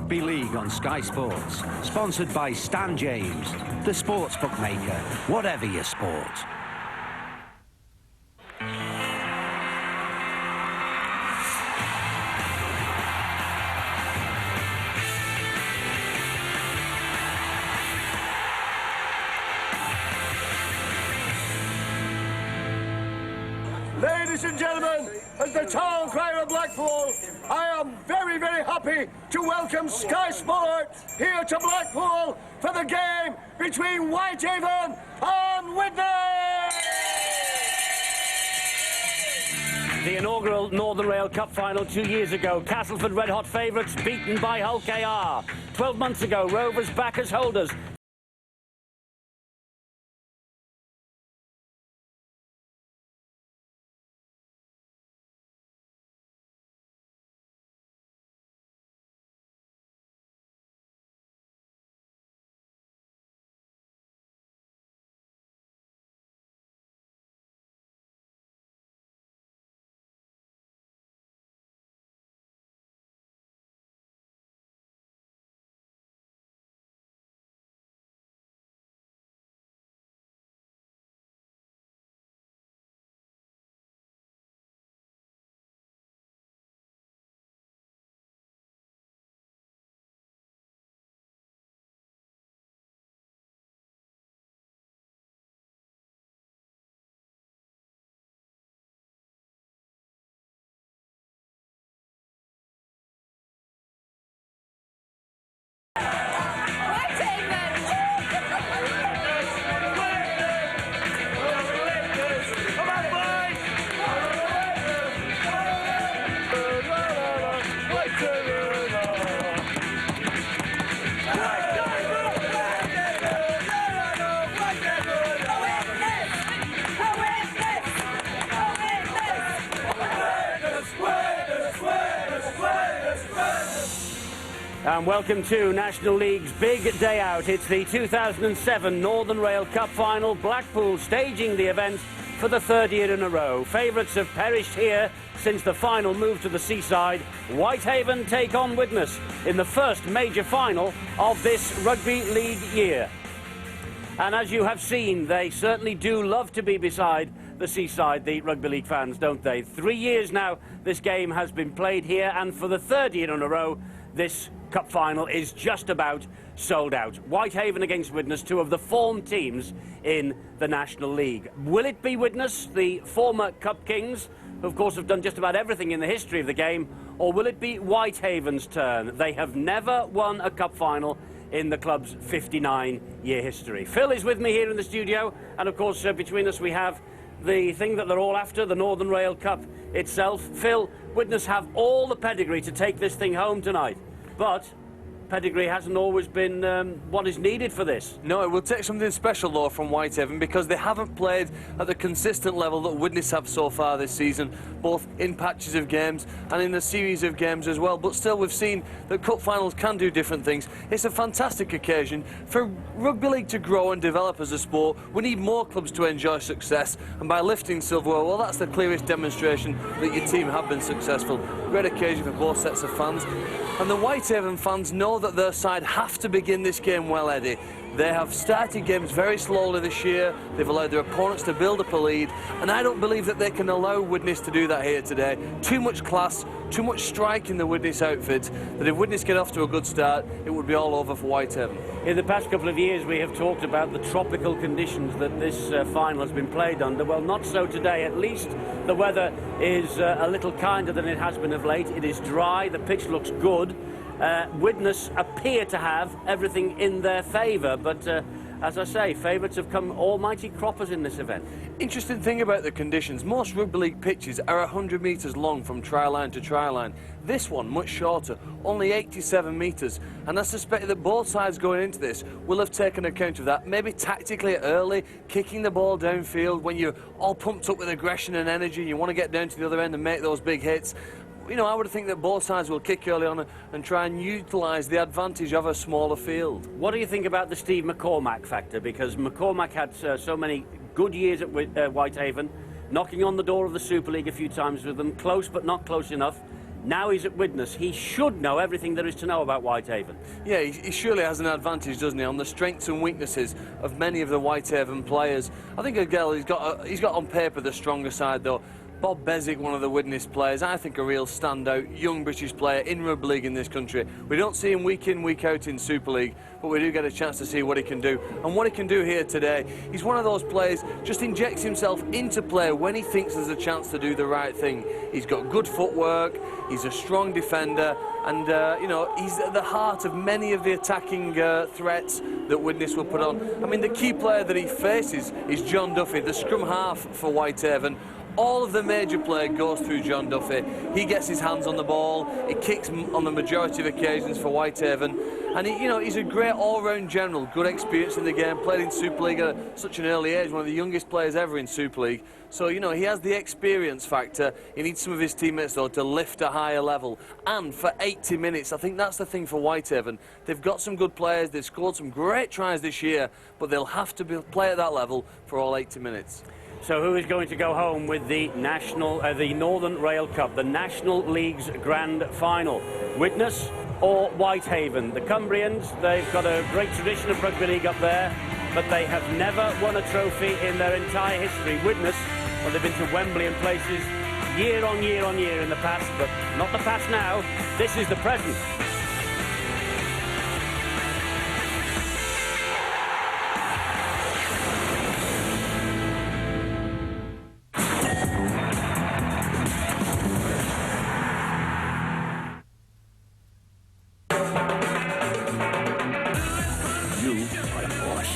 Rugby League on Sky Sports. Sponsored by Stan James, the sports bookmaker, whatever your sport. Ladies and gentlemen, as the town crier of Blackpool, I am very, very happy to welcome Sky Sport here to Blackpool for the game between Whitehaven and Widnes! The inaugural Northern Rail Cup final 2 years ago, Castleford red-hot favourites beaten by Hull KR. 12 months ago, Rovers back as holders. And welcome to National League's big day out. It's the 2007 Northern Rail Cup final. Blackpool staging the event for the third year in a row. Favourites have perished here since the final move to the seaside. Whitehaven take on Widnes in the first major final of this Rugby League year. And as you have seen, they certainly do love to be beside the seaside, the Rugby League fans, don't they? 3 years now this game has been played here, and for the third year in a row, this Cup final is just about sold out. Whitehaven against Widnes, two of the form teams in the National League. Will it be Widnes, the former Cup Kings, who of course have done just about everything in the history of the game, or will it be Whitehaven's turn? They have never won a Cup final in the club's 59-year history. Phil is with me here in the studio, and of course between us we have the thing that they're all after, the Northern Rail Cup itself. Phil, Widnes have all the pedigree to take this thing home tonight. But pedigree hasn't always been what is needed for this. No, it will take something special though from Whitehaven, because they haven't played at the consistent level that Widnes have so far this season, both in patches of games and in a series of games as well. But still, we've seen that cup finals can do different things. It's a fantastic occasion for rugby league to grow and develop as a sport. We need more clubs to enjoy success, and by lifting silverware, well, that's the clearest demonstration that your team have been successful. Great occasion for both sets of fans, and the Whitehaven fans know that their side have to begin this game well, Eddie. They have started games very slowly this year. They've allowed their opponents to build up a lead, and I don't believe that they can allow Widnes to do that here today. Too much class, too much strike in the Widnes outfit, that if Widnes get off to a good start, it would be all over for Whitehaven. In the past couple of years we have talked about the tropical conditions that this final has been played under. Well, not so today. At least the weather is a little kinder than it has been of late. It is dry, the pitch looks good. Widnes appear to have everything in their favour, but as I say, favourites have come almighty croppers in this event. Interesting thing about the conditions, most rugby league pitches are 100 metres long from try line to try line. This one much shorter, only 87 metres, and I suspect that both sides going into this will have taken account of that, maybe tactically early, kicking the ball downfield when you're all pumped up with aggression and energy and you want to get down to the other end and make those big hits. You know, I would think that both sides will kick early on and try and utilise the advantage of a smaller field. What do you think about the Steve McCormack factor? Because McCormack had so many good years at Whitehaven, knocking on the door of the Super League a few times with them, close but not close enough. Now he's at Widnes. He should know everything there is to know about Whitehaven. Yeah, he surely has an advantage, doesn't he, on the strengths and weaknesses of many of the Whitehaven players. I think Adele, he's got on paper the stronger side, though. Bob Bezic, one of the Widnes players, I think a real standout young British player in rugby league in this country. We don't see him week in, week out in Super League, but we do get a chance to see what he can do. And what he can do here today, he's one of those players, just injects himself into play when he thinks there's a chance to do the right thing. He's got good footwork, he's a strong defender, and you know, he's at the heart of many of the attacking threats that Widnes will put on. I mean, the key player that he faces is John Duffy, the scrum half for Whitehaven. All of the major play goes through John Duffy. He gets his hands on the ball, he kicks on the majority of occasions for Whitehaven, and he's a great all-round general, good experience in the game, played in Super League at such an early age, one of the youngest players ever in Super League. So, you know, he has the experience factor. He needs some of his teammates, though, to lift a higher level. And for 80 minutes, I think that's the thing for Whitehaven. They've got some good players, they've scored some great tries this year, but they'll have to play at that level for all 80 minutes. So who is going to go home with the the Northern Rail Cup, the National League's grand final? Widnes or Whitehaven? The Cumbrians, they've got a great tradition of rugby league up there, but they have never won a trophy in their entire history. Widnes, well, they've been to Wembley and places year on year on year in the past, but not the past now. This is the present.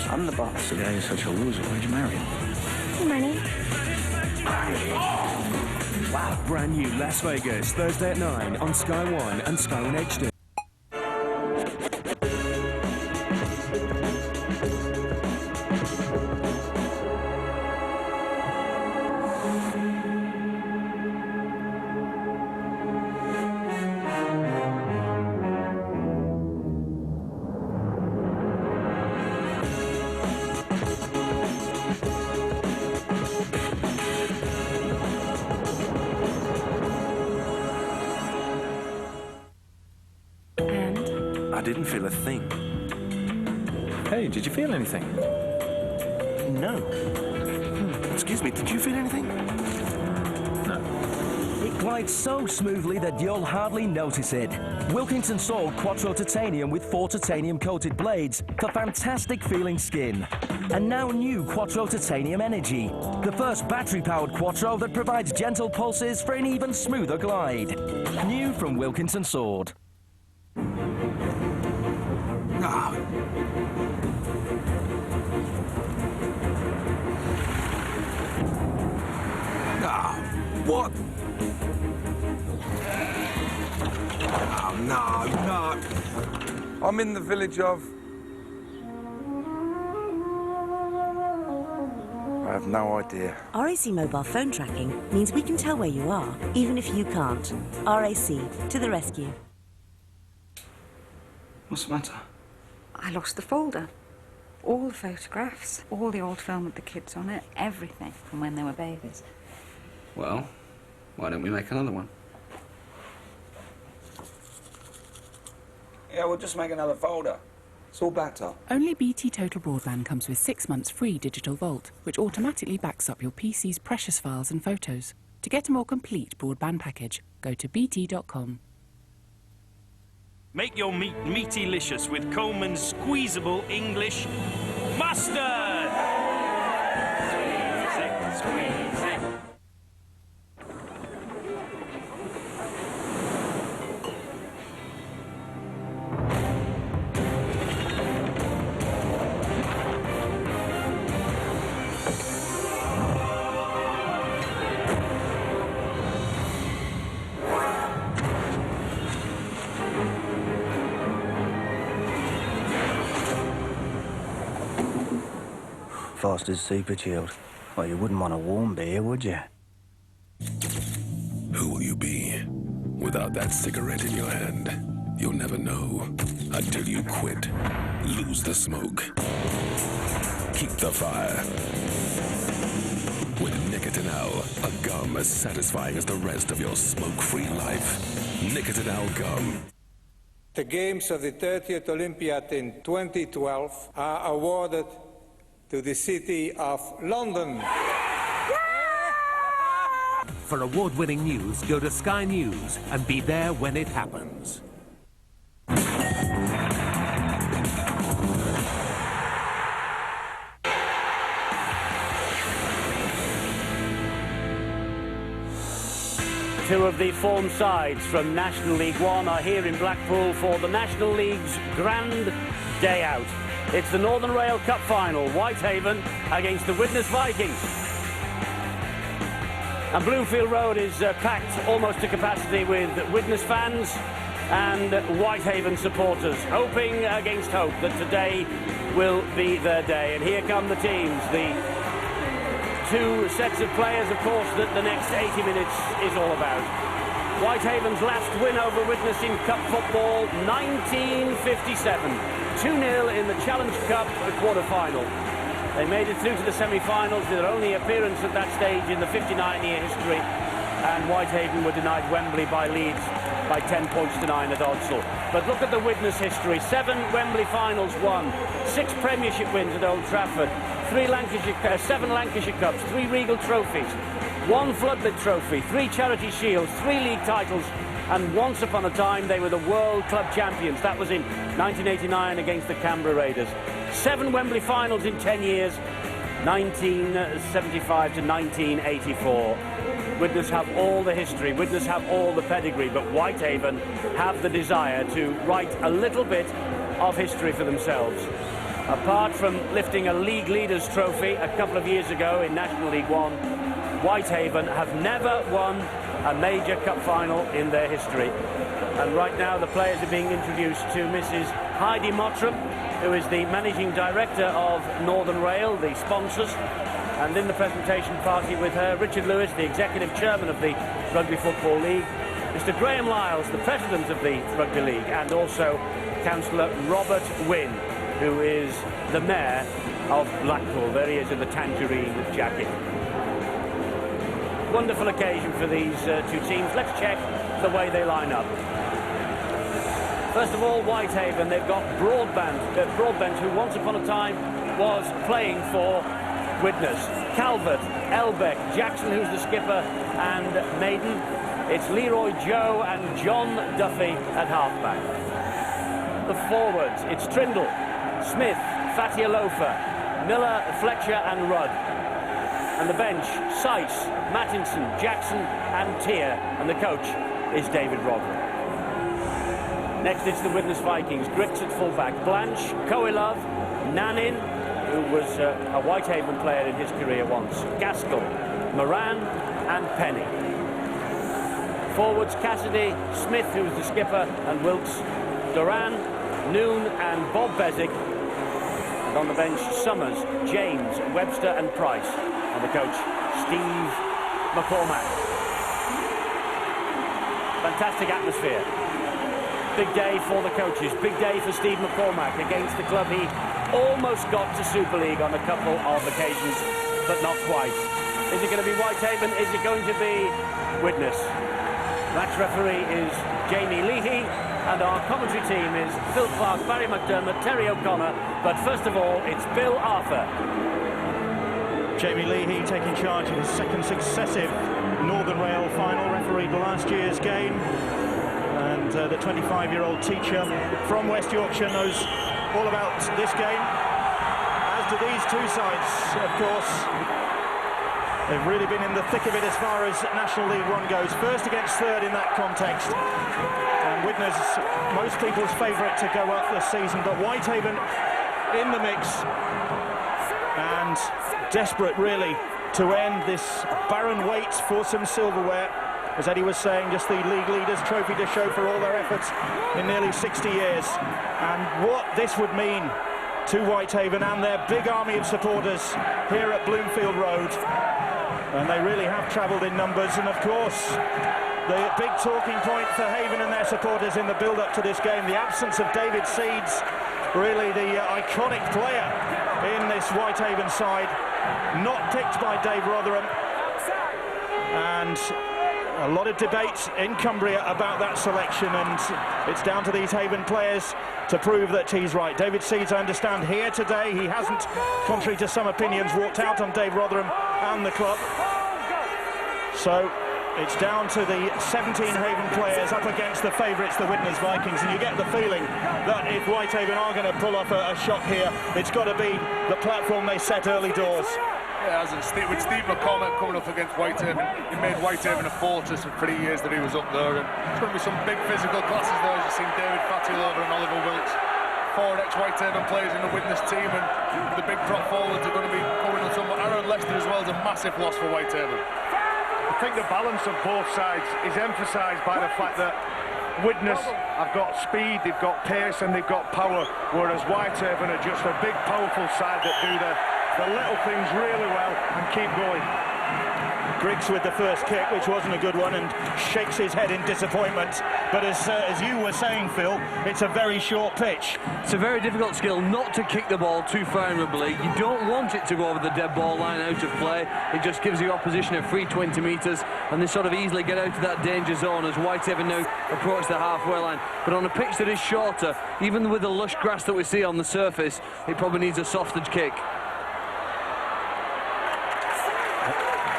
I'm the boss. The guy is such a loser. Why'd you marry him? Money. Wow. Brand new Las Vegas, Thursday at 9 on Sky 1 and Sky 1 HD. I didn't feel a thing. Hey, did you feel anything? No. Excuse me, did you feel anything? No. It glides so smoothly that you'll hardly notice it. Wilkinson sold Quattro Titanium with 4 titanium-coated blades for fantastic feeling skin. And now new Quattro Titanium Energy, the first battery-powered Quattro that provides gentle pulses for an even smoother glide. New from Wilkinson Sword. Ah. What? Oh, no. I'm in the village of... I have no idea. RAC mobile phone tracking means we can tell where you are, even if you can't. RAC, to the rescue. What's the matter? I lost the folder. All the photographs, all the old film with the kids on it, everything from when they were babies. Well, why don't we make another one? Yeah, we'll just make another folder. It's all backed up. Only BT Total Broadband comes with 6 months free Digital Vault, which automatically backs up your PC's precious files and photos. To get a more complete broadband package, go to bt.com. Make your meat meaty-licious with Coleman's squeezable English mustard! Squeeze it. Foster's super chilled. Well, you wouldn't want a warm beer, would you? Who will you be? Without that cigarette in your hand, you'll never know. Until you quit. Lose the smoke. Keep the fire. with Nicotinal, a gum as satisfying as the rest of your smoke-free life. Nicotinal gum. The Games of the 30th Olympiad in 2012 are awarded to the city of London. For award-winning news, go to Sky News and be there when it happens. Two of the form sides from National League One are here in Blackpool for the National League's grand day out. It's the Northern Rail Cup final, Whitehaven against the Widnes Vikings. And Bloomfield Road is packed almost to capacity with Widnes fans and Whitehaven supporters, hoping against hope that today will be their day. And here come the teams, the two sets of players, of course, that the next 80 minutes is all about. Whitehaven's last win over Widnes in Cup football, 1957. 2-0 in the Challenge Cup quarter-final. They made it through to the semi-finals, their only appearance at that stage in the 59-year history, and Whitehaven were denied Wembley by Leeds by 10 points to 9 at Odsal. But look at the Widnes history. 7 Wembley finals won, 6 Premiership wins at Old Trafford, 7 Lancashire Cups, 3 Regal trophies, 1 Floodlit trophy, 3 Charity Shields, 3 league titles, and once upon a time they were the World Club Champions. That was in 1989 against the Canberra Raiders. 7 Wembley finals in 10 years, 1975 to 1984. Widnes have all the history, Widnes have all the pedigree, but Whitehaven have the desire to write a little bit of history for themselves. Apart from lifting a League Leaders Trophy a couple of years ago in National League One, Whitehaven have never won a major cup final in their history. And right now the players are being introduced to Mrs. Heidi Mottram, who is the Managing Director of Northern Rail, the sponsors. And in the presentation party with her, Richard Lewis, the Executive Chairman of the Rugby Football League, Mr. Graham Lyles, the President of the Rugby League, and also Councillor Robert Wynne, who is the Mayor of Blackpool. There he is in the tangerine jacket. Wonderful occasion for these two teams. Let's check the way they line up. First of all, Whitehaven, they've got Broadbent, who once upon a time was playing for Widnes. Calvert, Elbeck, Jackson, who's the skipper, and Maiden. It's Leroy Joe and John Duffy at halfback. The forwards, it's Trindle, Smith, Fatty Alofa, Miller, Fletcher and Rudd. And the bench, Sykes, Mattinson, Jackson and Tier. And the coach is David Rodman. Next it's the Widnes Vikings. Griggs at fullback, Blanche, Coelove, Nanin, who was a Whitehaven player in his career once, Gaskell, Moran and Penny. Forwards, Cassidy, Smith, who was the skipper, and Wilkes, Duran, Noon and Bob Bezic. And on the bench, Summers, James, Webster and Price. And the coach, Steve McCormack. Fantastic atmosphere. Big day for the coaches, big day for Steve McCormack against the club he almost got to Super League on a couple of occasions, but not quite. Is it going to be Whitehaven? Is it going to be Widnes? Match referee is Jamie Leahy, and our commentary team is Phil Clark, Barry McDermott, Terry O'Connor, but first of all, it's Bill Arthur. Jamie Leahy taking charge of his second successive Northern Rail final, refereed last year's game. And the 25-year-old teacher from West Yorkshire knows all about this game, as do these two sides, of course. They've really been in the thick of it as far as National League One goes. First against third in that context. And Widnes, most people's favourite to go up this season, but Whitehaven in the mix. And desperate, really, to end this barren wait for some silverware. As Eddie was saying, just the League Leaders Trophy to show for all their efforts in nearly 60 years. And what this would mean to Whitehaven and their big army of supporters here at Bloomfield Road. And they really have travelled in numbers. And of course, the big talking point for Haven and their supporters in the build-up to this game, the absence of David Seeds, really the iconic player in this this Whitehaven side, not picked by Dave Rotherham. And a lot of debate in Cumbria about that selection, and it's down to these Haven players to prove that he's right. David Seeds, I understand, here today. He hasn't, contrary to some opinions, walked out on Dave Rotherham and the club. So it's down to the 17 Haven players up against the favourites, the Widnes Vikings, and you get the feeling that if Whitehaven are going to pull off a shot here, it's got to be the platform they set early doors. Yeah, as with Steve McCormack coming up against Whitehaven, he made Whitehaven a fortress for 3 years that he was up there, and there's going to be some big physical classes there, as you've seen David Fattilover and Oliver Wilkes, 4 ex-Whitehaven players in the Widnes team, and the big prop forwards are going to be coming on some. Aaron Lester as well is a massive loss for Whitehaven. I think the balance of both sides is emphasised by the fact that Widnes have got speed, they've got pace and they've got power, whereas Whitehaven are just a big powerful side that do the little things really well and keep going. Griggs with the first kick, which wasn't a good one, and shakes his head in disappointment. But as you were saying, Phil, it's a very short pitch. It's a very difficult skill not to kick the ball too far in rugby league. You don't want it to go over the dead ball line out of play. It just gives your opposition a free 20 metres, and they sort of easily get out of that danger zone as Whitehaven now approach the halfway line. But on a pitch that is shorter, even with the lush grass that we see on the surface, it probably needs a softer kick.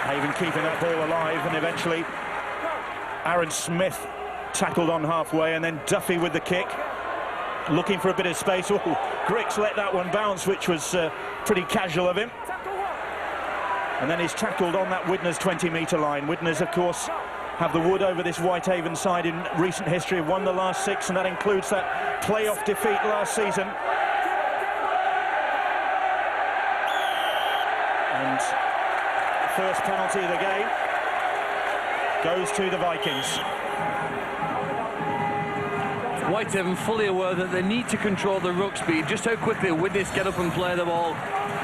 Haven keeping that ball alive, and eventually Aaron Smith tackled on halfway, and then Duffy with the kick, looking for a bit of space. Oh, Griggs let that one bounce, which was pretty casual of him. And then he's tackled on that Widnes 20-metre line. Widnes, of course, have the wood over this Whitehaven side in recent history, have won the last 6, and that includes that playoff defeat last season. And first penalty of the game goes to the Vikings. Whitehaven fully aware that they need to control the ruck speed. Just how quickly Widnes get up and play the ball.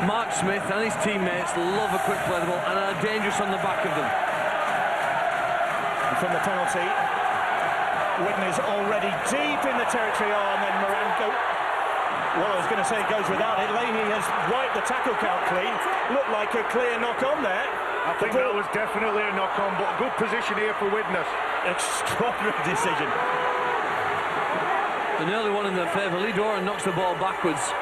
Mark Smith and his teammates love a quick play the ball and are dangerous on the back of them. And from the penalty, Widnes already deep in the territory. Oh, and then Moran well, I was going to say it goes without it. Leahy has wiped the tackle count clean. Looked like a clear knock-on there. I think that was definitely a knock-on, but good position here for Widnes. Extraordinary decision. An early one in their favour. Lee Doran knocks the ball backwards.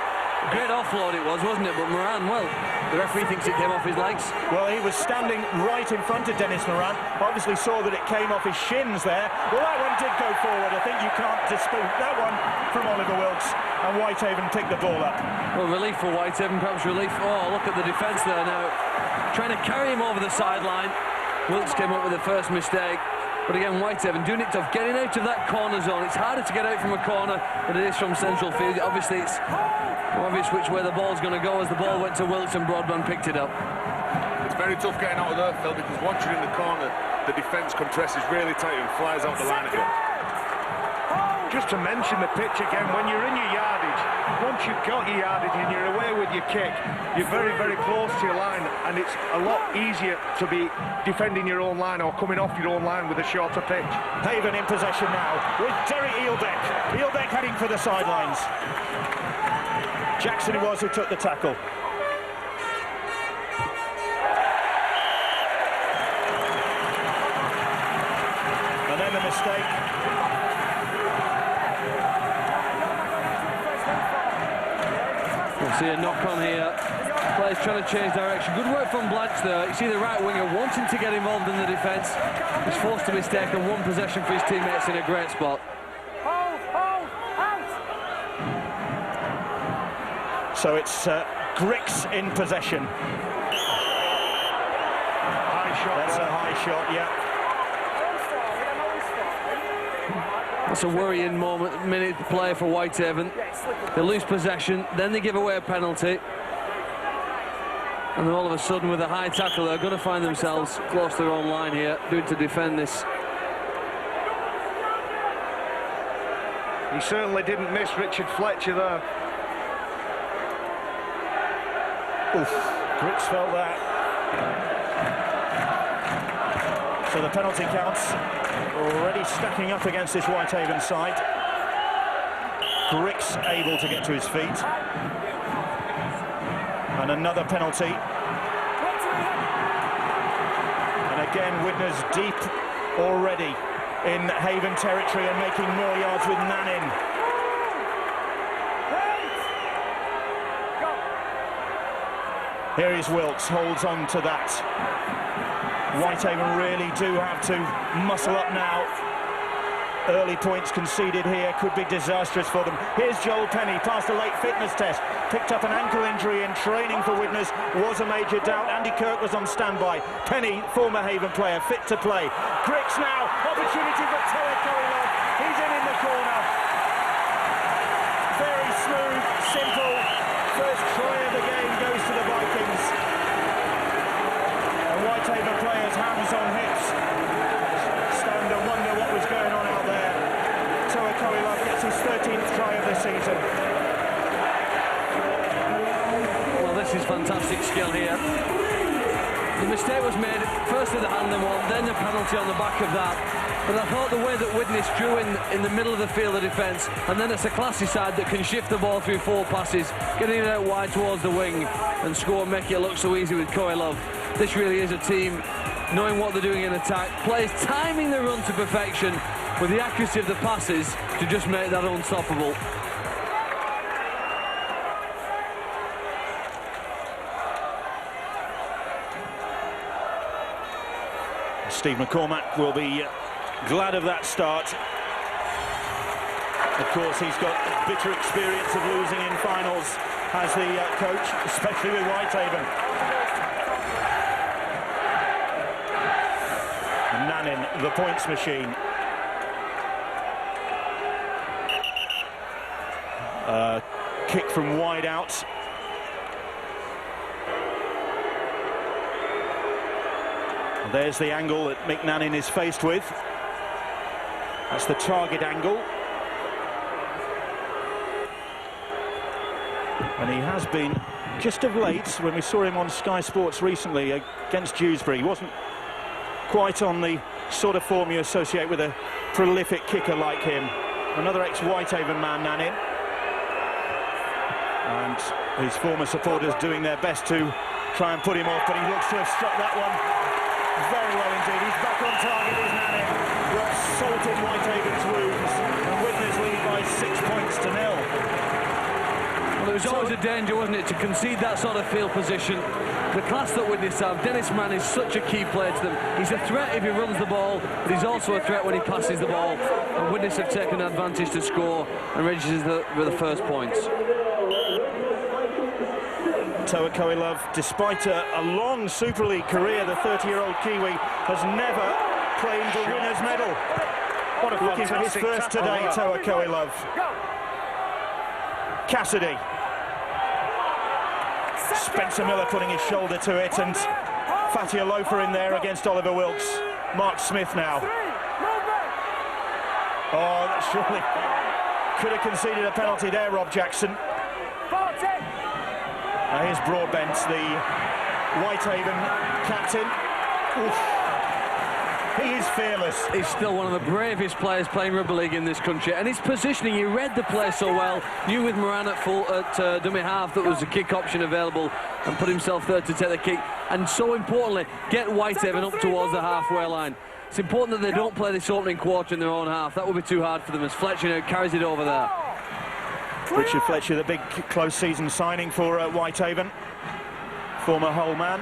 Great offload it was, wasn't it? But Moran, well, the referee thinks it came off his legs. Well, he was standing right in front of Dennis Moran. Obviously saw that it came off his shins there. Well, that one did go forward. I think you can't dispute that one from Oliver Wilkes. And Whitehaven picked the ball up. Well, relief for Whitehaven, perhaps relief. Oh, look at the defence there now. Trying to carry him over the sideline. Wilkes came up with the first mistake. But again, Whitehaven doing it tough, getting out of that corner zone. It's harder to get out from a corner than it is from central field. Obviously, it's obvious which way the ball's going to go as the ball went to Wilkes and Broadband picked it up. It's very tough getting out of there, Phil, because once you're in the corner, the defence compresses really tight and flies out the line again. Just to mention the pitch again, when you're in your yardage, once you've got your yardage and you're away with your kick, you're very, very close to your line, and it's a lot easier to be defending your own line or coming off your own line with a shorter pitch. Haven in possession now with Derry Eelbeck. Eelbeck heading for the sidelines. Jackson it was who took the tackle. And then the mistake. We'll see a knock on here. Players trying to change direction. Good work from Blanche there. You see the right winger wanting to get involved in the defence. He's forced a mistake and one possession for his teammates in a great spot. So it's Griggs in possession. High shot. That's a high shot, yeah. That's a worrying minute play for Whitehaven. They lose possession, then they give away a penalty. And then all of a sudden, with a high tackle, they're going to find themselves close to their own line here, doing to defend this. He certainly didn't miss Richard Fletcher there. Oof, Griggs felt that. So the penalty counts already stacking up against this Whitehaven side. Griggs able to get to his feet. And another penalty. And again, Widnes deep already in Haven territory and making more yards with Nanin. Here is Wilkes, holds on to that. Whitehaven really do have to muscle up now. Early points conceded here could be disastrous for them. Here's Joel Penny, passed a late fitness test, picked up an ankle injury in training for Widnes, was a major doubt. Andy Kirk was on standby. Penny, former Haven player, fit to play. Grix now, opportunity for Toet Korilov. He's in the corner. Very smooth, simple. First try of the game goes to the Vikings. And Whitehaven players, hands on hips, stand and wonder what was going on out there. Toet Korilov gets his 13th try of the season. Well, this is fantastic skill here. The mistake was made, first with the handling one, then the penalty on the back of that. But I thought the way that Widnes drew in the middle of the field of defence, and then it's a classy side that can shift the ball through 4 passes, getting it out wide towards the wing and score and make it look so easy with Korilov. This really is a team knowing what they're doing in attack, players timing the run to perfection with the accuracy of the passes to just make that unstoppable. Steve McCormack will be glad of that start. Of course, he's got bitter experience of losing in finals as the coach, especially with Whitehaven. Nanin, the points machine. Kick from wide out. There's the angle that Mick Nanin is faced with. That's the target angle. And he has been, just of late, when we saw him on Sky Sports recently against Dewsbury, he wasn't quite on the sort of form you associate with a prolific kicker like him. Another ex-Whitehaven man, Nanin. And his former supporters doing their best to try and put him off, but he looks to have struck that one very well indeed. He's back on target, is Nanin. Got salt in Whitehaven's wounds, and Widnes lead by 6 points to 0. Well, it was always a danger, wasn't it, to concede that sort of field position. The class that Widnes have, Dennis Mann is such a key player to them. He's a threat if he runs the ball, but he's also a threat when he passes the ball. And Widnes have taken advantage to score and registers the first points. Toet Korilov, despite a long Super League career, the 30-year-old Kiwi has never claimed a winner's medal. What a looking for his first today, Toet Korilov. Cassidy. Spencer Miller putting his shoulder to it, and Fatia Loafer in there against Oliver Wilkes. Mark Smith now. Oh, that surely could have conceded a penalty there, Rob Jackson. Here's Broadbent, the Whitehaven captain. Oof. He is fearless. He's still one of the bravest players playing rugby league in this country, and his positioning, he read the play so well, knew with Moran at dummy half that was a kick option available, and put himself there to take the kick, and so importantly, get Whitehaven up towards the halfway line. It's important that they don't play this opening quarter in their own half. That would be too hard for them as Fletcher now carries it over there. Richard Fletcher, the big close season signing for Whitehaven, former Hull man.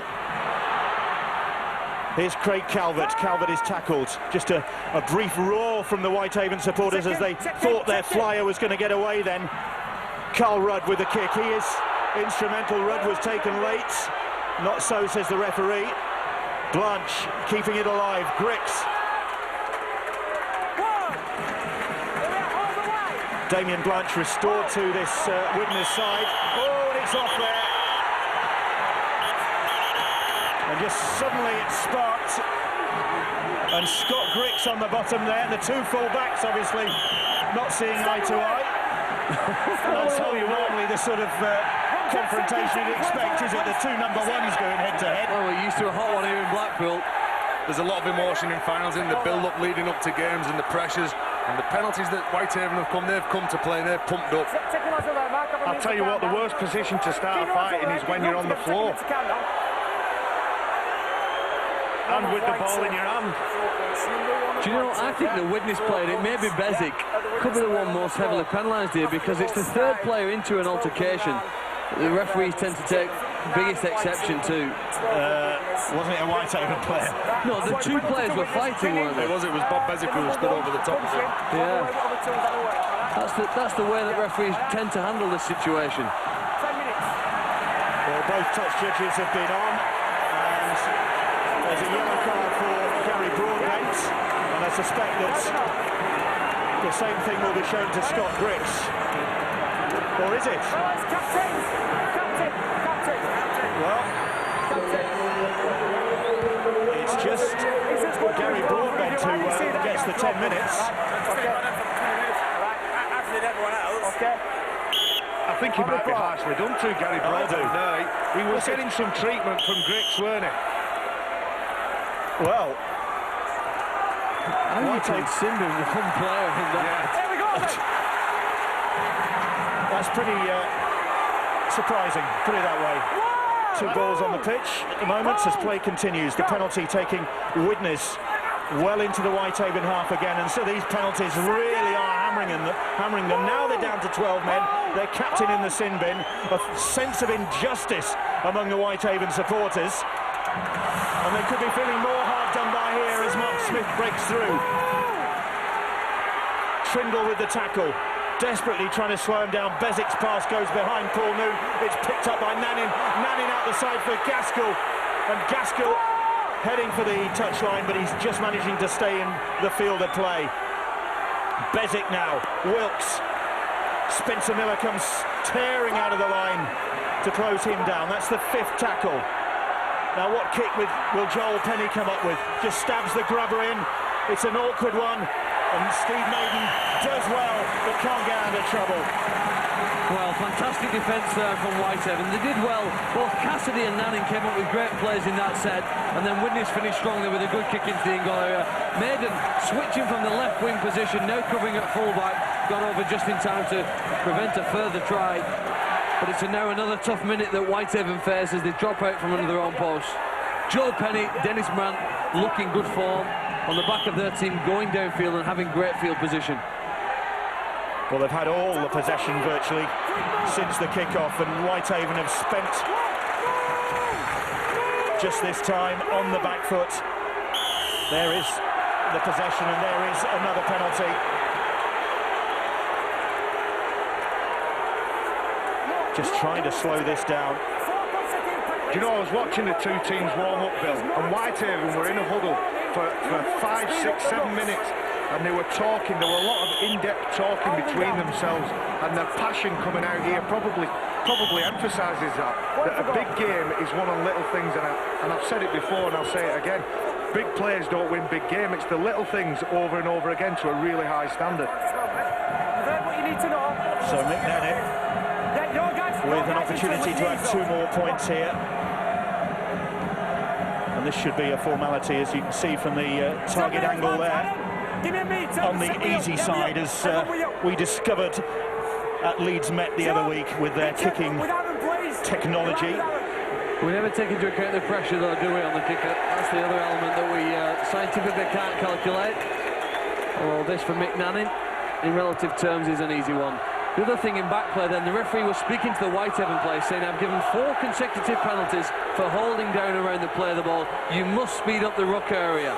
Here's Craig Calvert. Calvert is tackled. Just a brief roar from the Whitehaven supporters as they thought their flyer was going to get away then. Carl Rudd with the kick. He is instrumental. Rudd was taken late. Not so, says the referee. Blanche keeping it alive. Grix. Damien Blanche restored to this Widnes side. Oh, and it's off there. And just suddenly it sparked. And Scott Grix on the bottom there. The two full-backs, obviously, not seeing eye to eye. That's not normally the sort of confrontation you'd expect, is it? The two number ones going head-to-head. Well, we're used to a hot one here in Blackpool. There's a lot of emotion in finals, in the build-up leading up to games and the pressures. And the penalties that Whitehaven have come, they've come to play, they've pumped up. I'll tell you what, the worst position to start fighting is when you're on the floor. And with the ball in your hand. Do you know, I think the Widnes played it, maybe Bezic, could be the one most heavily penalised here, because it's the third player into an altercation the referees tend to take biggest exception to. Wasn't it a Whitehaven player? No, the two players were fighting, weren't they? It was Bob Bezic who stood over the top of it. Yeah. That's the way that referees tend to handle this situation. Well, both touch judges have been on, and there's a yellow card for Gary Broadbent, and I suspect that the same thing will be shown to Scott Briggs. Or is it? Well, it's just Gary Broadbent who gets the 10 minutes. I think he might be harshly done to Gary Broadbent. No, he was getting some treatment from Griggs, weren't he? Well, I would take Simba as one player in that. That's pretty surprising, put it that way. 2 balls on the pitch at the moment as play continues. The penalty taking Widnes well into the Whitehaven half again, and so these penalties really are hammering them. Now they're down to 12 men. Their captain in the sin bin. A sense of injustice among the Whitehaven supporters. And they could be feeling more hard done by here as Mark Smith breaks through. Trindle with the tackle. Desperately trying to slow him down. Bezic's pass goes behind Paul Noon. It's picked up by Nanin. Nanin out the side for Gaskell. And Gaskell heading for the touchline, but he's just managing to stay in the field of play. Bezic now. Wilkes. Spencer Miller comes tearing out of the line to close him down. That's the 5th tackle. Now what kick will Joel Penny come up with? Just stabs the grubber in. It's an awkward one. And Steve Maiden does well, but can't get out of trouble. Well, fantastic defence there from Whitehaven. They did well. Both Cassidy and Nanin came up with great plays in that set, and then Widnes finished strongly with a good kick into the in-goal area. Maiden switching from the left wing position, now covering at full-back, got over just in time to prevent a further try. But it's now another tough minute that Whitehaven face as they drop out from under their own post. Joel Penny, Dennis Brandt looking good form on the back of their team, going downfield and having great field position. Well, they've had all the possession virtually since the kick-off, and Whitehaven have spent just this time on the back foot. There is the possession, and there is another penalty. Just trying to slow this down. Do you know, I was watching the two teams warm up, Bill, and Whitehaven were in a huddle for 5, 6, 7 minutes, and they were talking. There were a lot of in-depth talking between themselves, and their passion coming out here probably emphasises that a big game is one of the little things, and I've said it before and I'll say it again. Big players don't win big game. It's the little things over and over again to a really high standard. So Mick Nanin with an opportunity to add 2 more points here. And this should be a formality, as you can see from the target angle there. On the easy side, as we discovered at Leeds Met the other week with their kicking technology. We never take into account the pressure, though, do we, on the kicker? That's the other element that we scientifically can't calculate. Well, this for Mick Nanin, in relative terms, is an easy one. The other thing in back play then, the referee was speaking to the Whitehaven players saying, I've given 4 consecutive penalties for holding down around the play of the ball. You must speed up the ruck area.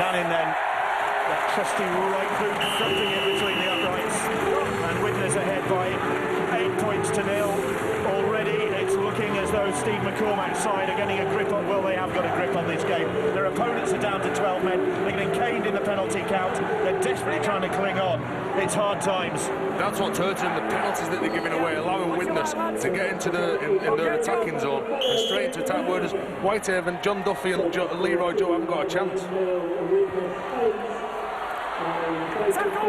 Nanin then, that trusty right boot thumping in between the uprights. And Widnes ahead by 8 points to 0. Already it's looking as though Steve McCormack's side are getting a grip on, well, they have got a grip on this game. Their opponents are down to 12 men. They're getting caned in the penalty count. They're desperately trying to cling on. It's hard times. That's what's hurting them, the penalties that they're giving away, allowing Widnes to get into in their attacking zone and straight into attack. Whereas Whitehaven, John Duffy and Leroy Joe haven't got a chance.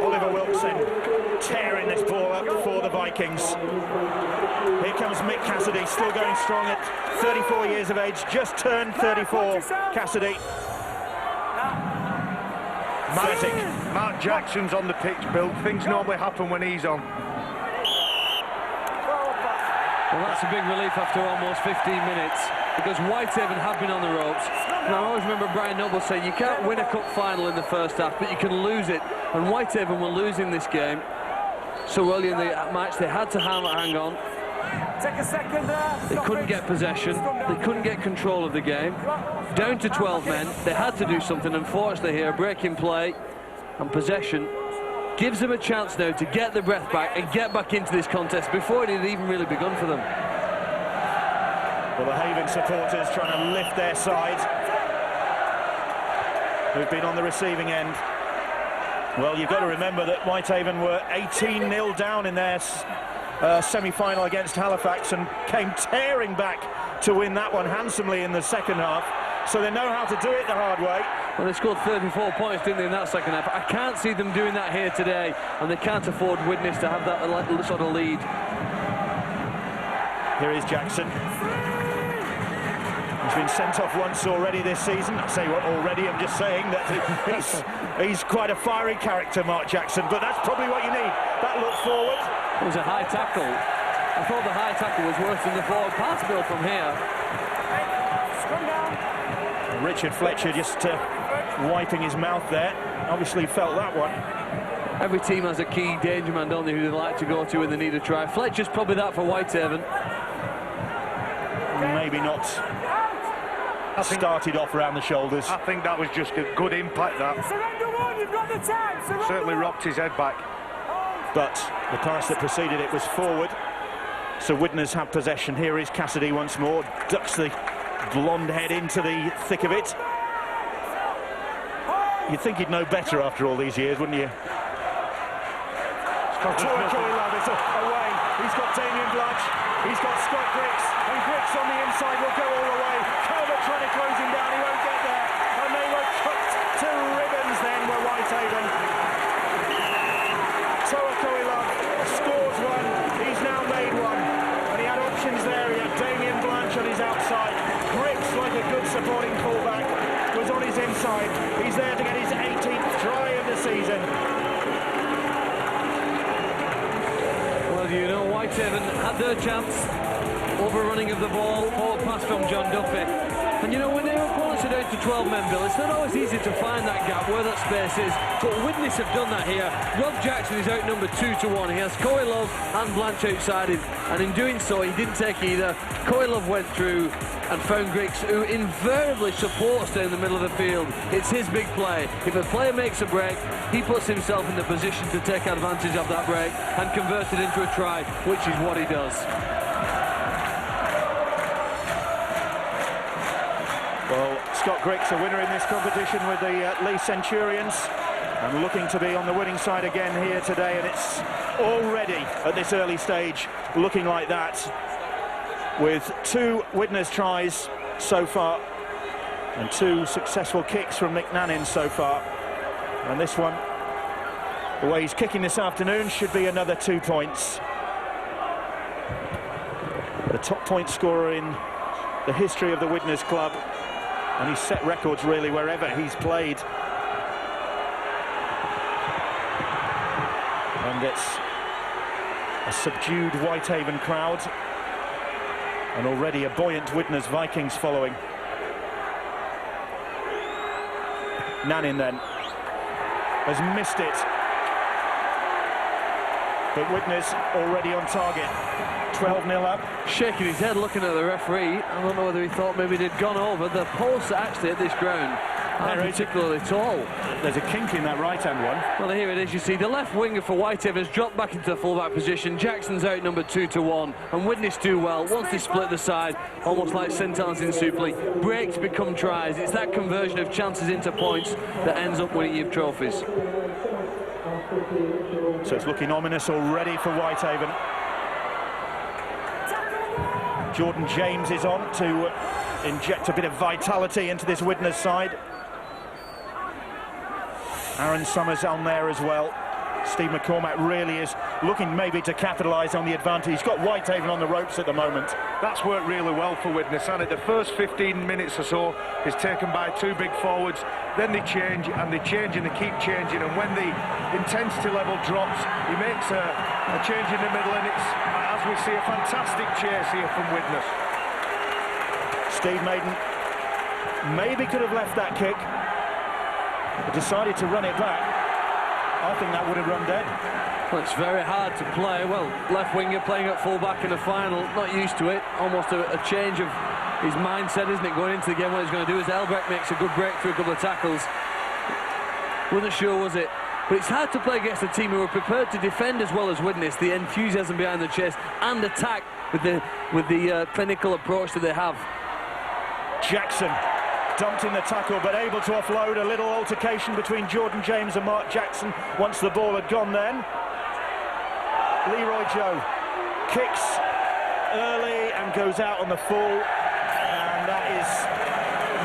Oliver Wilkson tearing this ball up for the Vikings. Here comes Mick Cassidy, still going strong at 34 years of age, just turned 34, Cassidy. Bezic Mark Jackson's on the pitch, Bill. Things normally happen when he's on. Well, that's a big relief after almost 15 minutes, because Whitehaven have been on the ropes. And I always remember Brian Noble saying you can't win a cup final in the first half, but you can lose it. And Whitehaven were losing this game so early in the match, they had to hang on. Take a second there. They couldn't get possession, they couldn't get control of the game. Down to 12 men, they had to do something. Unfortunately here, breaking play and possession gives them a chance now to get the breath back and get back into this contest before it had even really begun for them. Well, the Haven supporters trying to lift their side, who've been on the receiving end. Well, you've got to remember that Whitehaven were 18-0 down in their semi-final against Halifax and came tearing back to win that one handsomely in the second half. So they know how to do it the hard way. Well, they scored 34 points, didn't they, in that second half? I can't see them doing that here today, and they can't afford Widnes to have that sort of lead. Here is Jackson. He's been sent off once already this season. I say what already, I'm just saying that he's quite a fiery character, Mark Jackson, but that's probably what you need, that look forward. It was a high tackle. I thought the high tackle was worse than the forward pass, Bill, from here. Richard Fletcher just wiping his mouth there. Obviously felt that one. Every team has a key danger man, don't they, who they like to go to when they need a try. Fletcher's probably that for Whitehaven. Maybe not started off around the shoulders. I think that was just a good impact, that. Surrender one, you've got the time. Certainly rocked his head back. But the pass that preceded it was forward. So Widnes have possession. Here is Cassidy once more. Ducks the blonde head into the thick of it. You'd think he'd know better after all these years, wouldn't you? It's away. He's got Damien Blanch. He's got Scott Griggs. And Griggs on the inside will go all the way. Calvert trying to close him down. He won't get there. And they were cooked to ribbons then, were Whitehaven. Toa Koilov scores one. He's now made one. And he had options there. He had Damien Blanch on his outside. Griggs, like a good supporting fullback, was on his inside. He's there to get his 18th try of the season. Well, you know, Whitehaven had their chance. Overrunning of the ball, forward pass from John Duffy. And you know, when their opponents are down to 12 men, Bill, it's not always easy to find that gap where that space is. But Widnes have done that here. Rob Jackson is outnumbered 2-1. He has Koilov and Blanch outside him, and in doing so, he didn't take either. Koilov went through and found Griggs, who invariably supports down the middle of the field. It's his big play. If a player makes a break, he puts himself in the position to take advantage of that break and convert it into a try, which is what he does. Well, Scott Griggs, a winner in this competition with the Lee Centurions, and looking to be on the winning side again here today, and it's already at this early stage looking like that, with 2 Widnes tries so far and 2 successful kicks from Mick Nannin so far. And this one, the way he's kicking this afternoon, should be another 2 points. The top point scorer in the history of the Widnes club, and he's set records really wherever he's played. And it's a subdued Whitehaven crowd, and already a buoyant Widnes Vikings following. Nannin then has missed it, but Widnes already on target. 12-0 up. Shaking his head, looking at the referee. I don't know whether he thought maybe they'd gone over. The posts actually at this ground aren't particularly tall. There's a kink in that right-hand one. Well, here it is. You see, the left winger for Whitehaven has dropped back into the full-back position. Jackson's outnumbered 2-1, and Widnes do well. Once they split the side, almost like St Anne's in Super League, breaks become tries. It's that conversion of chances into points that ends up winning you trophies. So it's looking ominous already for Whitehaven. Jordan James is on to inject a bit of vitality into this Widnes side. Aaron Summers on there as well. Steve McCormack really is looking maybe to capitalise on the advantage. He's got Whitehaven on the ropes at the moment. That's worked really well for Widnes, and the first 15 minutes or so is taken by two big forwards, then they change and they change and they keep changing, and when the intensity level drops, he makes a change in the middle, and it's, as we see, a fantastic chase here from Widnes. Steve Maiden maybe could have left that kick, but decided to run it back. I think that would have run dead. Well, it's very hard to play. Well, left winger playing at full-back in the final, not used to it. Almost a change of his mindset, isn't it, going into the game? What he's going to do is Elbrecht makes a good break through a couple of tackles. Wasn't sure, was it? But it's hard to play against a team who are prepared to defend as well as Widnes. The enthusiasm behind the chase and attack with the clinical approach that they have. Jackson dumped in the tackle, but able to offload. A little altercation between Jordan James and Mark Jackson once the ball had gone then. Leroy Joe kicks early and goes out on the full, and that is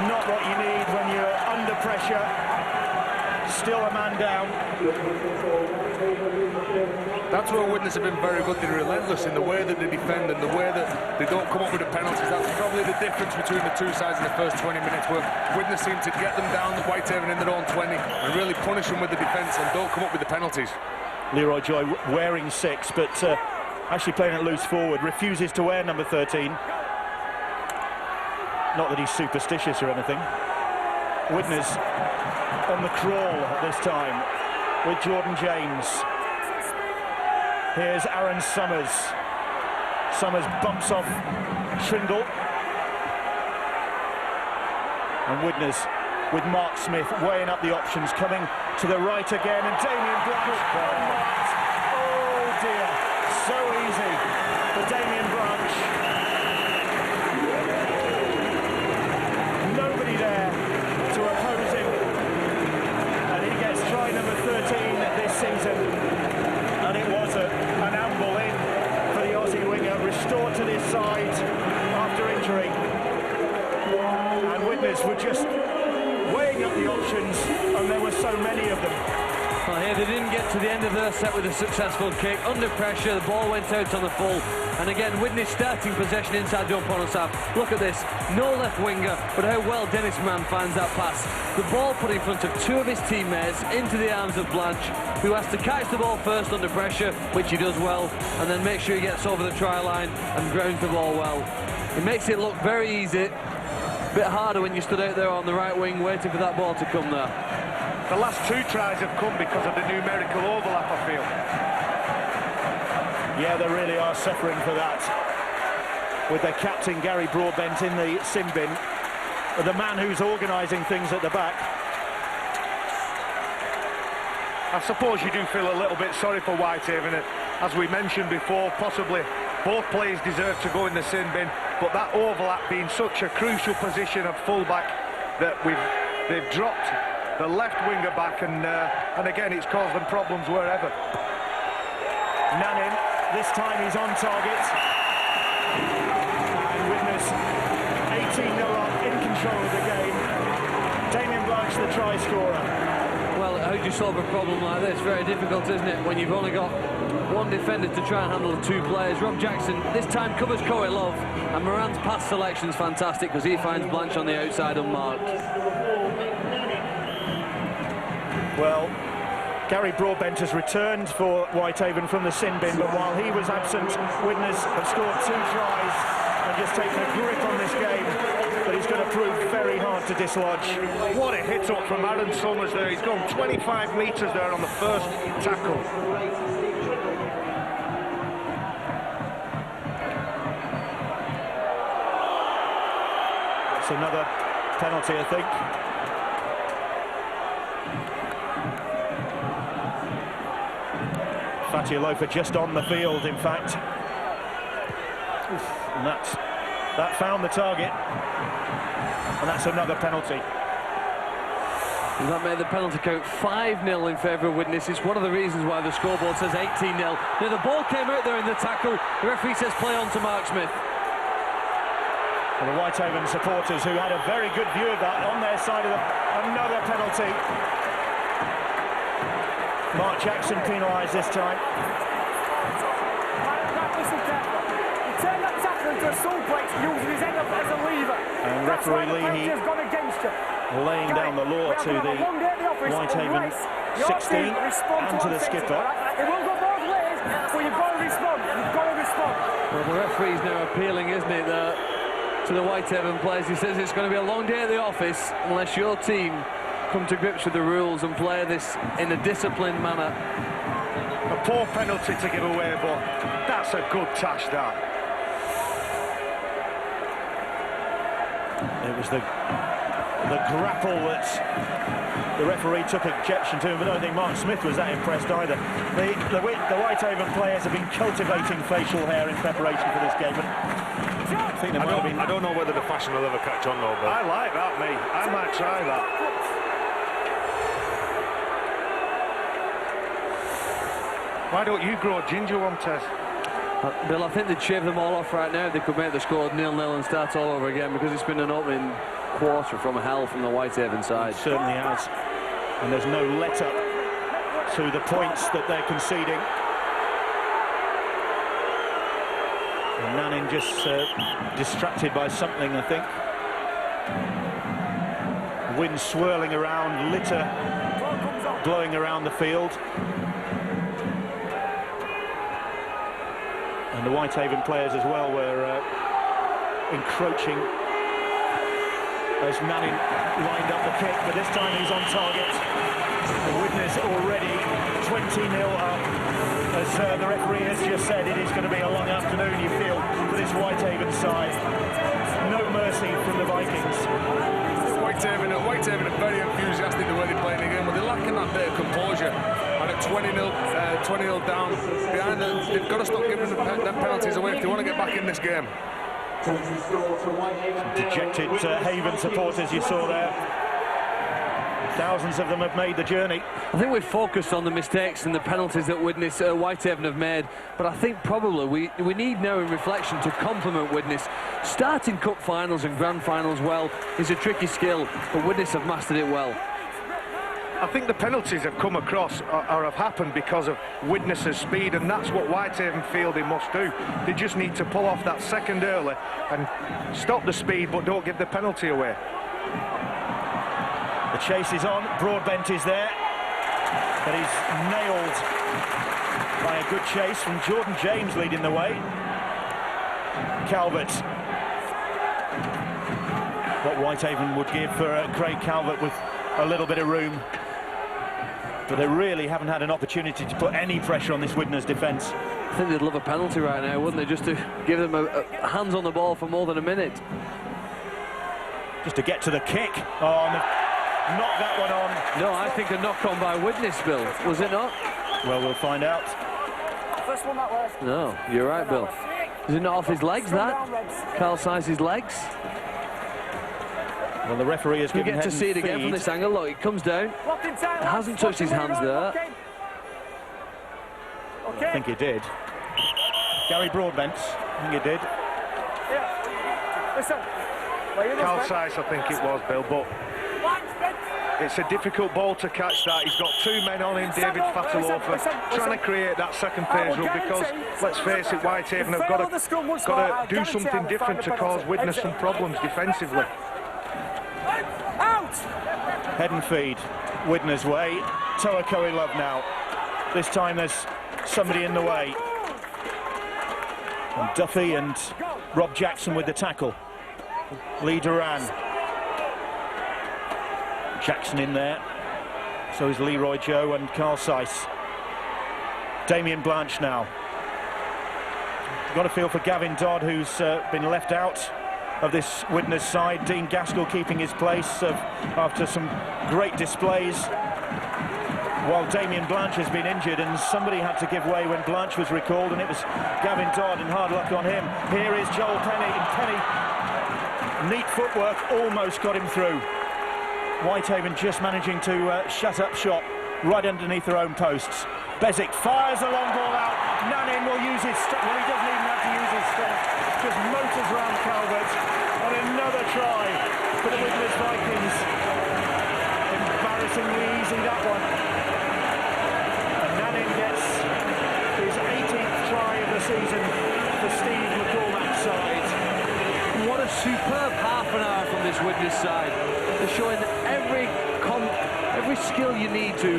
not what you need when you're under pressure. Still a man down. That's where Widnes have been very good. They're relentless in the way that they defend and the way that they don't come up with the penalties. That's probably the difference between the two sides in the first 20 minutes, where Widnes seem to get them down the Whitehaven in their own 20 and really punish them with the defence and don't come up with the penalties. Leroy Joy wearing 6, but actually playing it loose forward, refuses to wear number 13. Not that he's superstitious or anything. Widnes on the crawl this time with Jordan James. Here's Aaron Summers. Summers bumps off Trindle. And Widnes with Mark Smith weighing up the options, coming to the right again, and Damien Branch. Oh dear, so easy for Damien Branch. Nobody there to oppose him, and he gets try number 13 this season. And it was an amble in for the Aussie winger, restored to this side after injury. And Widnes were just weighing up the options, and there were so many of them. Well, here they didn't get to the end of their set with a successful kick. Under pressure, the ball went out on the full. And again, Widnes starting possession inside the opponent's half. Look at this, no left winger, but how well Dennis Mann finds that pass. The ball put in front of two of his teammates into the arms of Blanche, who has to catch the ball first under pressure, which he does well, and then make sure he gets over the try line and grounds the ball well. It makes it look very easy. A bit harder when you stood out there on the right wing waiting for that ball to come there. The last two tries have come because of the numerical overlap, I feel. Yeah, they really are suffering for that. With their captain, Gary Broadbent, in the sin bin. The man who's organising things at the back. I suppose you do feel a little bit sorry for Whitehaven. As we mentioned before, possibly both players deserve to go in the sin bin, but that overlap being such a crucial position of full-back that they've dropped the left winger back, and again it's caused them problems wherever. Nanin, this time he's on target. And Widnes 18-0 up, in control of the game. Damien Blanche, the try scorer. Well, how do you solve a problem like this? Very difficult, isn't it, when you've only got one defender to try and handle two players. Rob Jackson this time covers Corey Love, and Moran's pass selection's fantastic because he finds Blanche on the outside unmarked. Well, Gary Broadbent has returned for Whitehaven from the sin bin, but while he was absent, Widnes have scored 2 tries and just taken a grip on this game that is going to prove very hard to dislodge. What a hit up from Aaron Summers there. He's gone 25 metres there on the first tackle. That's another penalty, I think. Fatialofa just on the field, in fact. And that found the target. And that's another penalty. And that made the penalty count 5-0 in favour of Widnes. It's one of the reasons why the scoreboard says 18-0. Now, the ball came out there in the tackle. The referee says play on to Mark Smith. And the Whitehaven supporters, who had a very good view of that, on their side of another penalty. Mark Jackson penalised this time. Listen careful. He turned that tackle into a suplex using his head up as a lever. And referee Leahy has gone against you. laying down the law to the Whitehaven 16 and to the skipper. It will go both ways, but you've got to respond. You've got to respond. Well, the referee's now appealing, isn't it, to the Whitehaven players. He says it's going to be a long day at the office unless your team come to grips with the rules and play this in a disciplined manner. A poor penalty to give away, but that's a good touch, that. It was the grapple that the referee took objection to, but I don't think Mark Smith was that impressed either. The Whitehaven players have been cultivating facial hair in preparation for this game. I don't know whether the fashion will ever catch on though, but I like that, me. I might try that. Why don't you grow a ginger one, Tez? Bill, I think they'd shave them all off right now. They could make the score 0-0 and start all over again, because it's been an opening quarter from hell from the Whitehaven side. It certainly has. And there's no let-up to the points that they're conceding. And Nanning just distracted by something, I think. Wind swirling around, litter blowing around the field. And the Whitehaven players as well were encroaching as Nanning lined up the kick, but this time he's on target. The Widnes already 20-0 up. As the referee has just said, it is going to be a long afternoon, you feel, for this Whitehaven side. No mercy from the Vikings. Whitehaven are very enthusiastic the way they play the game, but they're lacking that bit of composure. And at 20-0 down behind them, they've got to stop giving them penalties away if they want to get back in this game. Dejected Haven supporters you saw there. Thousands of them have made the journey. I think we've focused on the mistakes and the penalties that Whitehaven have made, but I think probably we need now in reflection to compliment Widnes. Starting cup finals and grand finals well is a tricky skill, but Widnes have mastered it well. I think the penalties have come across or have happened because of Widnes' speed, and that's what Whitehaven feel they must do. They just need to pull off that second early and stop the speed, but don't give the penalty away. The chase is on, Broadbent is there, but he's nailed by a good chase from Jordan James leading the way. Calvert. What Whitehaven would give for Craig Calvert with a little bit of room. But they really haven't had an opportunity to put any pressure on this Widnes defence. I think they'd love a penalty right now, wouldn't they, just to give them a hands on the ball for more than a minute. Just to get to the kick. Oh, knock that one on. No, I think a knock on by Widnes, Bill. Was it not? Well, we'll find out. First one that was. No, you're right, Bill. Is it not off his legs, that? Carl Size's legs? Well, the referee has given You get to see it again from this angle. Look, it comes down. It hasn't touched his hands there. I think he did. Gary Broadbent, I think he did. Yeah. Listen. Carl Size, I think it was, Bill, but it's a difficult ball to catch that. He's got two men on him, David Fatalofa, trying to create that second phase rule because, let's face it, Whitehaven have got to do something different to cause Widnes some problems defensively. Out! Head and feed, Widnes way. Toa Love now. This time there's somebody in the way. And Duffy and Rob Jackson with the tackle. Lee Duran. Jackson in there. So is Leroy Joe and Carl Sice. Damien Blanche now. Got a feel for Gavin Dodd, who's been left out of this Widnes side. Dean Gaskell keeping his place after some great displays, while Damien Blanche has been injured, and somebody had to give way when Blanche was recalled, and it was Gavin Dodd, and hard luck on him. Here is Joel Penny, and Penny, neat footwork, almost got him through. Whitehaven just managing to shut up shop right underneath their own posts. Bezic fires a long ball out. Nanning will use his strength. Well, he doesn't even have to use his strength. Just motors round Calvert. And another try for the Widnes Vikings. Embarrassingly easy, that one. superb half an hour from this Widnes side. They're showing every skill you need to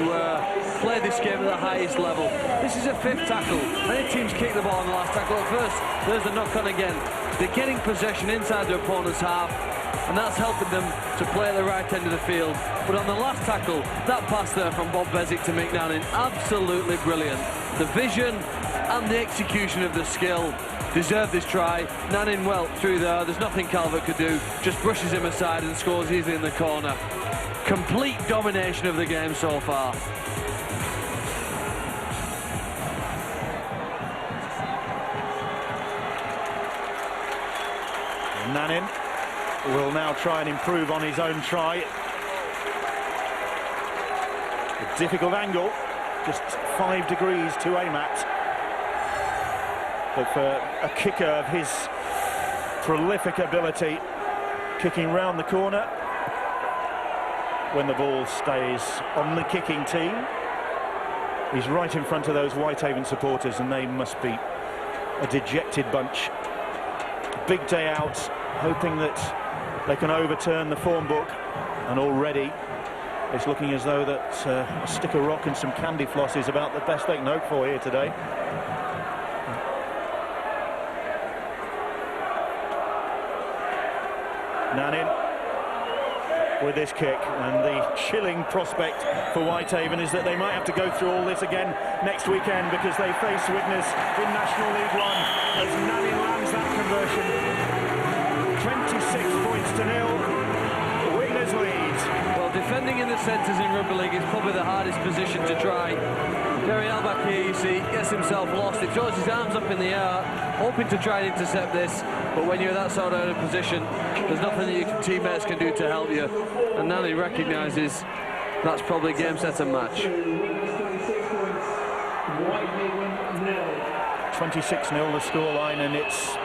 play this game at the highest level. This is a 5th tackle. Many teams kick the ball in the last tackle. At first, there's the knock-on again. They're getting possession inside their opponent's half, and that's helping them to play at the right end of the field. But on the last tackle, that pass there from Bob Bezic to McNannon, absolutely brilliant. The vision and the execution of the skill deserved this try. Nannin well through there. There's nothing Calvert could do. Just brushes him aside and scores easily in the corner. Complete domination of the game so far. Nannin will now try and improve on his own try. A difficult angle, just 5 degrees to aim at. But for a kicker of his prolific ability, kicking round the corner when the ball stays on the kicking team. He's right in front of those Whitehaven supporters, and they must be a dejected bunch. Big day out, hoping that they can overturn the form book, and already it's looking as though that a stick of rock and some candy floss is about the best they can hope for here today. Nannin with this kick, and the chilling prospect for Whitehaven is that they might have to go through all this again next weekend, because they face Widnes in National League One as Nannin lands that conversion. 26 points to 0. Widnes leads. Well, defending in the centres in rugby league is probably the hardest position to try. Gary Albach here, you see, gets himself lost. He throws his arms up in the air, hoping to try and intercept this, but when you're that sort of position, there's nothing that your teammates can do to help you. And now he recognises that's probably game, set and match. 26-0 the scoreline, and it's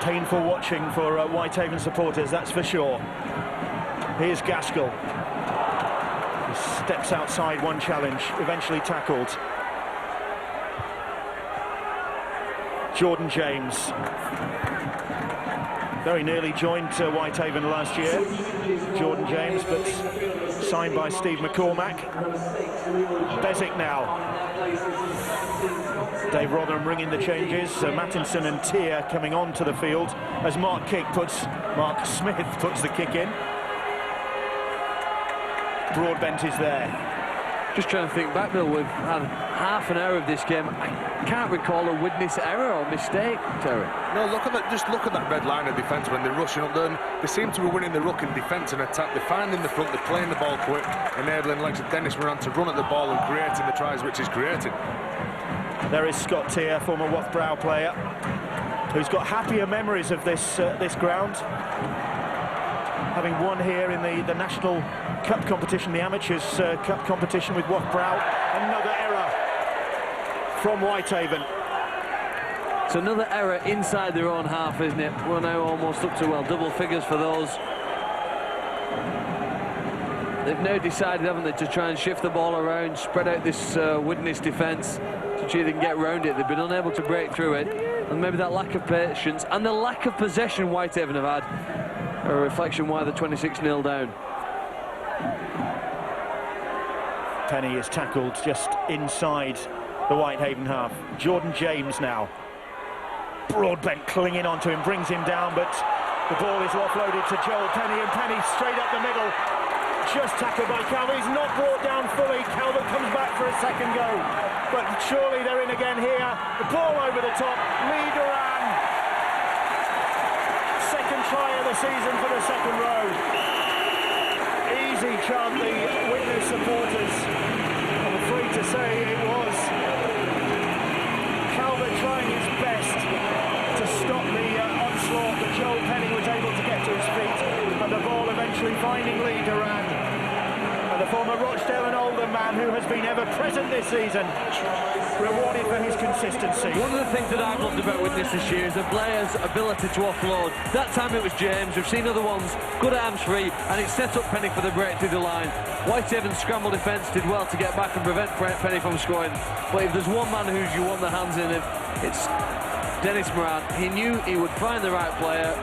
painful watching for Whitehaven supporters, that's for sure. Here's Gaskell. He steps outside one challenge, eventually tackled. Jordan James. Very nearly joined Whitehaven last year, Jordan James, but signed by Steve McCormack. Bezic now. Dave Rotherham bringing the changes. Mattinson and Tier coming onto the field as Mark Smith puts the kick in. Broadbent is there. Just trying to think back, Bill, we've had half an hour of this game. I can't recall a Widnes error or mistake, Terry. No, look at that. Just look at that red line of defence when they're rushing up there. They seem to be winning the ruck in defence and attack. They're finding the front, they're playing the ball quick, enabling like Dennis Moran to run at the ball and creating the tries which he's creating. There is Scott Tier, former Woughbrow player, who's got happier memories of this ground, having won here in the National Cup competition, the Amateurs Cup competition with Woughbrow. Another error from Whitehaven. It's another error inside their own half, isn't it? We're now almost up to, well, double figures for those. They've now decided, haven't they, to try and shift the ball around, spread out this Widnes defence to see if they can get around it. They've been unable to break through it, and maybe that lack of patience and the lack of possession Whitehaven have had are a reflection why they're 26-0 down. Penny is tackled just inside the Whitehaven half. Jordan James now. Broadbent clinging onto him, brings him down, but the ball is offloaded to Joel Penny, and Penny straight up the middle. Just tackled by Calvert. He's not brought down fully. Calvert comes back for a second go, but surely they're in again here. The ball over the top. Lee Duran. Second try of the season for the second row. Easy chant the Widnes supporters. I'm afraid to say it was. Calvert trying his best to stop the onslaught, but Joel Penny was able to get to his feet, and the ball eventually finding Lee Duran. And the former Rochdale and Oldham man who has been ever present this season, rewarded for his consistency. One of the things that I've loved about Widnes this year is the players' ability to offload. That time it was James. We've seen other ones good at arms free, and it set up Penny for the break through the line. Whitehaven's scramble defence did well to get back and prevent Penny from scoring. But if there's one man who you want the hands in, it's Dennis Moran, he knew he would find the right player,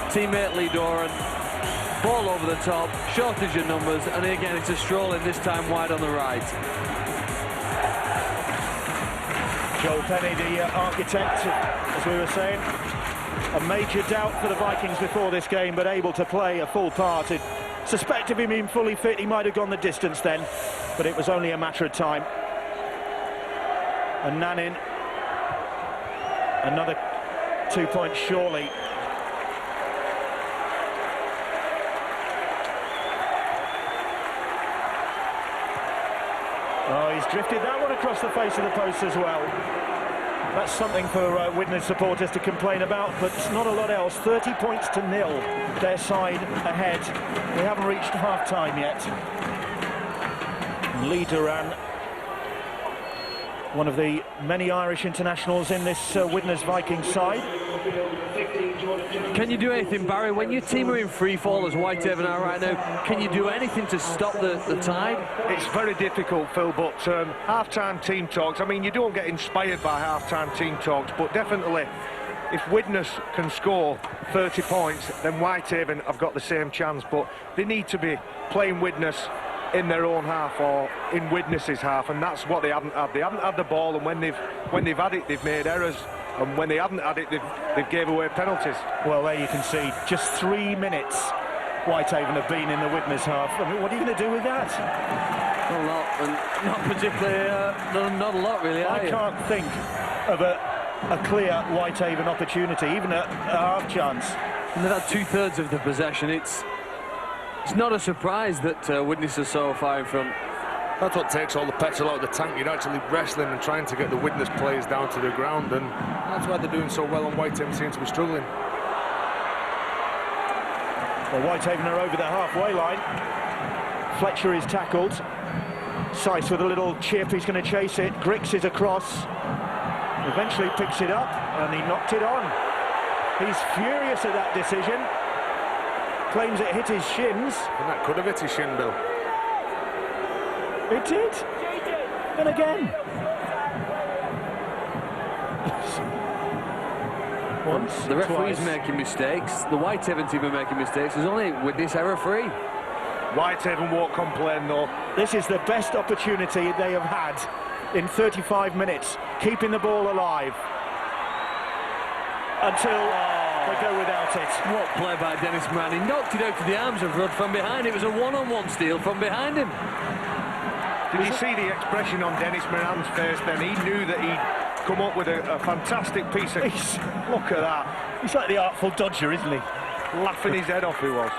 teammate Lee Doran, ball over the top, shortage of numbers, and again it's a stroll in, this time wide on the right. Joel Penny, the architect, as we were saying. A major doubt for the Vikings before this game, but able to play a full part. It suspected him being fully fit, he might have gone the distance then, but it was only a matter of time. And Nanin, another 2 points surely. Oh, he's drifted that one across the face of the post as well. That's something for Widnes supporters to complain about, but not a lot else. 30 points to 0, their side ahead. We haven't reached half-time yet. Lee Doran, one of the many Irish internationals in this Widnes Viking side. Can you do anything, Barry, when your team are in free fall as Whitehaven are right now? Can you do anything to stop the tide? It's very difficult, Phil, but half-time team talks, I mean, you don't get inspired by half-time team talks, but definitely if Widnes can score 30 points, then Whitehaven have got the same chance, but they need to be playing Widnes in their own half or in Widnes's half, and that's what they haven't had. They haven't had the ball, and when they've had it, they've made errors, and when they haven't had it, they've gave away penalties. Well, there you can see, just 3 minutes Whitehaven have been in the Widnes half. I mean, what are you going to do with that? Not a lot, and not particularly, not a lot really. I can't think of a clear Whitehaven opportunity, even a half chance. And they've had 2/3 of the possession. It's not a surprise that Widnes are so far in front. That's what takes all the petrol out of the tank. You're actually wrestling and trying to get the Widnes players down to the ground, and that's why they're doing so well, and Whitehaven seems to be struggling. Well, Whitehaven are over the halfway line. Fletcher is tackled. Seiss with a little chip, he's going to chase it. Grix is across. Eventually picks it up, and he knocked it on. He's furious at that decision. Claims it hit his shins. And that could have hit his shin, Bill. It did. And again. Once, the referee's twice. making mistakes. The Whitehaven team are making mistakes. There's only Widnes error-free. Whitehaven won't complain, though. This is the best opportunity they have had in 35 minutes, keeping the ball alive. Until they go without it. What play by Dennis Moran. He knocked it out to the arms of Rudd from behind. It was a one-on-one steal from behind him. Did you see the expression on Dennis Moran's face then? He knew that he'd come up with a fantastic piece of... Look at that. He's like the Artful Dodger, isn't he? Laughing his head off, he was.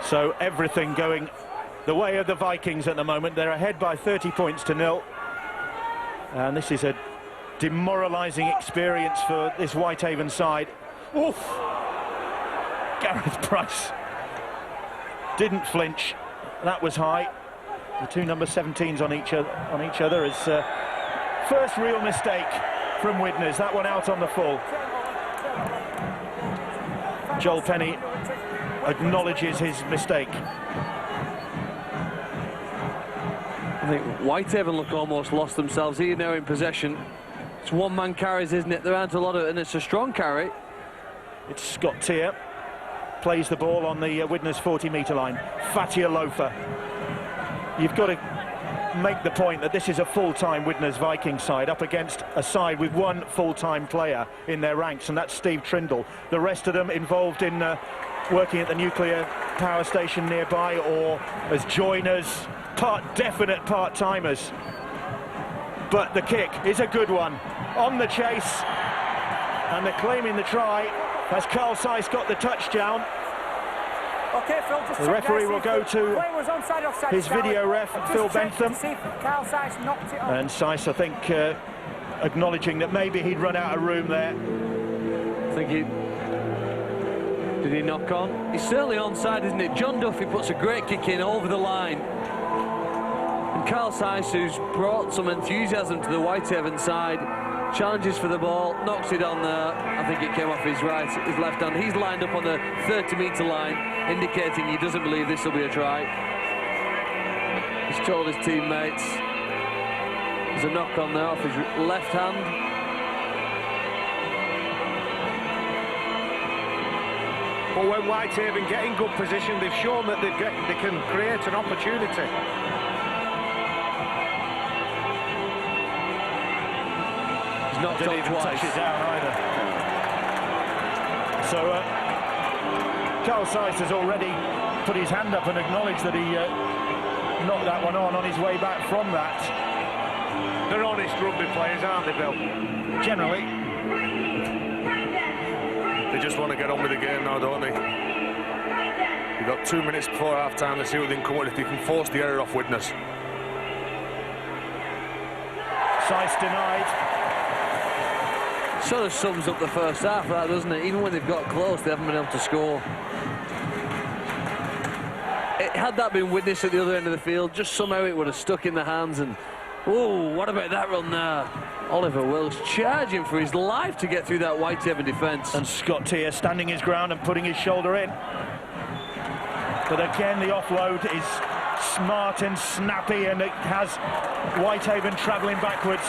So everything going the way of the Vikings at the moment. They're ahead by 30 points to 0. And this is a demoralising experience for this Whitehaven side. Oof! Gareth Price didn't flinch. That was high. The two number 17s on each other as first real mistake from Widnes. That one out on the full. Joel Penny acknowledges his mistake. I think Whitehaven look almost lost themselves here now in possession. It's one-man carries, isn't it? There aren't a lot of, and it's a strong carry. It's Scott Tier. Plays the ball on the Widnes 40-metre line. Fatia Lofa. You've got to make the point that this is a full-time Widnes Viking side up against a side with one full-time player in their ranks, and that's Steve Trindle. The rest of them involved in working at the nuclear power station nearby or as joiners, definite part-timers. But the kick is a good one. On the chase, and they're claiming the try. Has Carl Seiss got the touchdown? Okay, Phil, just the referee will go to his video ref, Phil Bentham. Carl Seiss knocked it on. And Seiss, I think, acknowledging that maybe he'd run out of room there. I think he... Did he knock on? He's certainly onside, isn't it? John Duffy puts a great kick in over the line. And Carl Seiss, who's brought some enthusiasm to the Whitehaven side, challenges for the ball, knocks it on there. I think it came off his left hand. He's lined up on the 30-metre line, indicating he doesn't believe this will be a try. He's told his teammates There's a knock on there off his left hand. But when Whitehaven get in good position, they've shown that they can create an opportunity. He's not Didn't even touch it down either. So Carl Zeiss has already put his hand up and acknowledged that he knocked that one on his way back from that. They're honest rugby players, aren't they, Bill? Generally. They just want to get on with the game now, don't they? You've got 2 minutes before half-time to see what they can come up with, if they can force the error off Widnes. Zeiss denied. Sort of sums up the first half, that, doesn't it? Even when they've got close, they haven't been able to score. Had that been Widnes at the other end of the field, just somehow it would have stuck in the hands. And oh, what about that run there? Oliver Wilkes charging for his life to get through that Whitehaven defence. And Scott Tier standing his ground and putting his shoulder in. But again, the offload is smart and snappy, and it has Whitehaven travelling backwards.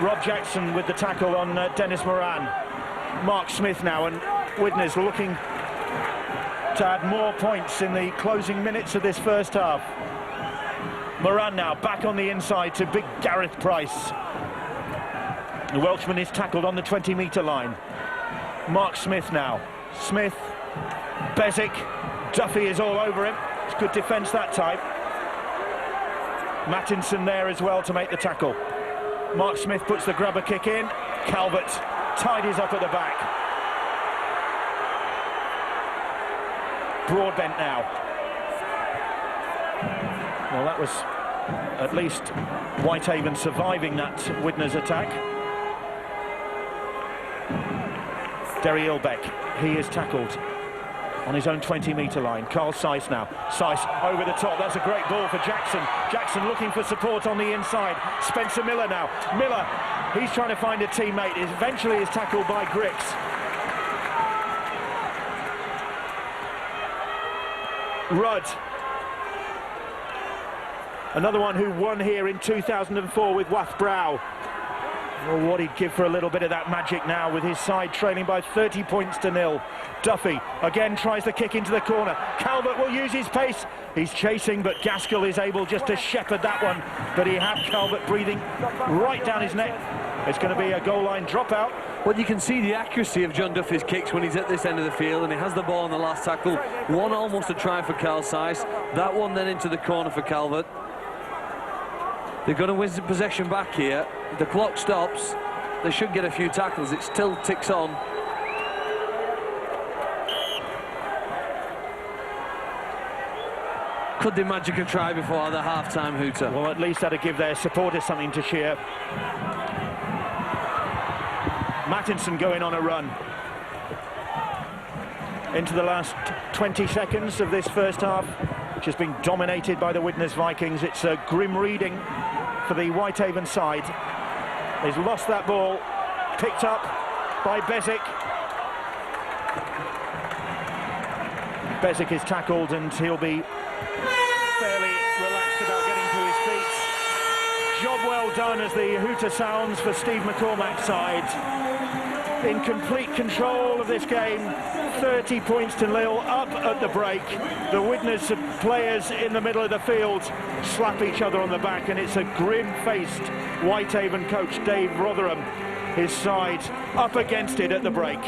Rob Jackson with the tackle on Dennis Moran. Mark Smith now, and Widnes looking to add more points in the closing minutes of this first half. Moran now back on the inside to big Gareth Price. The Welshman is tackled on the 20-metre line. Mark Smith now. Smith, Bezic, Duffy is all over him. It's good defence that time. Mattinson there as well to make the tackle. Mark Smith puts the grabber kick in. Calvert tidies up at the back. Broadbent now. Well, that was at least Whitehaven surviving that Widnes attack. Derry Ilbeck, he is tackled on his own 20-metre line. Carl Zeiss now. Zeiss over the top. That's a great ball for Jackson. Jackson looking for support on the inside. Spencer Miller now. Miller, he's trying to find a teammate. Eventually is tackled by Grix. Rudd. Another one who won here in 2004 with Wathbrow. Well, what he'd give for a little bit of that magic now, with his side trailing by 30 points to 0. Duffy again tries the kick into the corner. Calvert will use his pace. He's chasing, but Gaskell is able just to shepherd that one. But he had Calvert breathing right down his neck. It's going to be a goal line dropout. Well, you can see the accuracy of John Duffy's kicks when he's at this end of the field, and he has the ball on the last tackle. One almost a try for Carl Zeiss. That one then into the corner for Calvert. They're going to win possession back here. The clock stops. They should get a few tackles. It still ticks on. Could they magic a try before the half-time hooter? Well, at least that'll give their supporters something to cheer. Mattinson going on a run. Into the last 20 seconds of this first half, which has been dominated by the Widnes Vikings. It's a grim reading for the Whitehaven side. He's lost that ball, picked up by Bezic. Bezic is tackled and he'll be fairly relaxed about getting to his feet. Job well done as the hooter sounds for Steve McCormack's side. In complete control of this game, 30 points to 0 up at the break. The Widnes players in the middle of the field slap each other on the back, and it's a grim-faced Whitehaven coach, Dave Rotherham, his side up against it at the break.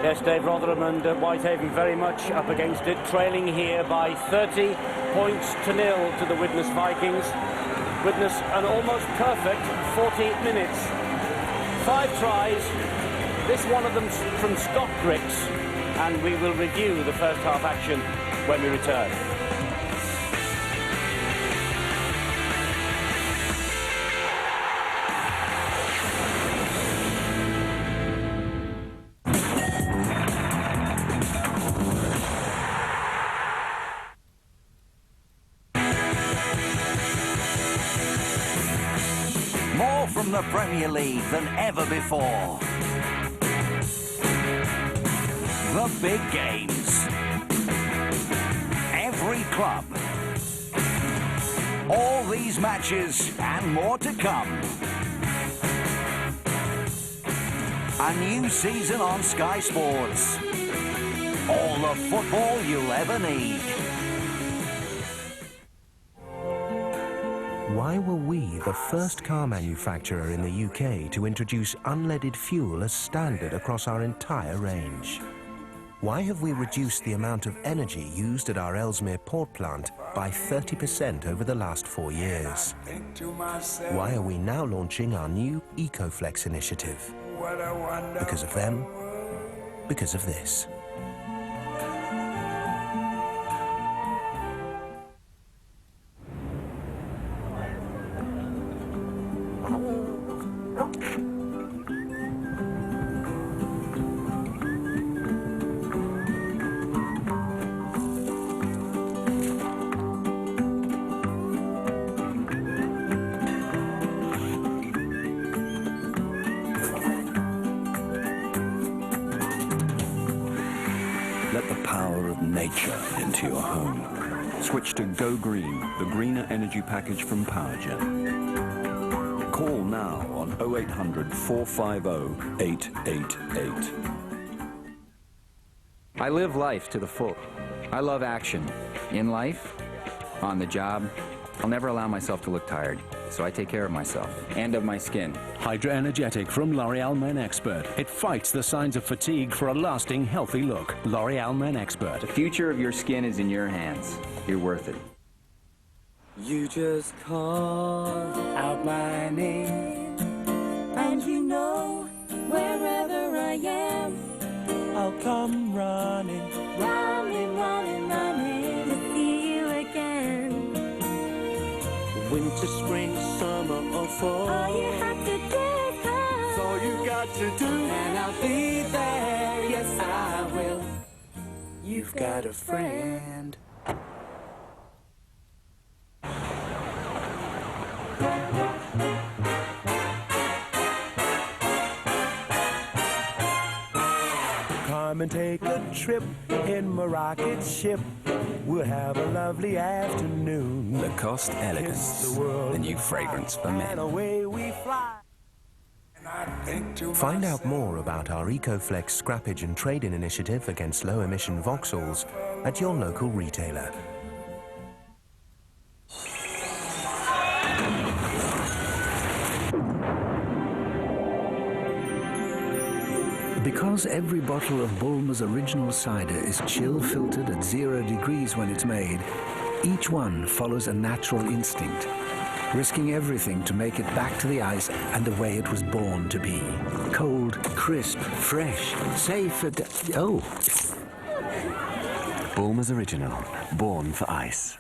Yes, Dave Rotherham and Whitehaven very much up against it, trailing here by 30 points to 0 to the Widnes Vikings. Widnes an almost perfect 40 minutes. 5 tries, this one of them from Scott Grix, and we will review the first half action when we return. More from the Premier League than ever before. The big games. Every club. All these matches and more to come. A new season on Sky Sports. All the football you'll ever need. Why were we the first car manufacturer in the UK to introduce unleaded fuel as standard across our entire range? Why have we reduced the amount of energy used at our Ellesmere port plant by 30% over the last 4 years? Why are we now launching our new EcoFlex initiative? Because of them, because of this. Let the power of nature into your home. Switch to Go Green, the greener energy package from PowerGen. Call now on 0800 450 888. I live life to the full. I love action. In life, on the job, I'll never allow myself to look tired. So I take care of myself and of my skin. Hydra Energetic from L'Oreal Men Expert. It fights the signs of fatigue for a lasting, healthy look. L'Oreal Men Expert. The future of your skin is in your hands. You're worth it. You just call out my name, and you know wherever I am, I'll come running, running, running, running to see you again. Winter, spring, summer, or fall, all you have to do is call. That's all you got to do, and I'll be there. Yes, I will. You've got a friend. Come and take a trip in my rocket ship. We'll have a lovely afternoon. Lacoste Elegance, the new fragrance for men. And away we fly. Find out more about our EcoFlex scrappage and trade-in initiative against low-emission Vauxhalls at your local retailer. Because every bottle of Bulmer's original cider is chill-filtered at 0 degrees when it's made, each one follows a natural instinct, risking everything to make it back to the ice and the way it was born to be. Cold, crisp, fresh, safe and... oh! Bulmer's Original, born for ice.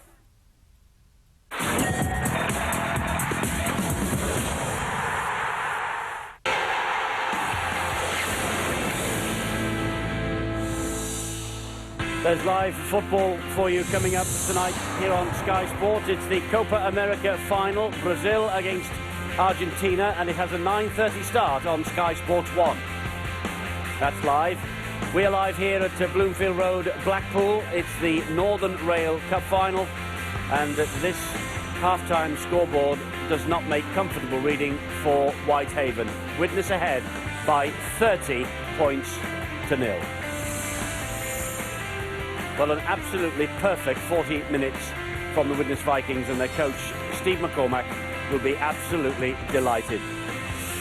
There's live football for you coming up tonight here on Sky Sports. It's the Copa America final, Brazil against Argentina, and it has a 9:30 start on Sky Sports 1. That's live. We're live here at Bloomfield Road, Blackpool. It's the Northern Rail Cup final, and this half-time scoreboard does not make comfortable reading for Whitehaven. Widnes ahead by 30 points to 0. Well, an absolutely perfect 40 minutes from the Widnes Vikings, and their coach, Steve McCormack, will be absolutely delighted.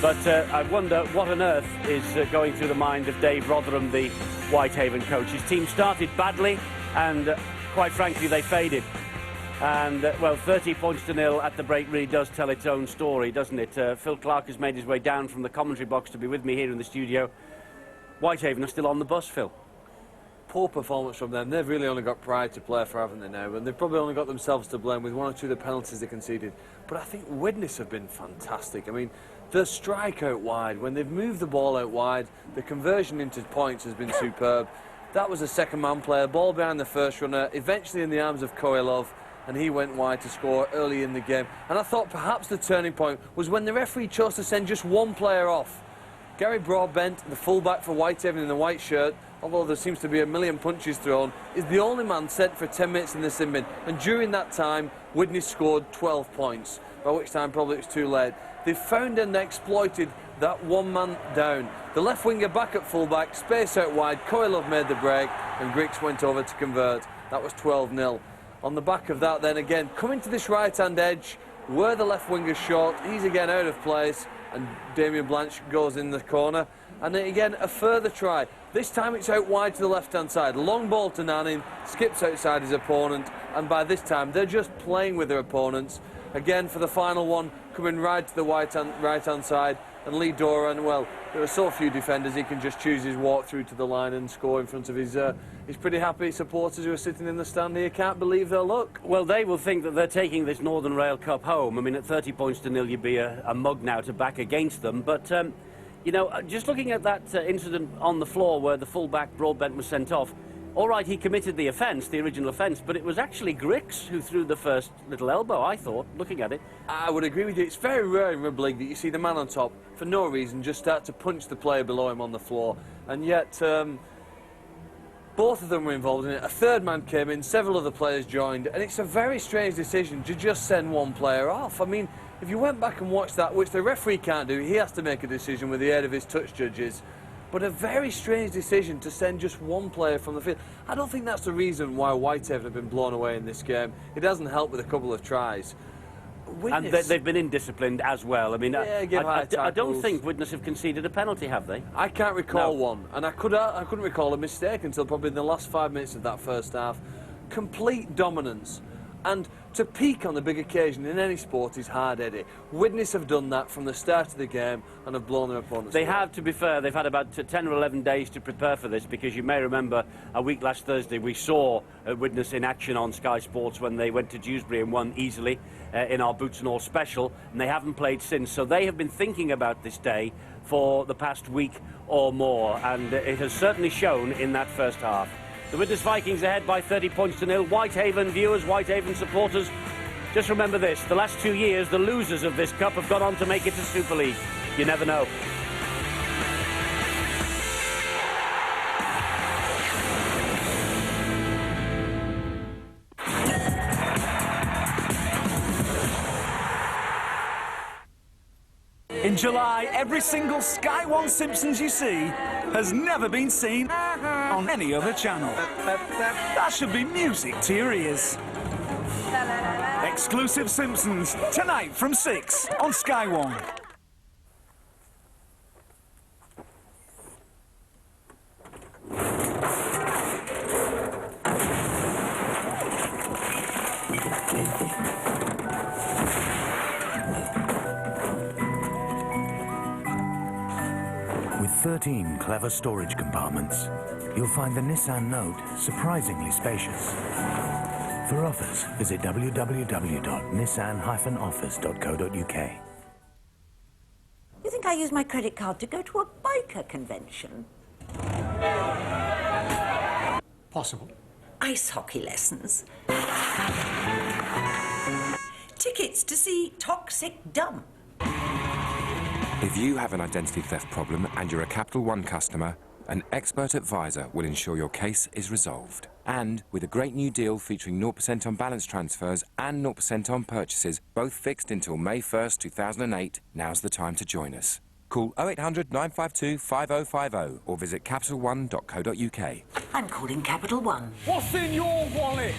But I wonder what on earth is going through the mind of Dave Rotherham, the Whitehaven coach. His team started badly, and quite frankly, they faded. And, well, 30 points to 0 at the break really does tell its own story, doesn't it? Phil Clark has made his way down from the commentary box to be with me here in the studio. Whitehaven are still on the bus, Phil. Poor performance from them. They've really only got pride to play for, haven't they now? And they've probably only got themselves to blame with 1 or 2 of the penalties they conceded. But I think Widnes have been fantastic. I mean, the strike out wide, when they've moved the ball out wide, the conversion into points has been superb. That was a second-man player, ball behind the first runner, eventually in the arms of Koilov, and he went wide to score early in the game. And I thought perhaps the turning point was when the referee chose to send just one player off. Gary Broadbent, the fullback for Whitehaven in the white shirt, although there seems to be a million punches thrown, is the only man sent for 10 minutes in the sin bin. And during that time, Widnes scored 12 points, by which time probably it's too late. They found and exploited that one man down. The left winger back at fullback, space out wide, Coylove made the break, and Griggs went over to convert. That was 12-0. On the back of that then again, coming to this right-hand edge, where the left winger's short, he's again out of place, and Damien Blanche goes in the corner. And then again, a further try. This time it's out wide to the left-hand side. Long ball to Nanning, skips outside his opponent, and by this time they're just playing with their opponents. Again, for the final one, coming right to the right-hand side, and Lee Doran, well, there are so few defenders, he can just choose his walk through to the line and score in front of his pretty happy supporters who are sitting in the stand here. Can't believe their luck. Well, they will think that they're taking this Northern Rail Cup home. I mean, at 30 points to 0, you'd be a mug now to back against them. But, you know, just looking at that incident on the floor where the full-back Broadbent was sent off, all right, he committed the offence, the original offence, but it was actually Griggs who threw the first little elbow, I thought, looking at it. I would agree with you. It's very rare in rugby league that you see the man on top, for no reason, just start to punch the player below him on the floor. And yet, both of them were involved in it. A third man came in, several other players joined, and it's a very strange decision to just send one player off. I mean, if you went back and watched that, which the referee can't do, he has to make a decision with the aid of his touch judges. But a very strange decision to send just one player from the field. I don't think that's the reason why Whitehaven have been blown away in this game. It doesn't help with a couple of tries. Widnes, and they've been indisciplined as well. I mean, yeah, I don't think Widnes have conceded a penalty, have they? I can't recall one, and I couldn't recall a mistake until probably in the last 5 minutes of that first half. Complete dominance. And to peak on the big occasion in any sport is hard, Eddie. Widnes have done that from the start of the game and have blown their opponents away. They have, to be fair. They've had about 10 or 11 days to prepare for this, because you may remember a week last Thursday we saw Widnes in action on Sky Sports when they went to Dewsbury and won easily in our Boots and All special, and they haven't played since. So they have been thinking about this day for the past week or more, and it has certainly shown in that first half. The Widnes Vikings ahead by 30 points to 0. Whitehaven viewers, Whitehaven supporters, just remember this: the last 2 years, the losers of this cup have gone on to make it to Super League. You never know. In July, every single Sky One Simpsons you see has never been seen on any other channel. That should be music to your ears. Exclusive Simpsons, tonight from 6 on Sky One. With 13 clever storage compartments, you'll find the Nissan Note surprisingly spacious. For offers, visit www.nissan-offers.co.uk. You think I use my credit card to go to a biker convention? Possible. Ice hockey lessons. Tickets to see Toxic Dump. If you have an identity theft problem and you're a Capital One customer, an expert advisor will ensure your case is resolved. And with a great new deal featuring 0% on balance transfers and 0% on purchases, both fixed until May 1st, 2008, now's the time to join us. Call 0800 952 5050 or visit capitalone.co.uk. I'm calling Capital One. What's in your wallet?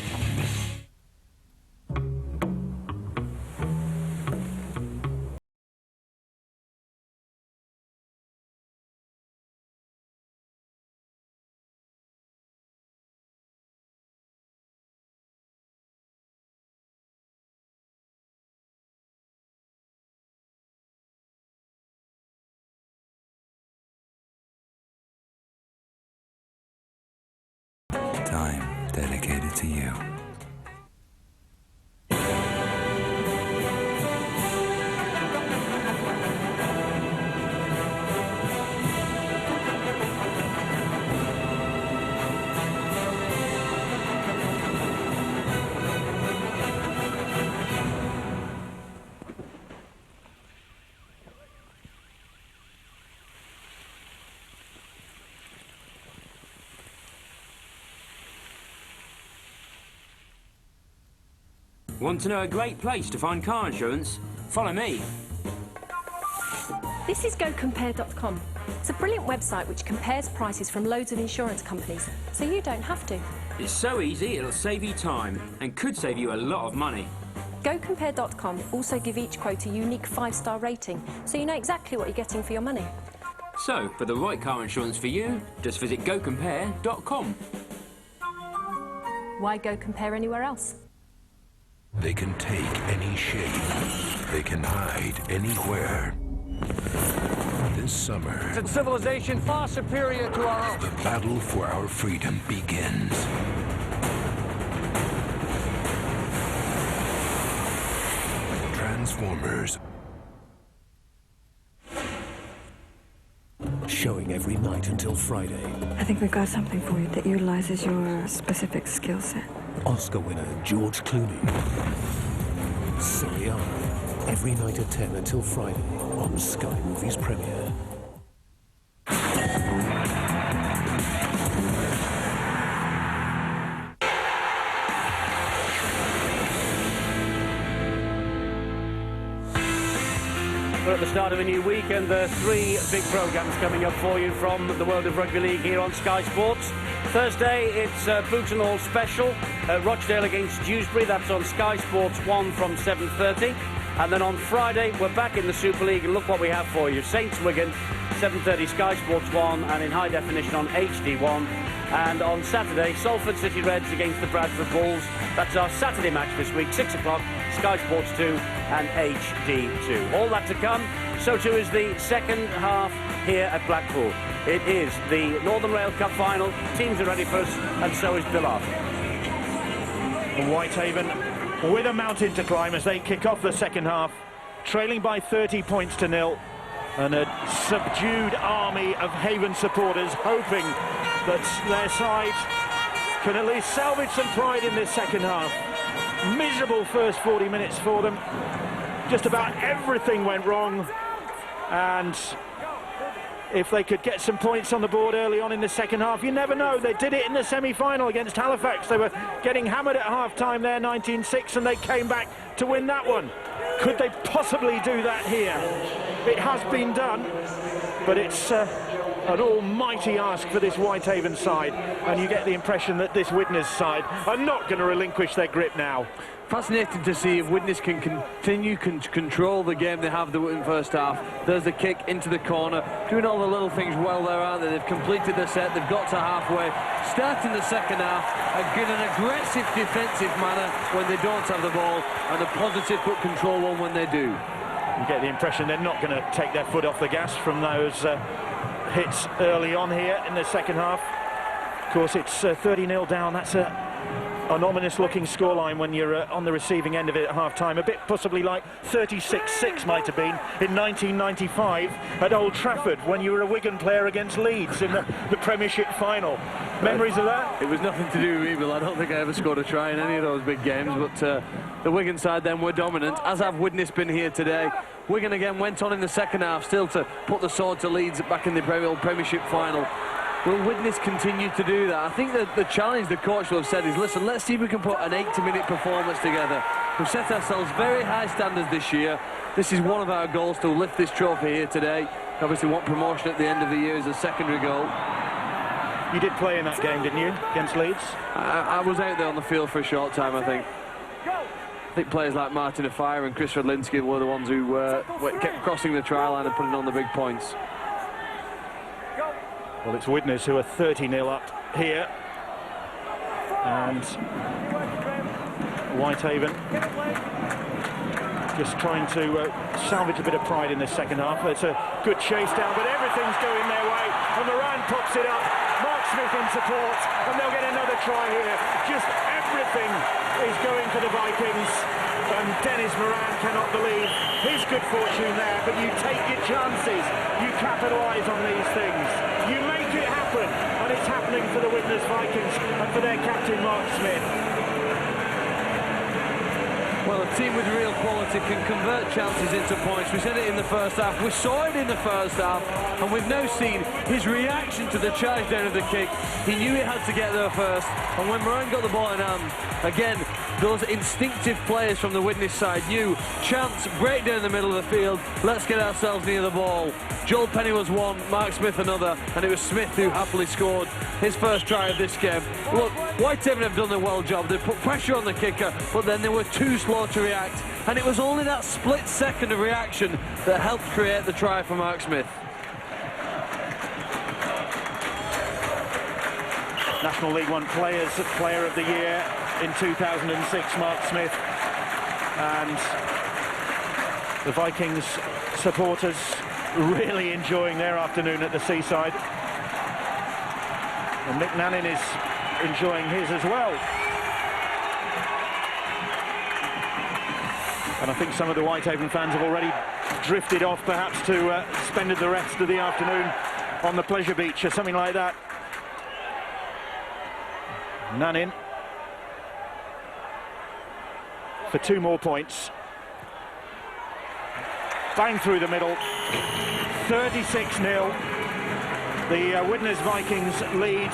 Time dedicated to you. Want to know a great place to find car insurance? Follow me. This is GoCompare.com. It's a brilliant website which compares prices from loads of insurance companies, so you don't have to. It's so easy, it'll save you time and could save you a lot of money. GoCompare.com also give each quote a unique 5-star rating, so you know exactly what you're getting for your money. So, for the right car insurance for you, just visit GoCompare.com. Why go compare anywhere else? They can take any shape. They can hide anywhere. This summer, It's a civilization far superior to our own. the battle for our freedom begins. Transformers. Showing every night until Friday. I think we've got something for you that utilizes your specific skill set. Oscar winner George Clooney. Siriana. Every night at 10 until Friday on Sky Movies Premiere. We're at the start of a new week and there are 3 big programmes coming up for you from the world of rugby league here on Sky Sports. Thursday, it's Booton Hall Special, Rochdale against Dewsbury. That's on Sky Sports 1 from 7:30. And then on Friday, we're back in the Super League and look what we have for you. Saints Wigan, 7:30 Sky Sports 1 and in high definition on HD1. And on Saturday, Salford City Reds against the Bradford Bulls. That's our Saturday match this week, 6 o'clock, Sky Sports 2 and HD2. All that to come. So too is the second half here at Blackpool. It is the Northern Rail Cup final. Teams are ready for us, and so is Bill Arthur. Whitehaven with a mountain to climb as they kick off the second half, trailing by 30 points to 0. And a subdued army of Haven supporters hoping that their side can at least salvage some pride in this second half. Miserable first 40 minutes for them. Just about everything went wrong. And if they could get some points on the board early on in the second half, you never know. They did it in the semi-final against Halifax. They were getting hammered at half-time there, 19-6, and they came back to win that one. Could they possibly do that here? It has been done, but it's an almighty ask for this Whitehaven side, and you get the impression that this Widnes side are not going to relinquish their grip now. Fascinating to see if Widnes can continue to control the game they have in the first half. There's the kick into the corner, doing all the little things well there, aren't they? They've completed the set, they've got to halfway, starting the second half, in an aggressive defensive manner when they don't have the ball, and a positive but control one when they do. You get the impression they're not going to take their foot off the gas from those hits early on here in the second half. Of course, it's 30-0 down. That's an ominous-looking scoreline when you're on the receiving end of it at half-time. A bit possibly like 36-6 might have been in 1995 at Old Trafford when you were a Wigan player against Leeds in the Premiership final. Memories of that? It was nothing to do with me, Bill. I don't think I ever scored a try in any of those big games, but the Wigan side then were dominant, as have Widnes been here today. Wigan again went on in the second half, still to put the sword to Leeds back in the Premiership final. Will Widnes continue to do that? I think that the challenge the coach will have said is, listen, let's see if we can put an 80-minute performance together. We've set ourselves very high standards this year. This is one of our goals, to lift this trophy here today. Obviously want promotion at the end of the year as a secondary goal. You did play in that game, didn't you, against Leeds? I was out there on the field for a short time, I think. I think players like Martin Afire and Chris Radlinski were the ones who kept crossing the try line and putting on the big points. Well, it's Widnes who are 30-0 up here. And Whitehaven just trying to salvage a bit of pride in this second half. It's a good chase down, but everything's going their way. And Moran pops it up. Mark Smith in support, and they'll get another try here. Just everything is going for the Vikings. And Dennis Moran cannot believe his good fortune there, but you take your chances. You capitalise on these things. You make it happen, and it's happening for the Widnes Vikings and for their captain, Mark Smith. Well, a team with real quality can convert chances into points. We said it in the first half, we saw it in the first half, and we've now seen his reaction to the charge down of the kick. He knew he had to get there first, and when Moran got the ball in hand, again, those instinctive players from the Widnes side knew, chance, break down the middle of the field, let's get ourselves near the ball. Joel Penny was one, Mark Smith another, and it was Smith who happily scored his first try of this game. Look, Whitehaven have done a well job. They put pressure on the kicker, but then they were too slow to react, and it was only that split second of reaction that helped create the try for Mark Smith. National League One Player of the Year in 2006, Mark Smith. And the Vikings supporters really enjoying their afternoon at the seaside. And Mick Nannin is enjoying his as well. And I think some of the Whitehaven fans have already drifted off, perhaps to spend the rest of the afternoon on the pleasure beach or something like that. Nannin for 2 more points. Bang through the middle. 36-0. The Widnes Vikings lead.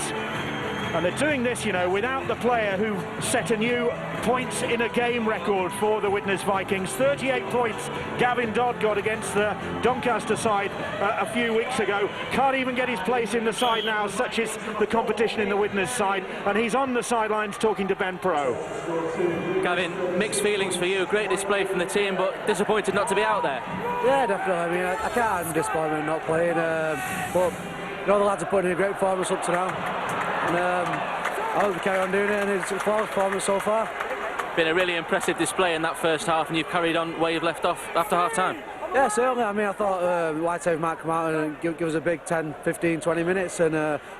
And they're doing this, you know, without the player who set a new points in a game record for the Widnes Vikings. 38 points Gavin Dodd got against the Doncaster side a few weeks ago. Can't even get his place in the side now, such is the competition in the Widnes side. And he's on the sidelines talking to Ben Pro. Gavin, mixed feelings for you. Great display from the team, but disappointed not to be out there. Yeah, definitely. I mean, I can't have disappointment not playing, but you know, the lads are putting in a great performance up to now. And I hope we carry on doing it, and it's a performance so far. Been a really impressive display in that first half, and you've carried on where you've left off after half-time. Yeah, certainly. I mean, I thought Whitehaven might come out and give us a big 10, 15, 20 minutes, and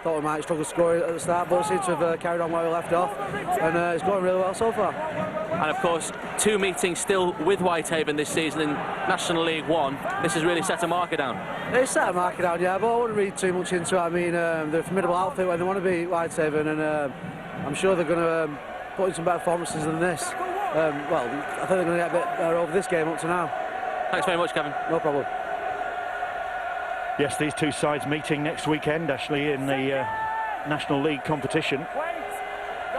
thought we might struggle to score at the start, but seems to have carried on where we left off, and it's going really well so far. And of course, 2 meetings still with Whitehaven this season in National League One. This has really set a marker down. It's set a marker down, yeah, but I wouldn't read too much into it. I mean, they're a formidable outfit when they want to be Whitehaven, and I'm sure they're going to put in some better performances than this. Well, I think they're going to get a bit better over this game up to now. Thanks very much, Kevin. No problem. Yes, these two sides meeting next weekend, actually, in the National League competition.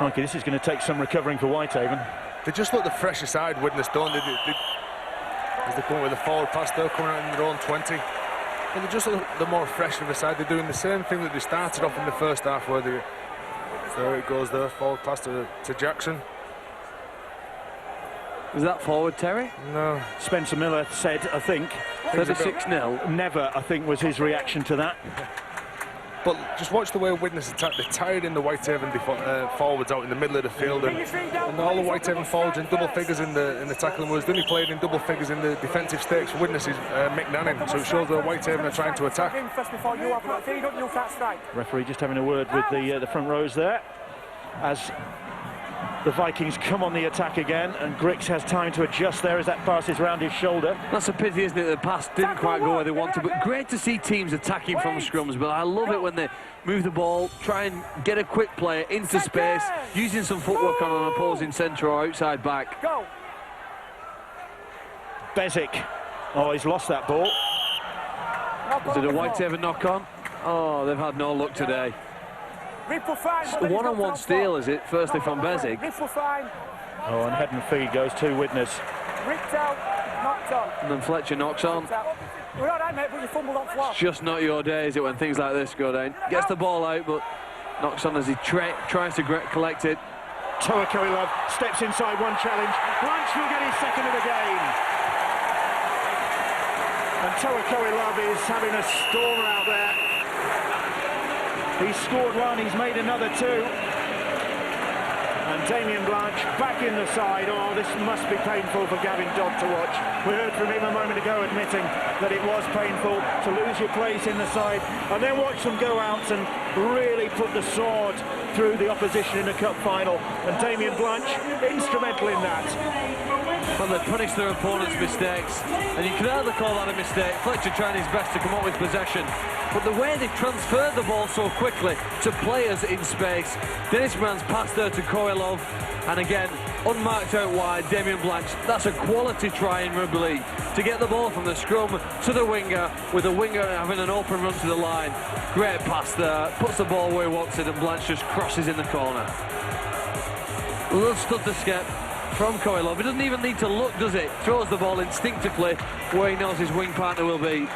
Okay, this is going to take some recovering for Whitehaven. They just look the fresher side, Widnes don't they? As they come with the forward pass, they're coming out in their own 20. And they just look the more fresh of a side. They're doing the same thing that they started off in the first half, where they... There it goes there, forward pass to Jackson. Was that forward, Terry? No. Spencer Miller said, I think... 36-0. Never, I think, was his reaction to that. But just watch the way Widnes attack. They're tired in the Whitehaven forwards out in the middle of the field, and all the Whitehaven forwards in double figures in the tackling was. The only played in double figures in the defensive stakes for Widnes is Mick Nannin, so it shows where Whitehaven are trying to attack. Referee just having a word with the front rows there, as the Vikings come on the attack again, and Griggs has time to adjust there as that passes round his shoulder. That's a pity, isn't it? The pass didn't quite go where they wanted, but great to see teams attacking from scrums. But I love it when they move the ball, try and get a quick player into space, using some footwork on an opposing centre or outside back. Bezic. Oh, he's lost that ball. Is it a Whitehaven knock-on? Oh, they've had no luck today. It's a one-on-one steal, is it? Firstly from Bezic. Oh, and head and feed goes to Widnes. And then Fletcher knocks on. It's just not your day, is it, when things like this go down? Gets the ball out, but knocks on as he tries to collect it. Toa Koilov steps inside one challenge. Blanche will get his second of the game. And Toa Koilov is having a stormer out there. He's scored one, he's made another 2. And Damien Blanche back in the side. Oh, this must be painful for Gavin Dodd to watch. We heard from him a moment ago admitting that it was painful to lose your place in the side and then watch them go out and really put the sword through the opposition in a cup final. And Damien Blanche, instrumental in that. Well, they punish their opponent's mistakes, and you can hardly call that a mistake. Fletcher trying his best to come up with possession, but the way they transferred the ball so quickly to players in space. Dennis Moran's pass there to Koilov, and again, unmarked out wide, Damien Blanche. That's a quality try in rugby league, to get the ball from the scrum to the winger, with the winger having an open run to the line. Great pass there, puts the ball where he wants it, and Blanche just crosses in the corner. Love stood the skip. from Coelho. He doesn't even need to look, does it? Throws the ball instinctively where he knows his wing partner will be.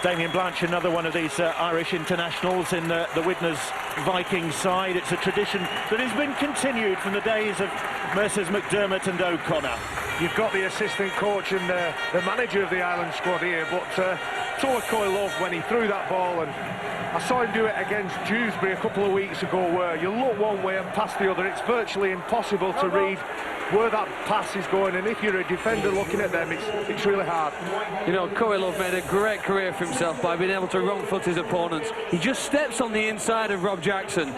Damien Blanche, another one of these Irish internationals in the Widnes Vikings side. It's a tradition that has been continued from the days of Mercers McDermott and O'Connor. You've got the assistant coach and the manager of the Ireland squad here, but Tola Coelho, when he threw that ball, and I saw him do it against Dewsbury a couple of weeks ago, where you look one way and pass the other. It's virtually impossible to read where that pass is going, and if you're a defender looking at them, it's really hard. You know, Coelho made a great career for himself by being able to wrong foot his opponents. He just steps on the inside of Rob Jackson,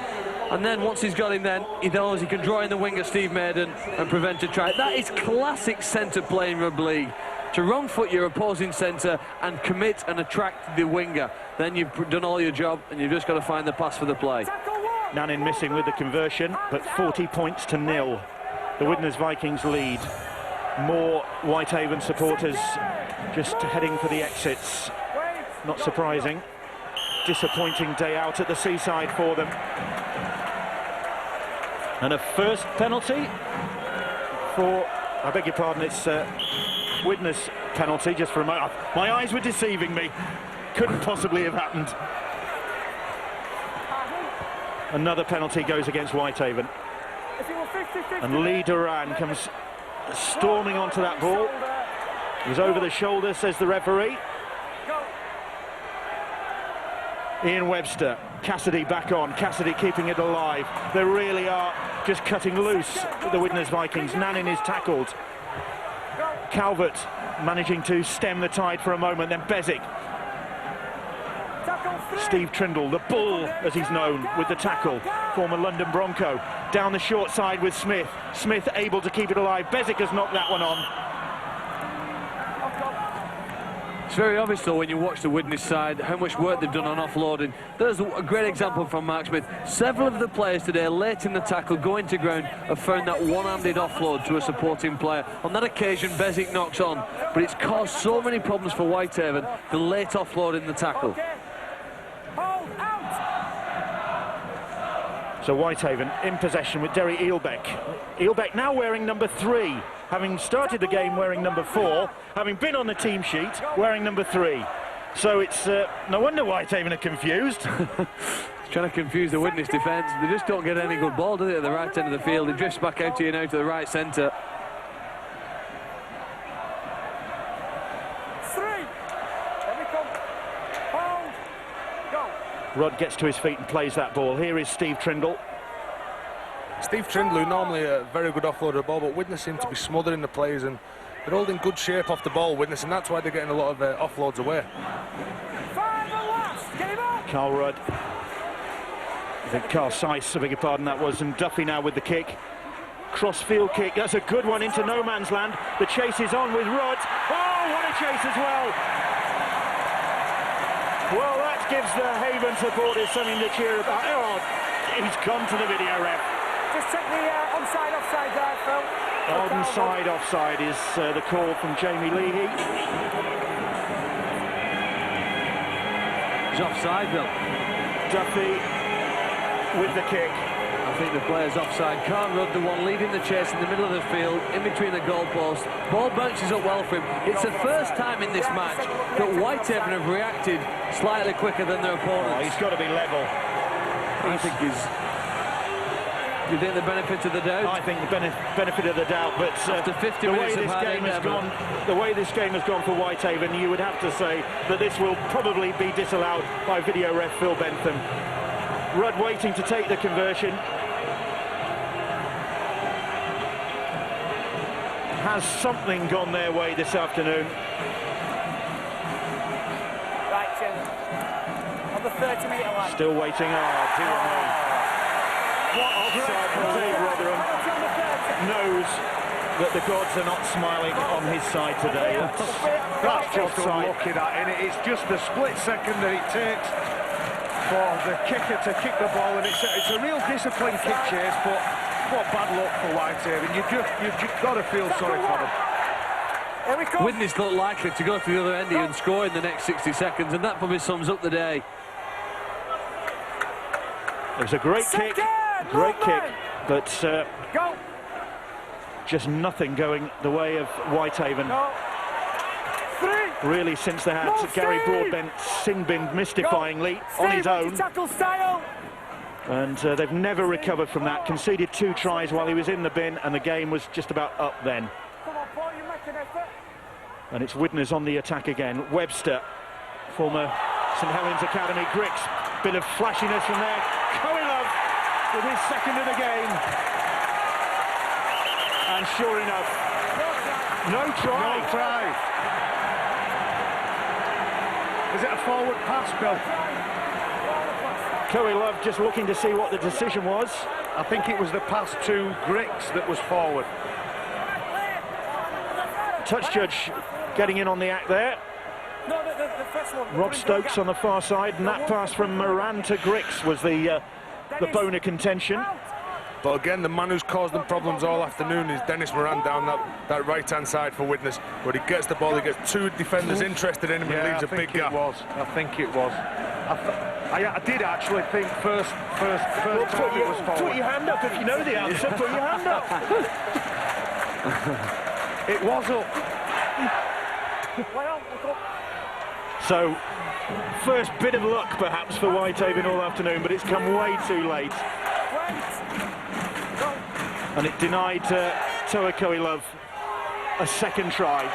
and then once he's got him, then he knows he can draw in the winger Steve Maiden and prevent a try. That is classic centre play in rugby league. To wrong foot your opposing centre and commit and attract the winger. Then you've done all your job and you've just got to find the pass for the play. Nanin missing with the conversion, but 40 points to 0. The Widnes Vikings lead. More Whitehaven supporters just heading for the exits. Not surprising. Disappointing day out at the seaside for them. And a first penalty for, I beg your pardon, it's Widnes penalty just for a moment. My eyes were deceiving me. Couldn't possibly have happened. Another penalty goes against Whitehaven. And Lee Duran comes storming onto that ball. It was over the shoulder, says the referee. Ian Webster, Cassidy back on. Cassidy keeping it alive. They really are just cutting loose, the Widnes Vikings. Nanin is tackled. Calvert managing to stem the tide for a moment, then Bezic. Steve Trindle, the Bull as he's known, with the tackle. Former London Bronco. Down the short side with Smith. Smith able to keep it alive. Bezic has knocked that one on. It's very obvious, though, when you watch the Widnes side, how much work they've done on offloading. There's a great example from Mark Smith. Several of the players today, late in the tackle, going to ground, have found that one-handed offload to a supporting player. On that occasion, Bezic knocks on, but it's caused so many problems for Whitehaven, the late offload in the tackle. So Whitehaven in possession with Derry Eelbeck. Eelbeck now wearing number 3, having started the game wearing number 4, having been on the team sheet wearing number 3. So it's no wonder Whitehaven are confused. Trying to confuse the Widnes defence. They just don't get any good ball, do they, at the right end of the field? It drifts back out to you now to the right centre. Rod gets to his feet and plays that ball. Here is Steve Trindle. Steve Trindle, normally a very good offloader of ball, but Widnes seem to be smothering the players, and they're holding good shape off the ball, Widnes, and that's why they're getting a lot of offloads away. Carl Rudd. I think Carl Seiss, I beg your pardon, that was, and Duffy now with the kick. Cross-field kick, that's a good one into no man's land. The chase is on with Rudd. Oh, what a chase as well! Well, that gives the Haven supporters something to cheer about. Oh, he's gone to the video ref. Just check the onside, offside there, Phil. Onside, offside is the call from Jamie Leahy. He's offside, Bill. Duffy with the kick. I think the player's offside. Carl Rudd, the one leading the chase in the middle of the field, in between the goalposts. Ball bounces up well for him. It's the first time in this match that Whitehaven have reacted slightly quicker than their opponents. Oh, he's got to be level. I think he's... Do you think the benefit of the doubt? I think the benefit of the doubt, but after 50 minutes of hard endeavour, the way this game has gone for Whitehaven, you would have to say that this will probably be disallowed by video ref Phil Bentham. Rudd waiting to take the conversion. Has something gone their way this afternoon? Right, Jim. On the 30-metre line. Still waiting. Oh, dear me. What offside from Dave Rotherham. Knows that the gods are not smiling on his side today. That's just unlucky, that, innit? It's just the split second that it takes for the kicker to kick the ball, and it's a real disciplined kick chase, but what bad luck for Whitehaven. You've just got to feel sorry for them. Widnes look likely to go to the other end and score in the next 60 seconds, and that probably sums up the day. It was a great kick, but But just nothing going the way of Whitehaven. Really, since they had Gary Broadbent sin-binned mystifyingly on his own. And they've never recovered from that. Conceded 2 tries while he was in the bin, and the game was just about up then. And it's Widnes on the attack again. Webster, former St Helens Academy. Griggs, bit of flashiness from there. Coelov with his second of the game. And sure enough, no try. No try. Is it a forward pass, Bill? Coelov just looking to see what the decision was. I think it was the pass to Griggs that was forward. Touch judge getting in on the act there. Rob Stokes on the far side, and that pass from Moran to Griggs was the bone of contention. But again, the man who's caused them problems all afternoon is Dennis Moran down that right-hand side for Widnes. Where he gets the ball, he gets 2 defenders interested in him and leaves a big gap. I think it was. I did actually think first time it was forward. Put your hand up if you know the answer. Put your hand up. It was up. So, first bit of luck perhaps for Whitehaven all afternoon, but it's come way too late. And it denied Toa Coelov a second try.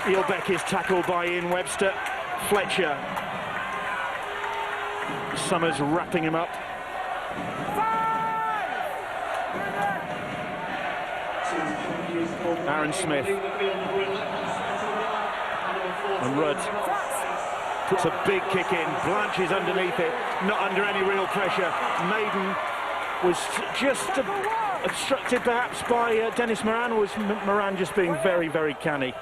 Eelbeck is tackled by Ian Webster. Fletcher. Summers wrapping him up. Aaron Smith. And Rudd puts a big kick in. Blanche is underneath it, not under any real pressure. Maiden was just obstructed perhaps by Dennis Moran, or was Moran just being very, very canny?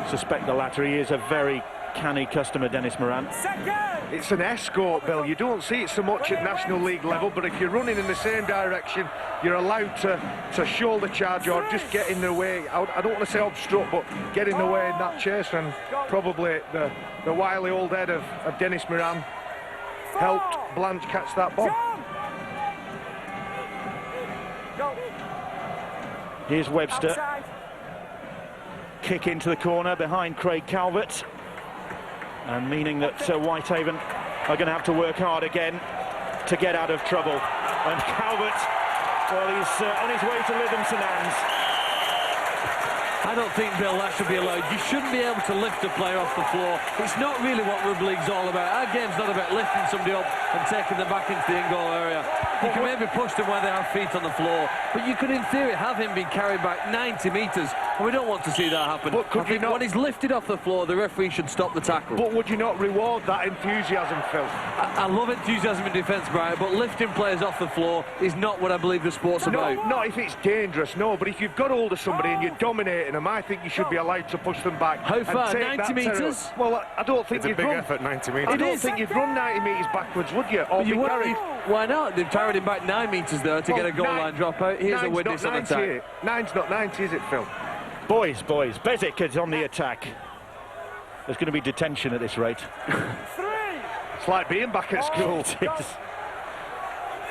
Suspect the latter. He is a very canny customer, Dennis Moran. It's an escort, Bill. You don't see it so much at National League level, but if you're running in the same direction, you're allowed to shoulder charge or just get in the way. I don't want to say obstruct, but get in the way in that chase, and probably the wily old head of Dennis Moran helped Blanche catch that ball. Here's Webster. Kick into the corner behind Craig Calvert, and meaning that Whitehaven are going to have to work hard again to get out of trouble. And Calvert, well, he's on his way to Lytham St Anne's. I don't think, Bill, that should be allowed. You shouldn't be able to lift a player off the floor. It's not really what rugby league's all about. Our game's not about lifting somebody up and taking them back into the in-goal area. You can maybe push them where they have feet on the floor, but you could, in theory, have him be carried back 90 metres, and we don't want to see that happen. But could I think when he's lifted off the floor, the referee should stop the tackle. But would you not reward that enthusiasm, Phil? I love enthusiasm in defence, Brian, but lifting players off the floor is not what I believe the sport's about. Not if it's dangerous, no, but if you've got hold of somebody and you're dominating them, I think you should be allowed to push them back. How far? 90 metres? Well, I don't think it's a big effort, 90 metres. I don't think you'd run 90 metres backwards, would you? Or you wouldn't. Why not? They've carried him back 9 metres there to get a goal line drop out. Here's a Widnes on attack. 9's not 90, is it, Phil? Boys. Bezic is on the attack. There's going to be detention at this rate. It's like being back at school. It is.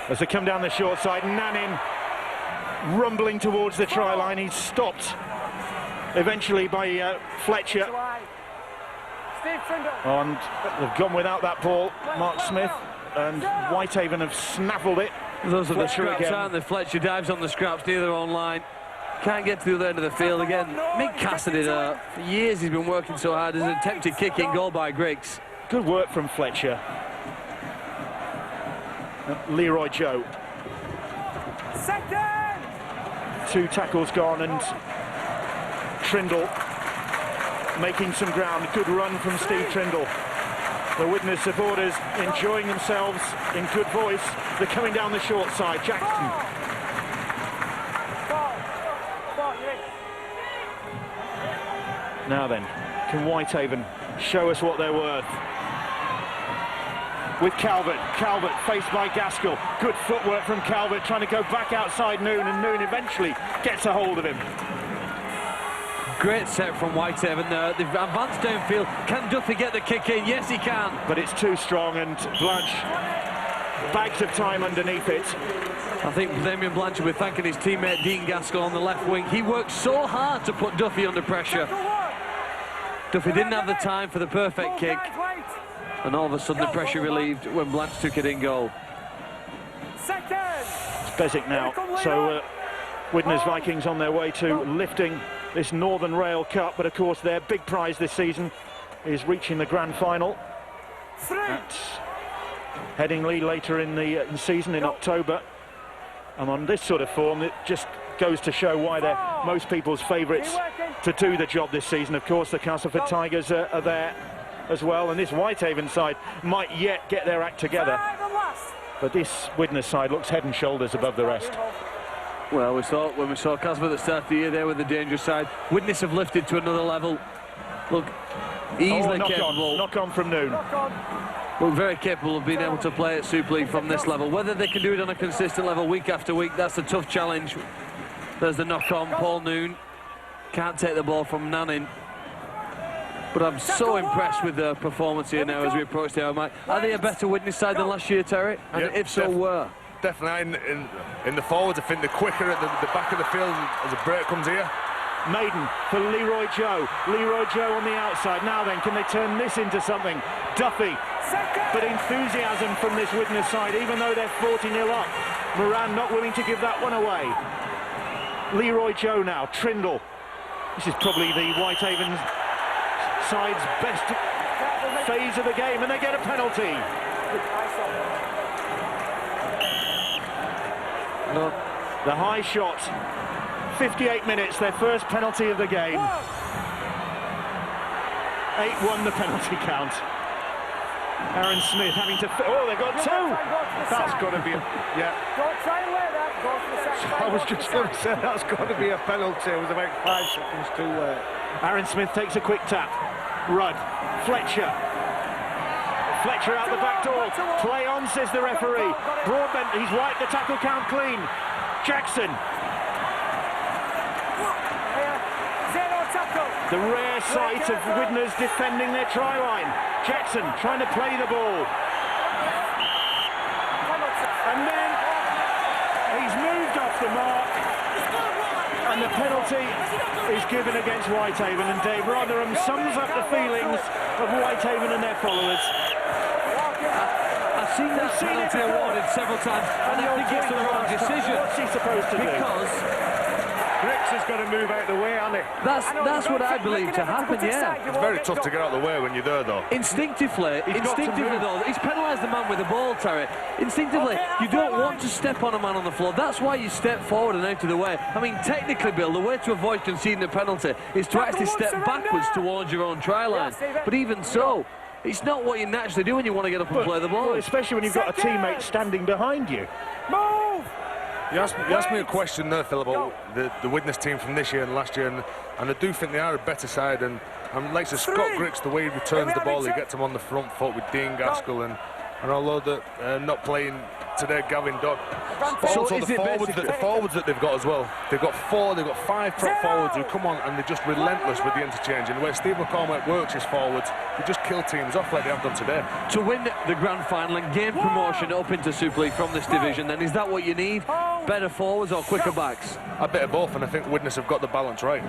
As they come down the short side, Nannin rumbling towards the try line. He's stopped eventually by Fletcher. And they've gone without that ball, Mark Smith, and Whitehaven have snaffled it. Those are the scraps, aren't they? Fletcher dives on the scraps near their own line. Can't get to the other end of the field again. Mick Cassidy, for years he's been working so hard. There's an attempted kick in goal by Griggs. Good work from Fletcher. Leroy Joe. Second! 2 tackles gone, and Trindle making some ground. Good run from Steve Trindle. The Widnes supporters enjoying themselves in good voice. They're coming down the short side. Jackson. Now then, can Whitehaven show us what they're worth? With Calvert faced by Gaskell. Good footwork from Calvert, trying to go back outside Noon, and Noon eventually gets a hold of him. Great set from Whitehaven there. They've advanced downfield. Can Duffy get the kick in? Yes, he can. But it's too strong, and Blanche bags of time underneath it. I think Damien Blanchard will be thanking his teammate Dean Gaskell on the left wing. He worked so hard to put Duffy under pressure. Duffy didn't have the time for the perfect kick, and all of a sudden the pressure relieved when Blanch took it in goal. It's Bezic now, so Widnes Vikings on their way to lifting this Northern Rail Cup, but of course their big prize this season is reaching the grand final at Headingley later in the season in October. And on this sort of form, it just goes to show why they're most people's favourites to do the job this season. Of course, the Castleford Tigers are there as well, and this Whitehaven side might yet get their act together. But this Widnes side looks head and shoulders above the rest. Well, when we saw Castleford at the start of the year, they were the dangerous side. Widnes have lifted to another level. Look, easily capable. Knock on from noon. Look, very capable of being able to play at Super League from this level. Whether they can do it on a consistent level week after week, that's a tough challenge. There's the knock on, Paul Noon. Can't take the ball from Nanning. But I'm so impressed with their performance here now as we approach the hour mark. Are they a better Widnes side than last year, Terry? And yep, if so, where? Definitely in the forwards. I think they're quicker at the back of the field as a break comes here. Maiden for Leroy Joe. Leroy Joe on the outside. Now then, can they turn this into something? Duffy. But enthusiasm from this Widnes side, even though they're 40-0 up. Moran not willing to give that one away. Leroy Joe now. Trindle. This is probably the Whitehaven side's best phase of the game, and they get a penalty. No. The high shot. 58 minutes, their first penalty of the game. 8-1 the penalty count. Aaron Smith having to... Oh, they got two! That's got to be a... Yeah. Don't try and let that. Go for the second. I was just going to say, that's got to be a penalty. It was about 5 seconds too late. Aaron Smith takes a quick tap. Rudd. Fletcher. Fletcher out the back door. Play on, says the referee. Broadbent, he's wiped the tackle count clean. Jackson. The rare sight of Widnes defending their try line. Jackson trying to play the ball. And then he's moved off the mark. And the penalty is given against Whitehaven. And Dave Rotherham sums up the feelings of Whitehaven and their followers. I've seen that penalty awarded several times, and I think it's the wrong decision. What's he supposed to do? Because Griggs has got to move out of the way, hasn't he? that's what I believe to happen, yeah. It's very tough to get out of the way when you're there, though. Instinctively though, he's penalised the man with the ball, Terry. Instinctively, you don't want to step on a man on the floor. That's why you step forward and out of the way. I mean, technically, Bill, the way to avoid conceding a penalty is to actually step backwards towards your own try line. But even so, it's not what you naturally do when you want to get up and play the ball. Well, especially when you've got a teammate standing behind you. Move! You asked me a question there, Phil, about the Widnes team from this year and last year, and I do think they are a better side. And like to Scott Griggs, the way he returns the ball, he gets him on the front foot with Dean Gaskell, and although they're not playing today, Gavin Dodd. But so also the forwards that they've got as well. They've got 5 prop forwards who come on and they're just relentless with the interchange. And the way Steve McCormack works his forwards, they just kill teams off like they have done today. To win the grand final and gain promotion up into Super League from this division, then is that what you need? Better forwards or quicker backs? A bit of both, and I think Widnes have got the balance right.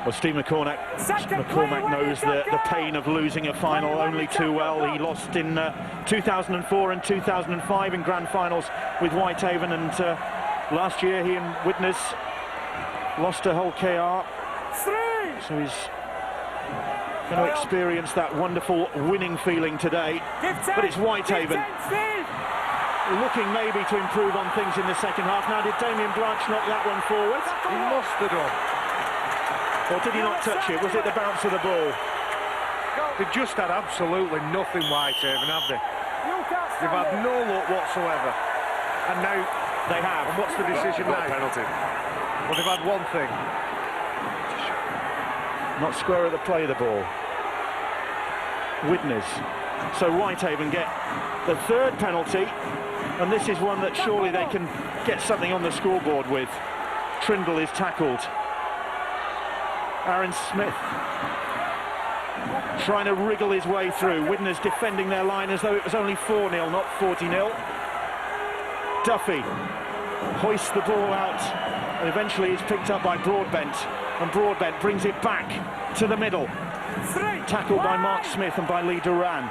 Well, Steve McCormack knows the pain of losing a final only too well. He lost in 2004 and 2005 in grand finals with Whitehaven, and last year he and Widnes lost to Hull KR. So he's going to experience that wonderful winning feeling today. But it's Whitehaven looking maybe to improve on things in the second half. Now, did Damien Blanch knock that one forward? He must have done. Or did he not touch it? Was it the bounce of the ball? They've just had absolutely nothing, Whitehaven, have they? They've had no luck whatsoever. And now they have. And what's the decision now? Penalty. Well, they've had one thing. Not square at the play of the ball. Widnes. So Whitehaven get the third penalty, and this is one that surely they can get something on the scoreboard with. Trindle is tackled. Aaron Smith trying to wriggle his way through. Widnes defending their line as though it was only 4-0, not 40-0. Duffy hoists the ball out, and eventually is picked up by Broadbent, and Broadbent brings it back to the middle. Tackled by Mark Smith and by Lee Duran.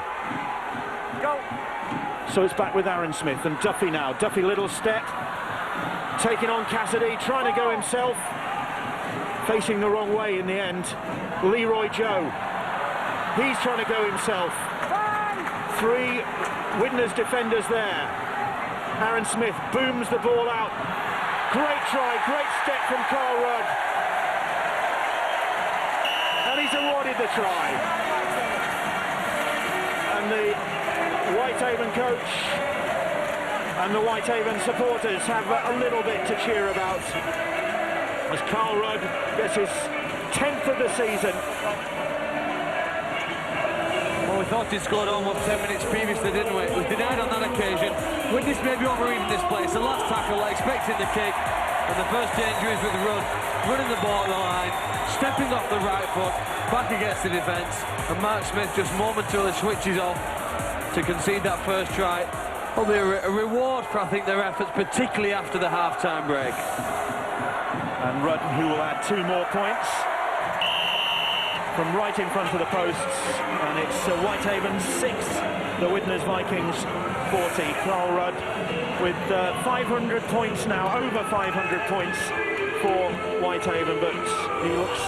So it's back with Aaron Smith and Duffy now. Duffy, little step, taking on Cassidy, trying to go himself, facing the wrong way in the end. Leroy Joe, he's trying to go himself. 3 Widnes defenders there. Aaron Smith booms the ball out. Great try, great step from Carl Rudd. And he's awarded the try. And the Whitehaven coach and the Whitehaven supporters have a little bit to cheer about as Carl Rudd gets his 10th of the season. Well, we thought he'd scored almost 10 minutes previously, didn't we? It was denied on that occasion. Widnes may be overreading this place. The last tackle, expecting the kick, and the first danger is with Rudd running the ball at the line, stepping off the right foot, back against the defence, and Mark Smith just momentarily switches off to concede that first try. Probably a reward for, I think, their efforts, particularly after the half-time break. And Rudd, who will add 2 more points from right in front of the posts, and it's Whitehaven 6, the Widnes Vikings 40. Carl Rudd with 500 points now, over 500 points for Whitehaven, but he looks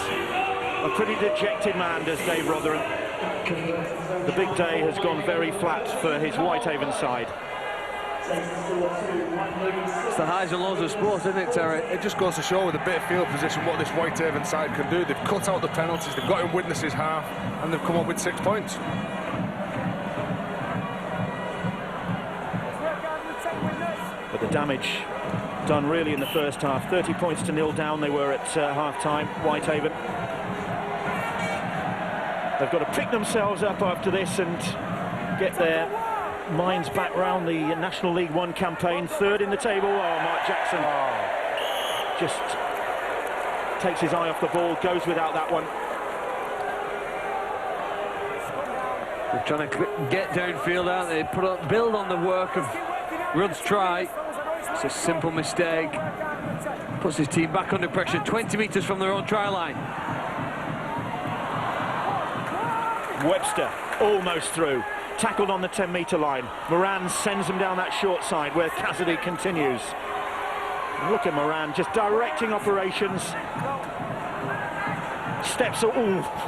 a pretty dejected man, does Dave Rotherham. The big day has gone very flat for his Whitehaven side. It's the highs and lows of sport, isn't it, Terry? It just goes to show with a bit of field position what this Whitehaven side can do. They've cut out the penalties, they've got in Widnes' half, and they've come up with 6 points. But the damage done really in the first half. 30 points to 0 down they were at half-time, Whitehaven. They've got to pick themselves up after this and get their minds back round the National League One campaign. 3rd in the table. Oh, Mark Jackson just takes his eye off the ball, goes without that one. They're trying to get downfield, aren't they? Build on the work of Rudd's try. It's a simple mistake. Puts his team back under pressure, 20 metres from their own try line. Webster almost through, tackled on the 10-metre line. Moran sends him down that short side where Cassidy continues. Look at Moran just directing operations. Steps,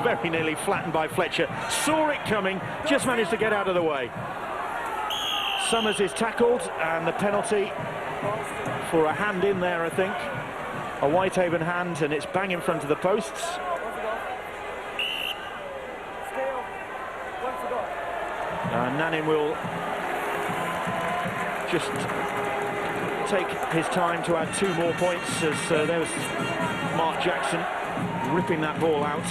very nearly flattened by Fletcher. Saw it coming, just managed to get out of the way. Summers is tackled, and the penalty for a hand in there, I think. A Whitehaven hand, and it's bang in front of the posts. Nanin will just take his time to add 2 more points as there was Mark Jackson ripping that ball out.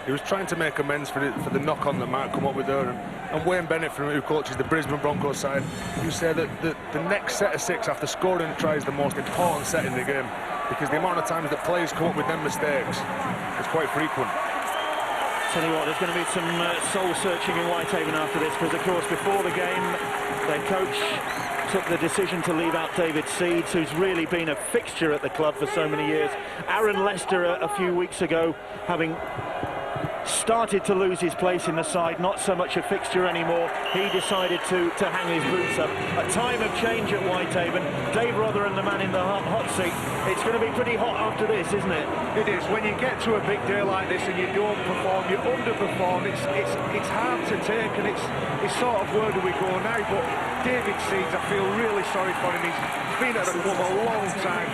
He was trying to make amends for the knock-on that might come up with there, and Wayne Bennett, who coaches the Brisbane Broncos side, you say that the next set of 6 after scoring a try is the most important set in the game, because the amount of times that players come up with them mistakes is quite frequent. Tell you what, there's going to be some soul-searching in Whitehaven after this, because, of course, before the game, their coach took the decision to leave out David Seeds, who's really been a fixture at the club for so many years. Aaron Lester, a few weeks ago, having started to lose his place in the side, not so much a fixture anymore. He decided to hang his boots up. A time of change at Whitehaven. Dave Rotherham, the man in the hot seat. It's going to be pretty hot after this, isn't it? It is. When you get to a big day like this and you don't perform, you underperform, it's hard to take, and it's sort of where do we go now. But David Seeds, I feel really sorry for him. He's been at the club a long time,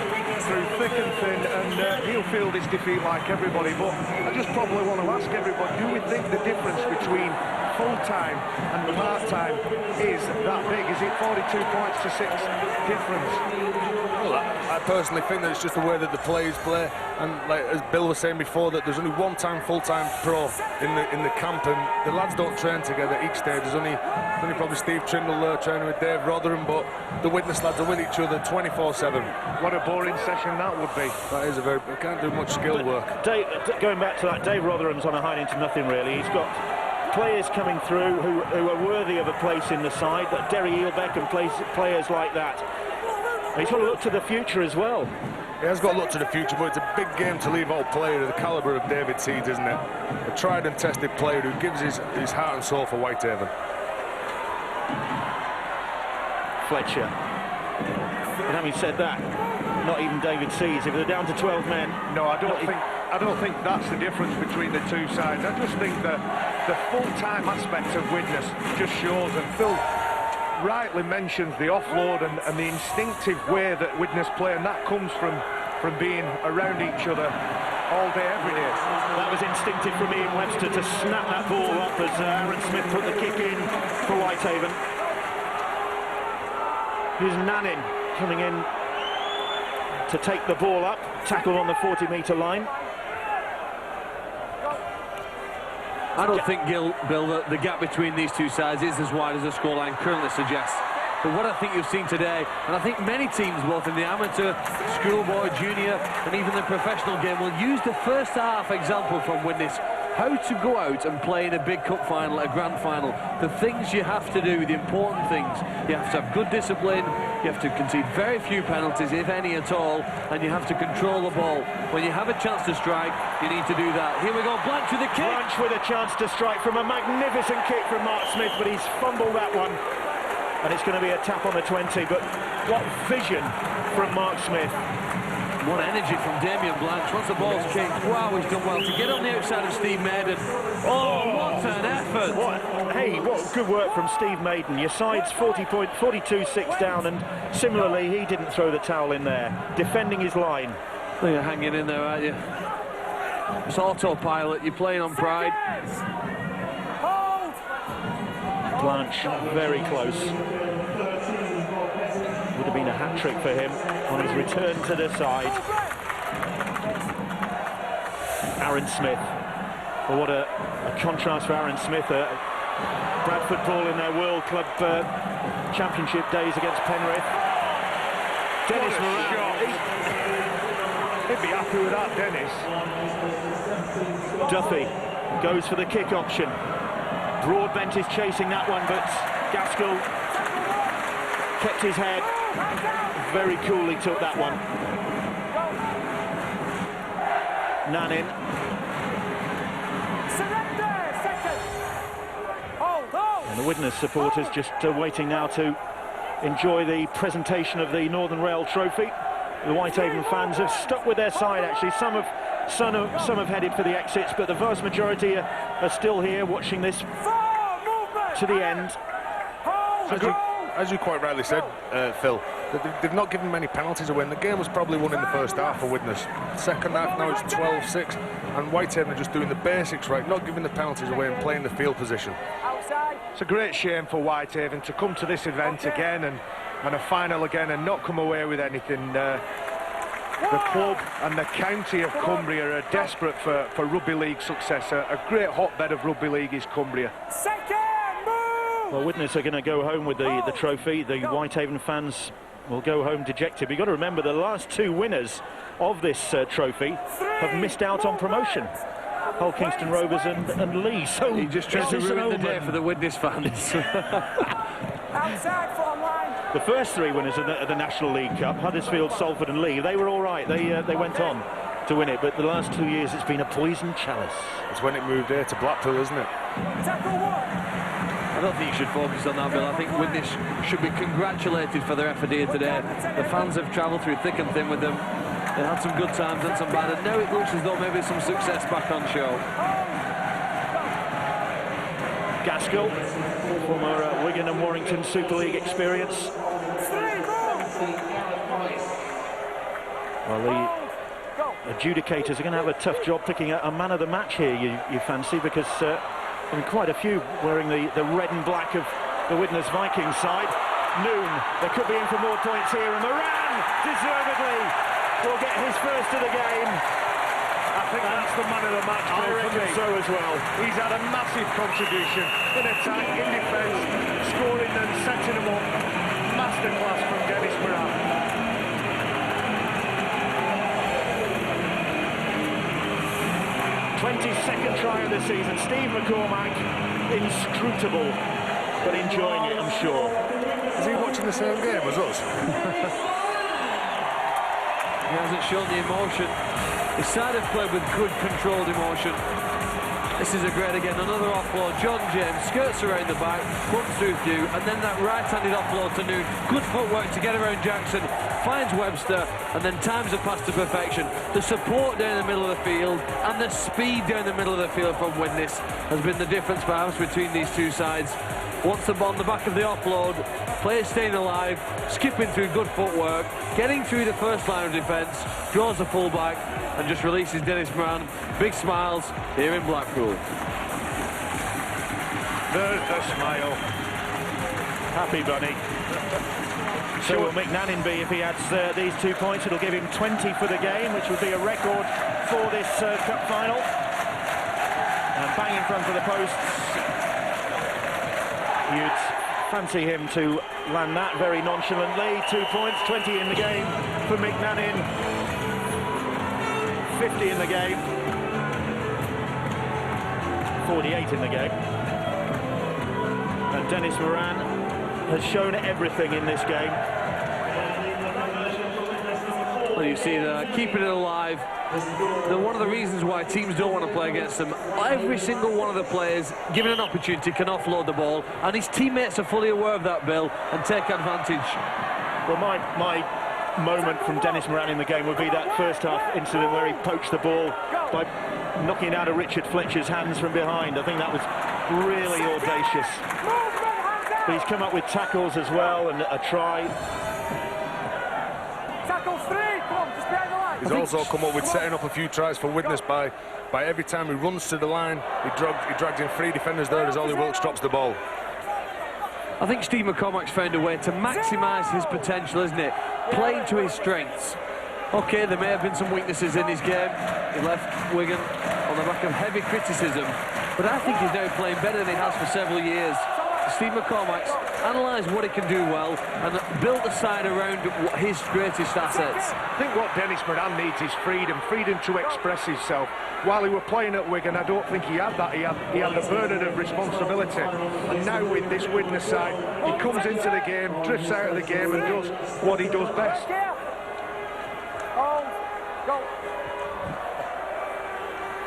through thick and thin, and he'll feel this defeat like everybody. But I just probably want to ask everybody, do we think the difference between full-time and part-time is that big? Is it 42 points to 6 difference? Well, I personally think that it's just the way that the players play, and like as Bill was saying before, that there's only one time full-time pro in the camp, and the lads don't train together each day. There's only Only probably Steve Trindle there training with Dave Rotherham, but the Widnes lads are with each other 24/7. What a boring session that would be. That is a very... They can't do much skill work. Going back to that, Dave Rotherham's on a hiding to nothing, really. He's got players coming through who are worthy of a place in the side, but Derry Eelbeck and players like that. He's got to look to the future as well. He has got to look to the future, but it's a big game to leave out a player of the calibre of David Seeds, isn't it? A tried and tested player who gives his heart and soul for Whitehaven. Fletcher. And having said that, not even David Seeds. If they're down to 12 men... No, I don't think that's the difference between the two sides. I just think that the full-time aspect of Widnes just shows, and Phil rightly mentions the offload and the instinctive way that Widnes play, and that comes from being around each other all day, every day. That was instinctive from Ian Webster to snap that ball up as Aaron Smith put the kick in for Whitehaven. Here's Nannin coming in to take the ball up, tackle on the 40-metre line. I don't think, Bill, the gap between these two sides is as wide as the scoreline currently suggests. But what I think you've seen today, and I think many teams, both in the amateur, schoolboy, junior, and even the professional game, will use the first half example from Widnes, how to go out and play in a big cup final, a grand final. The things you have to do, the important things. You have to have good discipline, you have to concede very few penalties, if any at all, and you have to control the ball. When you have a chance to strike, you need to do that. Here we go, Blanche with a kick. Blanche with a chance to strike from a magnificent kick from Mark Smith, but he's fumbled that one. And it's going to be a tap on the 20, but what vision from Mark Smith. What energy from Damien Blanche. Once the ball's kicked, wow, he's done well to get on the outside of Steve Maiden. Oh, what an effort! What good work from Steve Maiden. Your side's 42-6 down, and similarly, he didn't throw the towel in there, defending his line. Well, you're hanging in there, aren't you? It's autopilot, you're playing on pride. Blanche, very close. Would have been a hat-trick for him on his return to the side. Aaron Smith. Well, what a contrast for Aaron Smith. Bradford ball in their World Club Championship days against Penrith. Dennis Moran. He'd be happy with that, Dennis. Duffy goes for the kick option. Broadbent is chasing that one, but Gaskell kept his head. Very coolly took that one. Nannin. And the Widnes supporters just waiting now to enjoy the presentation of the Northern Rail Trophy. The Whitehaven fans have stuck with their side, actually. Some have headed for the exits, but the vast majority are still here watching this to the end. As you quite rightly said, Phil, they've not given many penalties away, and the game was probably won in the first half for Widnes. Second half, now it's 12-6, and Whitehaven are just doing the basics right, not giving the penalties away and playing the field position. It's a great shame for Whitehaven to come to this event again and a final again and not come away with anything. The club and the county of Cumbria are desperate for rugby league success. A great hotbed of rugby league is Cumbria. Well, Widnes are going to go home with the trophy. The Whitehaven fans will go home dejected. But you've got to remember the last two winners of this trophy have missed out on promotion. Hull Kingston Rovers and Lee. So he just tried to ruin the day for the Widnes fans. The first three winners of the National League Cup, Huddersfield, Salford and Lee, they were all right. They went on to win it, but the last 2 years it's been a poisoned chalice. It's when it moved here to Blackpool, isn't it? I don't think you should focus on that, Bill. I think Widnes should be congratulated for their effort here today. The fans have travelled through thick and thin with them. They had some good times and some bad, and now it looks as though maybe some success back on show. Gaskell, former Wigan and Warrington Super League experience. Well, the adjudicators are going to have a tough job picking a man of the match here, you fancy, because I mean, quite a few wearing the red and black of the Widnes Vikings side. Noon, they could be in for more points here, and Moran deservedly will get his first of the game. I think that's the man of the match. I for reckon me. so as well. He's had a massive contribution in attack, in defence, scoring and setting them up. Masterclass from Dennis Moran. '22nd try of the season. Steve McCormack, inscrutable, but enjoying it, I'm sure. Is he watching the same game as us? He hasn't shown the emotion. His side have played with good controlled emotion. This is a great again, another offload. John James skirts around the back, runs through few, and then that right-handed offload to Noon. Good footwork to get around Jackson, finds Webster, and then times the pass to perfection. The support down the middle of the field and the speed down the middle of the field from Widnes has been the difference perhaps between these two sides. Once the ball on the back of the offload, players staying alive, skipping through good footwork, getting through the first line of defence, draws the full-back and just releases Dennis Moran. Big smiles here in Blackpool. There's the smile. Happy bunny. So will McNannon be if he adds these 2 points. It'll give him 20 for the game, which would be a record for this cup final. And bang in front of the posts. You'd fancy him to land that very nonchalantly. 2 points, 20 in the game for McNannon. 50 in the game. 48 in the game. And Dennis Moran has shown everything in this game. Well, you see keeping it alive. One of the reasons why teams don't want to play against them, every single one of the players, given an opportunity, can offload the ball, and his teammates are fully aware of that, Bill, and take advantage. Well, my moment from Dennis Moran in the game would be that first half incident where he poached the ball by knocking out of Richard Fletcher's hands from behind. I think that was really audacious. But he's come up with tackles as well and a try. Tackles 3, come on, just behind the line. He's also come up with setting up a few tries for Widnes by every time he runs to the line, he drags in 3 defenders there as Ollie Wilkes drops the ball. I think Steve McCormack's found a way to maximise his potential, isn't it? Playing to his strengths. OK, there may have been some weaknesses in his game. He left Wigan on the back of heavy criticism, but I think he's now playing better than he has for several years. Steve McCormack's analysed what he can do well and built a side around his greatest assets. I think what Dennis Moran needs is freedom to express himself. While he were playing at Wigan, I don't think he had that. He had the burden of responsibility. And now with this Widnes side, he comes into the game, drifts out of the game and does what he does best.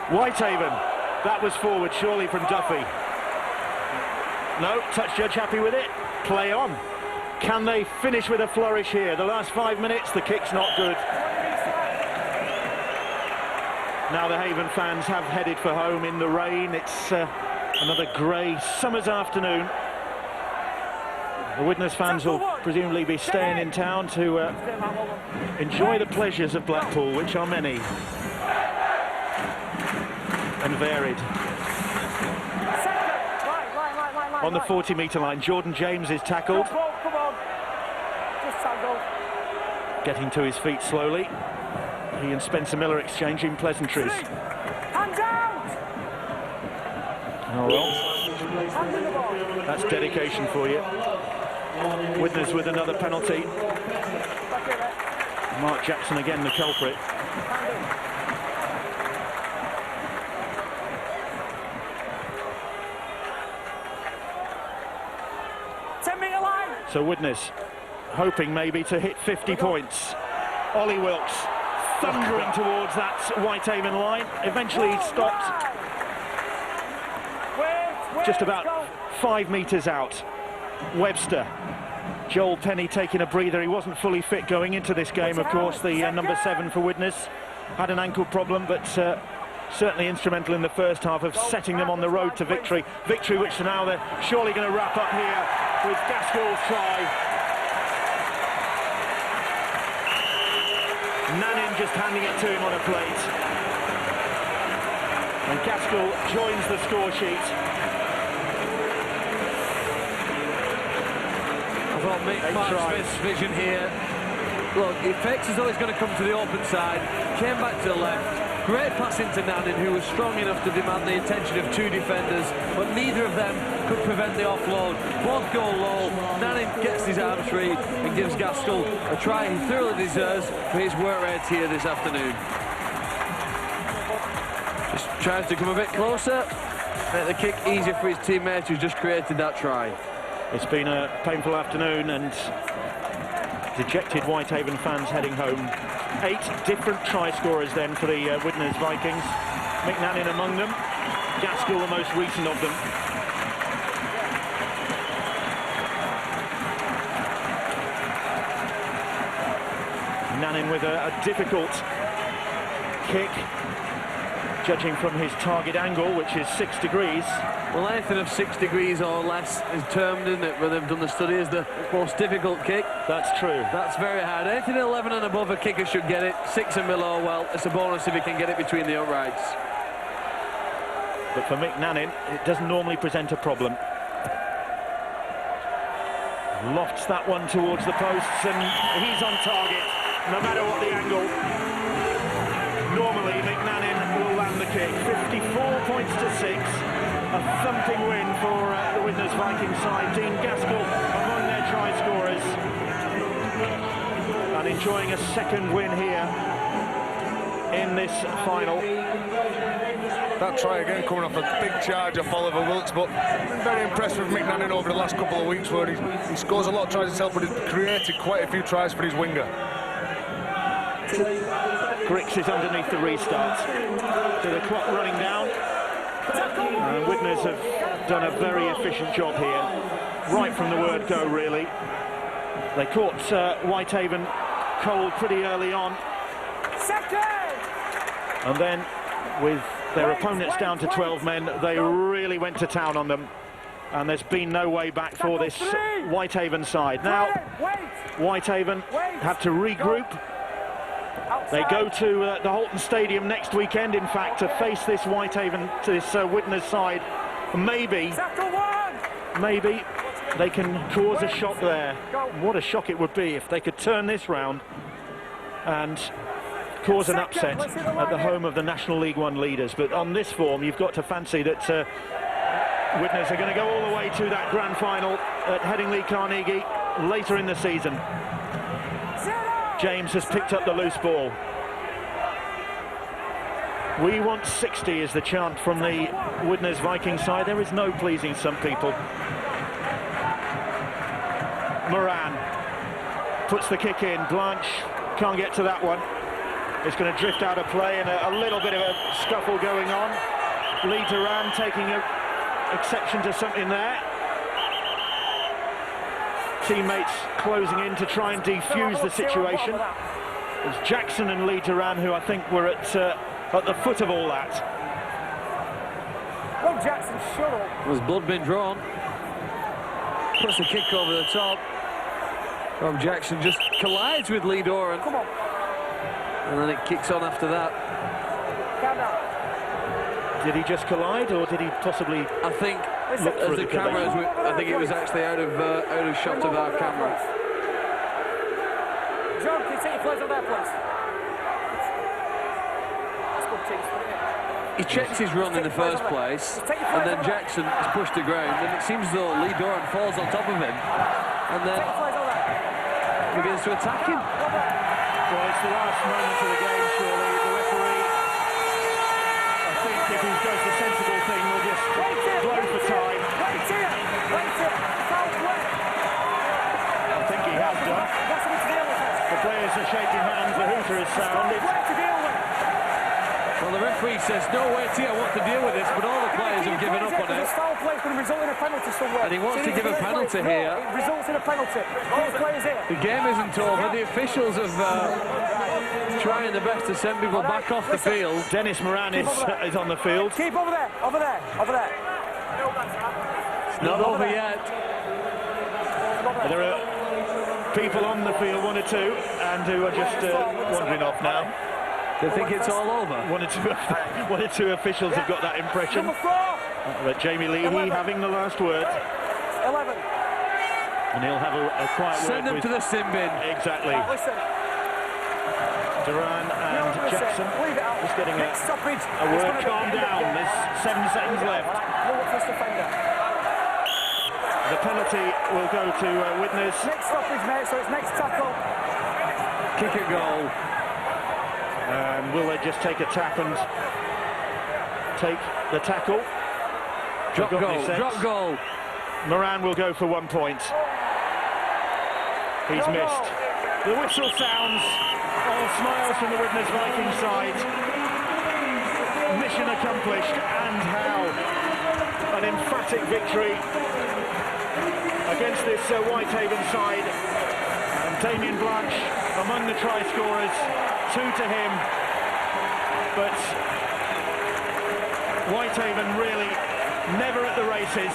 Whitehaven, that was forward surely from Duffy. No, touch judge happy with it. Play on. Can they finish with a flourish here? The last 5 minutes, the kick's not good. Now the Haven fans have headed for home in the rain. It's another grey summer's afternoon. The Widnes fans will presumably be staying in town to enjoy the pleasures of Blackpool, which are many and varied. On the 40-metre line, Jordan James is tackled. Come on. Just tackle. Getting to his feet slowly. He and Spencer Miller exchanging pleasantries. Hands out! Oh well. That's dedication for you. Widnes with another penalty. Mark Jackson again the culprit. So Widnes hoping maybe to hit 50 points. Ollie Wilkes thundering towards that Whitehaven line. Eventually he stopped just about 5 metres out. Webster. Joel Penny taking a breather. He wasn't fully fit going into this game, of course. The number 7 for Widnes had an ankle problem, but certainly instrumental in the first half of setting them on the road to victory. Victory which now they're surely going to wrap up here with Gaskell's try. Nannin just handing it to him on a plate. And Gaskell joins the score sheet. I thought Mark Smith's vision here. Look, it fakes as though he's going to come to the open side. Came back to the left. Great pass into Nannin, who was strong enough to demand the attention of two defenders, but neither of them could prevent the offload. Both go low. Nannin gets his arms free and gives Gaskell a try he thoroughly deserves for his work rate here this afternoon. Just tries to come a bit closer, make the kick easier for his teammate who's just created that try. It's been a painful afternoon and dejected Whitehaven fans heading home. 8 different try scorers then for the Widnes Vikings. McNannin among them, Gaskell the most recent of them. Nannin with a difficult kick, judging from his target angle, which is 6 degrees. Well, anything of 6 degrees or less is termed, isn't it, when they've done the study, as the most difficult kick. That's true. That's very hard. Anything 11 and above, a kicker should get it. 6 and below, well, it's a bonus if he can get it between the uprights. But for McNannin, it doesn't normally present a problem. Lofts that one towards the posts, and he's on target, no matter what the angle. Normally, McNannin will land the kick. 54 points to 6. A thumping win for the Widnes Viking side. Dean Gaskell among their try scorers. And enjoying a second win here in this final. That try again coming off a big charge off Oliver Wilkes, but been very impressed with McNannin over the last couple of weeks, where he scores a lot of tries himself, but he's created quite a few tries for his winger. Grix is underneath the restart. So the clock running down. And Widnes have done a very efficient job here, right from the word go, really. They caught Whitehaven cold pretty early on. And then, with their opponents down to 12 men, they really went to town on them. And there's been no way back for this Whitehaven side. Now, Whitehaven have to regroup. They go to the Holton Stadium next weekend, in fact, to face this Whitehaven, to this Widnes side. Maybe they can cause a shock there. What a shock it would be if they could turn this round and cause an upset at the home of the National League One leaders. But on this form, you've got to fancy that Widnes are going to go all the way to that grand final at Headingley Carnegie later in the season. James has picked up the loose ball. We want 60 is the chant from the Widnes Viking side. There is no pleasing some people. Moran puts the kick in. Blanche can't get to that one. It's going to drift out of play, and a little bit of a scuffle going on. Lee Duran taking exception to something there. Teammates closing in to try and defuse the situation. It's Jackson and Lee Duran who I think were at the foot of all that. Well, Jackson, shut up. Has blood been drawn? Puts the kick over the top. Rob Jackson just collides with Lee Doran. Come on. And then it kicks on after that. Calm down. Did he just collide, or did he possibly? I think, as the cameras, I think it was actually out of shot of our camera. John, can you take your place on that, please? He checks his run in the first place, and then Jackson is pushed to ground, and it seems as though Lee Doran falls on top of him, and then begins to attack him. Well, it's the last moment of the game, surely. The referee, I think, if he does the sensible thing, will just blow for time. I think he has done. The players are shaking hands, the hooter has sounded. Well, the referee says, no, wait here, I want to deal with this, but all the players have given up on it. Foul play is going to result in a penalty somewhere. And he wants to give a penalty here. It results in a penalty. All the players here. The game isn't over. The officials have trying their best to send people back off the field. Dennis Moran is on the field. Keep over there, over there, over there. It's not over yet. There are people on the field, 1 or 2, and who are just wandering off now. They think it's all over. 1 or 2 officials have got that impression. But Jamie Leahy having the last word. 11. And he'll have a quiet word. Send them to the sin bin. Exactly. Duran and Jackson Leave it out. just getting Next stoppage. a word. Calm down. There's 7 seconds left. Look at first defender. The penalty will go to Widnes. Next stoppage, mate, so it's next tackle. Kick at goal. And will they just take a tap and take the tackle? Drop goal, drop goal. Moran will go for 1 point. He's missed. The whistle sounds. All smiles from the Widnes Viking side. Mission accomplished, and how. An emphatic victory against this Whitehaven side. And Damien Blanche among the try scorers, 2 to him. But Whitehaven really never at the races.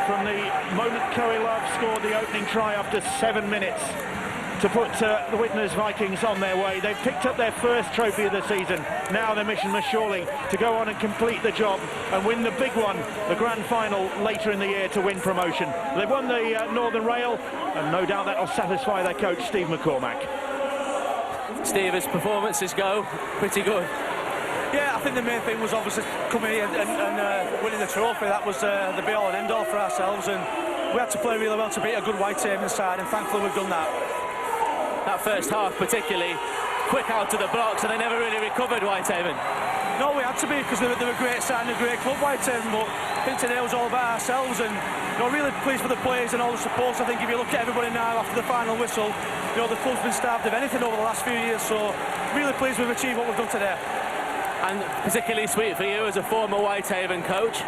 From the moment Coe Love scored the opening try after 7 minutes to put the Widnes Vikings on their way. They've picked up their first trophy of the season. Now their mission must surely to go on and complete the job and win the big one, the grand final later in the year, to win promotion. They've won the Northern Rail, and no doubt that'll satisfy their coach, Steve McCormack. Steve, his performances go pretty good. Yeah, I think the main thing was obviously coming in and winning the trophy. That was the be-all and end-all for ourselves, and we had to play really well to beat a good Whitehaven side, and thankfully we've done that. That first half particularly, quick out to the blocks, and they never really recovered, Whitehaven. No, we had to be, because they were a great side and a great club, Whitehaven, but I think today was all about ourselves, and really pleased for the players and all the supports. I think if you look at everybody now after the final whistle, the club's been starved of anything over the last few years, so really pleased we've achieved what we've done today. And particularly sweet for you as a former Whitehaven coach.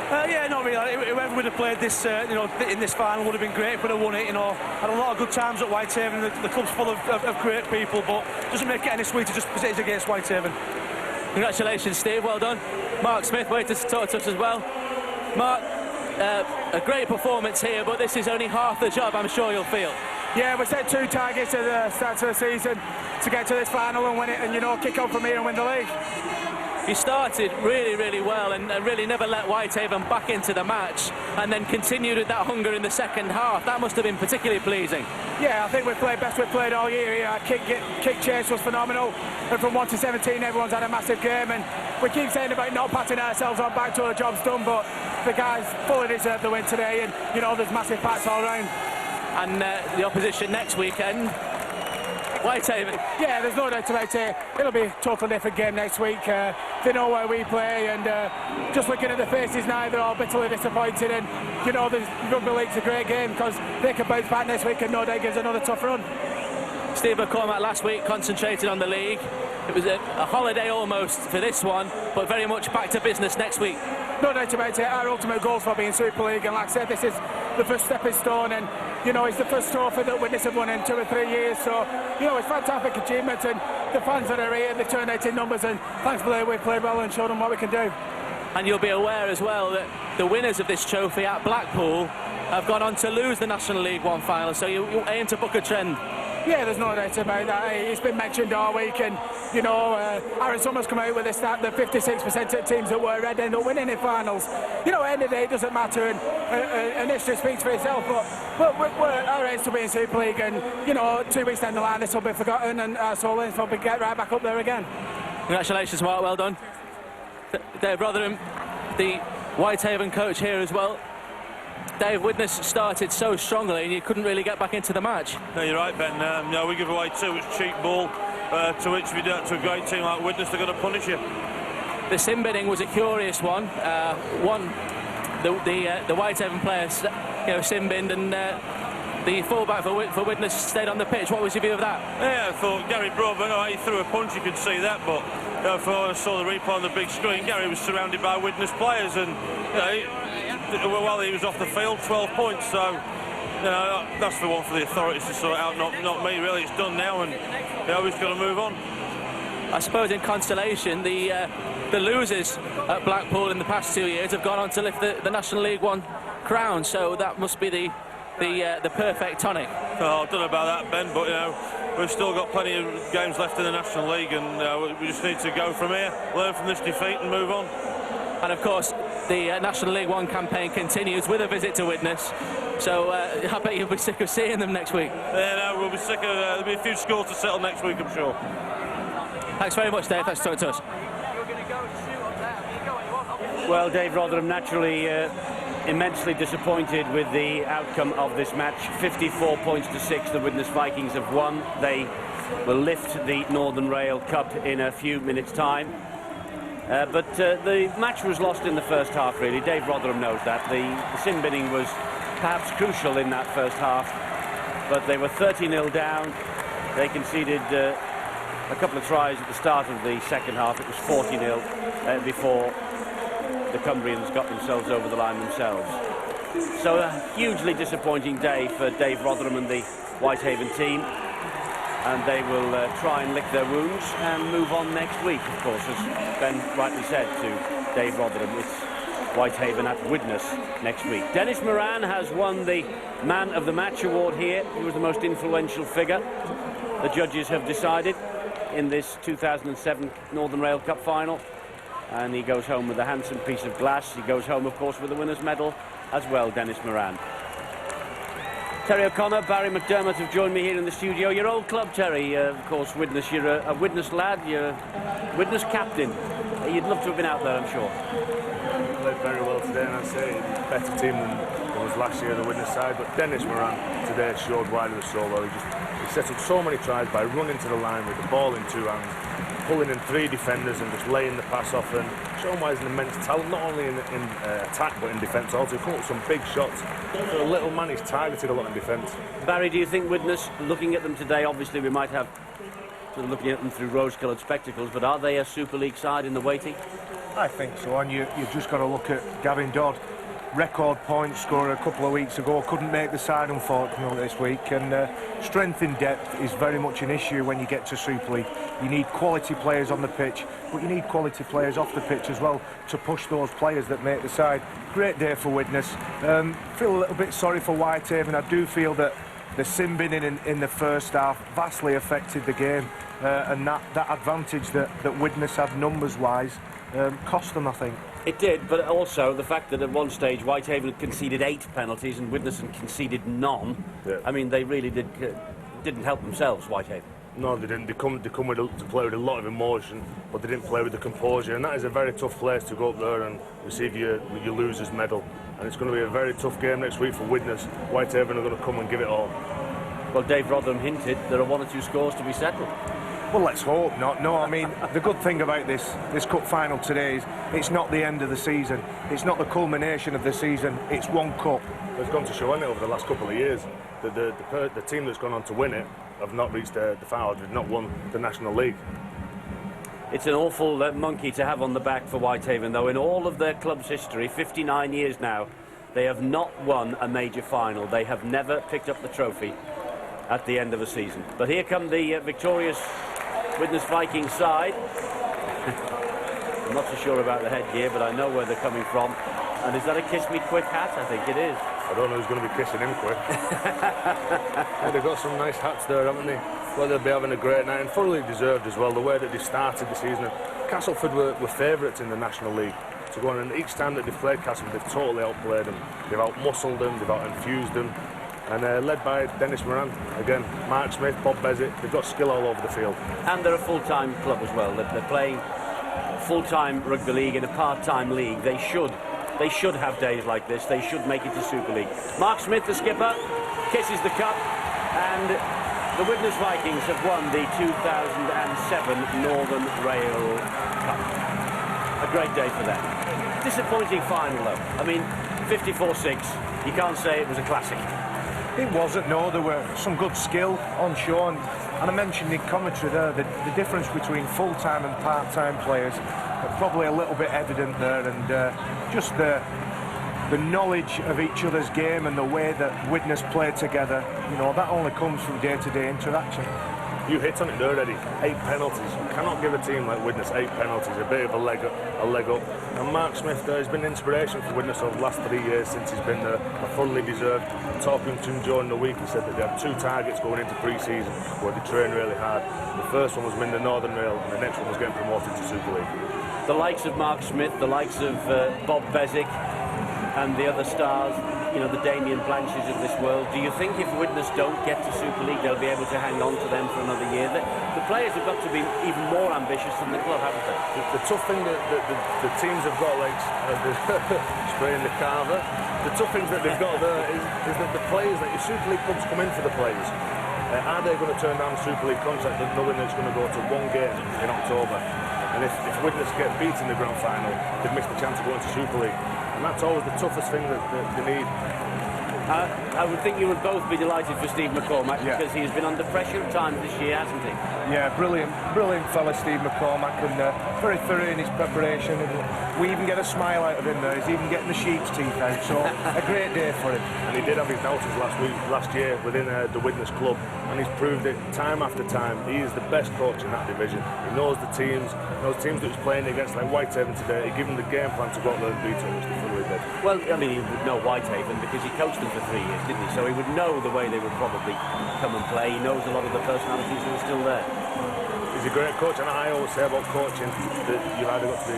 Yeah, not really. Whoever would have played this, in this final would have been great if we'd have won it. Had a lot of good times at Whitehaven. The club's full of great people, but it doesn't make it any sweeter just because it is against Whitehaven. Congratulations, Steve. Well done. Mark Smith, waiting to talk to us as well. Mark, a great performance here, but this is only half the job, I'm sure you'll feel. Yeah, we set 2 targets at the start of the season to get to this final and win it, and kick on from here and win the league. You started really, really well and really never let Whitehaven back into the match, and then continued with that hunger in the second half. That must have been particularly pleasing. Yeah, I think we played best we've played all year. Our kick chase was phenomenal, and from 1 to 17 everyone's had a massive game, and we keep saying about not patting ourselves on back till the job's done, but the guys fully deserve the win today, and there's massive pats all round. And the opposition next weekend, Whitehaven. Yeah, there's no doubt about it. It'll be a totally different game next week. They know where we play, and just looking at the faces now, they're all bitterly disappointed. And the rugby league's a great game because they can bounce back next week, and no doubt gives another tough run. Steve McCormack last week concentrated on the league. It was a holiday almost for this one, but very much back to business next week. No doubt about it. Our ultimate goal for being Super League, and like I said, this is the first stepping stone, and it's the first trophy that Widnes have won in 2 or 3 years, so it's a fantastic achievement, and the fans that are here, they turned out in numbers, and thankfully we played well and showed them what we can do. And you'll be aware as well that the winners of this trophy at Blackpool have gone on to lose the National League One final, so you aim to book a trend. Yeah, there's no doubt about that. It's been mentioned all week, and Aaron Summers come out with this stat that 56% of teams that were red end up winning in finals. At the end of the day, it doesn't matter, and history speaks for itself. But our aim's to be in Super League, and 2 weeks down the line, this will be forgotten, and our soul aims will be get right back up there again. Congratulations, Mark. Well done. Dave Rotherham, the Whitehaven coach here as well. Dave, Widnes started so strongly and you couldn't really get back into the match. No, you're right, Ben. We give away too much cheap ball, to which we do it to a great team like Widnes. They're going to punish you. The sin binning was a curious one. The Whitehaven players, sin binned, and the fullback for Widnes stayed on the pitch. What was your view of that? Yeah, I thought Gary Broadbent, he threw a punch, you could see that, but before I saw the replay on the big screen, Gary was surrounded by Widnes players, and while he was off the field, 12 points, so that's the one for the authorities to sort out, not me really. It's done now, and we've got to move on. I suppose in consolation, the losers at Blackpool in the past 2 years have gone on to lift the National League One crown, so that must be the perfect tonic. Oh, I don't know about that, Ben, but we've still got plenty of games left in the National League, and we just need to go from here, learn from this defeat and move on. And of course the National League One campaign continues with a visit to Widnes, so I bet you'll be sick of seeing them next week. Yeah, we'll be sick of there'll be a few scores to settle next week, I'm sure. Thanks very much, Dave. Thanks for talking to us. Well, Dave Rotherham naturally immensely disappointed with the outcome of this match. 54 points to 6, the Widnes Vikings have won. They will lift the Northern Rail Cup in a few minutes' time. But the match was lost in the first half, really. Dave Rotherham knows that. The sin binning was perhaps crucial in that first half, but they were 30-0 down. They conceded a couple of tries at the start of the second half. It was 40-0 before the Cumbrians got themselves over the line themselves. So a hugely disappointing day for Dave Rotherham and the Whitehaven team, and they will try and lick their wounds and move on next week, of course, as Ben rightly said to Dave Rotherham. It's Whitehaven at Widnes next week. Dennis Moran has won the Man of the Match award here. He was the most influential figure, the judges have decided, in this 2007 Northern Rail Cup final. And he goes home with a handsome piece of glass. He goes home, of course, with the winner's medal as well, Dennis Moran. Terry O'Connor, Barry McDermott have joined me here in the studio. Your old club, Terry, of course, Widnes. You're a Widnes lad, you're a Widnes captain. You'd love to have been out there, I'm sure. Played very well today, and I'd say better team than was last year, the Widnes side. But Dennis Moran today showed why he was so well. He set up so many tries by running to the line with the ball in two hands, pulling in three defenders and just laying the pass off, and showing why he's an immense talent, not only in attack but in defence also. He's come up with some big shots. For a little man, he's targeted a lot in defence. Barry, do you think Widnes, looking at them today, obviously we might have sort of looking at them through rose-coloured spectacles, but are they a Super League side in the waiting? I think so, and you've just got to look at Gavin Dodd. Record point scorer a couple of weeks ago, couldn't make the side unfortunately this week, and strength in depth is very much an issue when you get to Super League. You need quality players on the pitch, but you need quality players off the pitch as well to push those players that make the side. Great day for Widnes. Feel a little bit sorry for Whitehaven. I do feel that the sin binning in the first half vastly affected the game, and that advantage that Widnes had numbers-wise cost them, I think. It did, but also the fact that at one stage Whitehaven had conceded 8 penalties and Widnes had conceded none. Yeah. I mean, they really didn't help themselves, Whitehaven. No, they didn't. They come to play with a lot of emotion, but they didn't play with the composure, and that is a very tough place to go up there and receive your loser's medal. And it's going to be a very tough game next week for Widnes. Whitehaven are going to come and give it all. Well, Dave Rotherham hinted there are 1 or 2 scores to be settled. Well, let's hope not. No, I mean, the good thing about this cup final today is it's not the end of the season. It's not the culmination of the season. It's one cup. It's gone to show, hasn't it, over the last couple of years. The team that's gone on to win it have not reached the final, have not won the National League. It's an awful monkey to have on the back for Whitehaven, though. In all of their club's history, 59 years now, they have not won a major final. They have never picked up the trophy at the end of a season. But here come the victorious Widnes Viking side. I'm not so sure about the headgear, but I know where they're coming from. And is that a Kiss Me Quick hat? I think it is. I don't know who's going to be kissing him quick. Yeah, they've got some nice hats there, haven't they? Well, they'll be having a great night, and thoroughly deserved as well, the way that they started the season. Castleford were favourites in the National League to go on, and each time that they've played Castleford, they've totally outplayed them. They've out-muscled them, they've out-infused them. And led by Dennis Moran, again, Mark Smith, Bob Bezitt, they've got skill all over the field. And they're a full-time club as well. They're playing full-time rugby league in a part-time league. They should have days like this. They should make it to Super League. Mark Smith, the skipper, kisses the cup, and the Widnes Vikings have won the 2007 Northern Rail Cup. A great day for them. Disappointing final, though. I mean, 54-6. You can't say it was a classic. It wasn't, no. There were some good skill on show, and I mentioned in commentary there the difference between full-time and part-time players are probably a little bit evident there, and just the knowledge of each other's game and the way that Widnes play together, you know, that only comes from day-to-day interaction. You hit on it there, Eddie. 8 penalties. You cannot give a team like Widnes 8 penalties. A bit of a leg up. And Mark Smith there has been an inspiration for Widnes over the last 3 years since he's been there. Fully deserved. Talking to him during the week, he said that they had 2 targets going into pre-season where they trained really hard. The first one was win the Northern Rail, and the next one was getting promoted to Super League. The likes of Mark Smith, the likes of Bob Bezitt, and the other stars, you know, the Damien Blanches of this world. Do you think if Widnes don't get to Super League, they'll be able to hang on to them for another year? The players have got to be even more ambitious than the club, haven't they? The tough thing that the teams have got, like spraying the carver, the tough thing that they've got there is that the players, like the Super League clubs come in for the players. Are they going to turn down the Super League contract knowing that it's going to go to one game in October? And if Widnes get beat in the grand final, they've missed the chance of going to Super League. And that's always the toughest thing that they need. I would think you would both be delighted for Steve McCormack, because he has been under pressure at times this year, hasn't he? Yeah, brilliant fella, Steve McCormack, and very thorough in his preparation. And we even get a smile out of him there. He's even getting the sheep's teeth out, so a great day for him. And he did have his doubters last year within the Widnes club, and he's proved it time after time. He is the best coach in that division. He knows the teams that he's playing against, like Whitehaven today. He gave them the game plan to go out there and beat him, which they fully did. Well, I mean, he would know Whitehaven because he coached them for 3 years, didn't he? So he would know the way they would probably come and play. He knows a lot of the personalities who are still there. He's a great coach, and I always say about coaching that you've either got to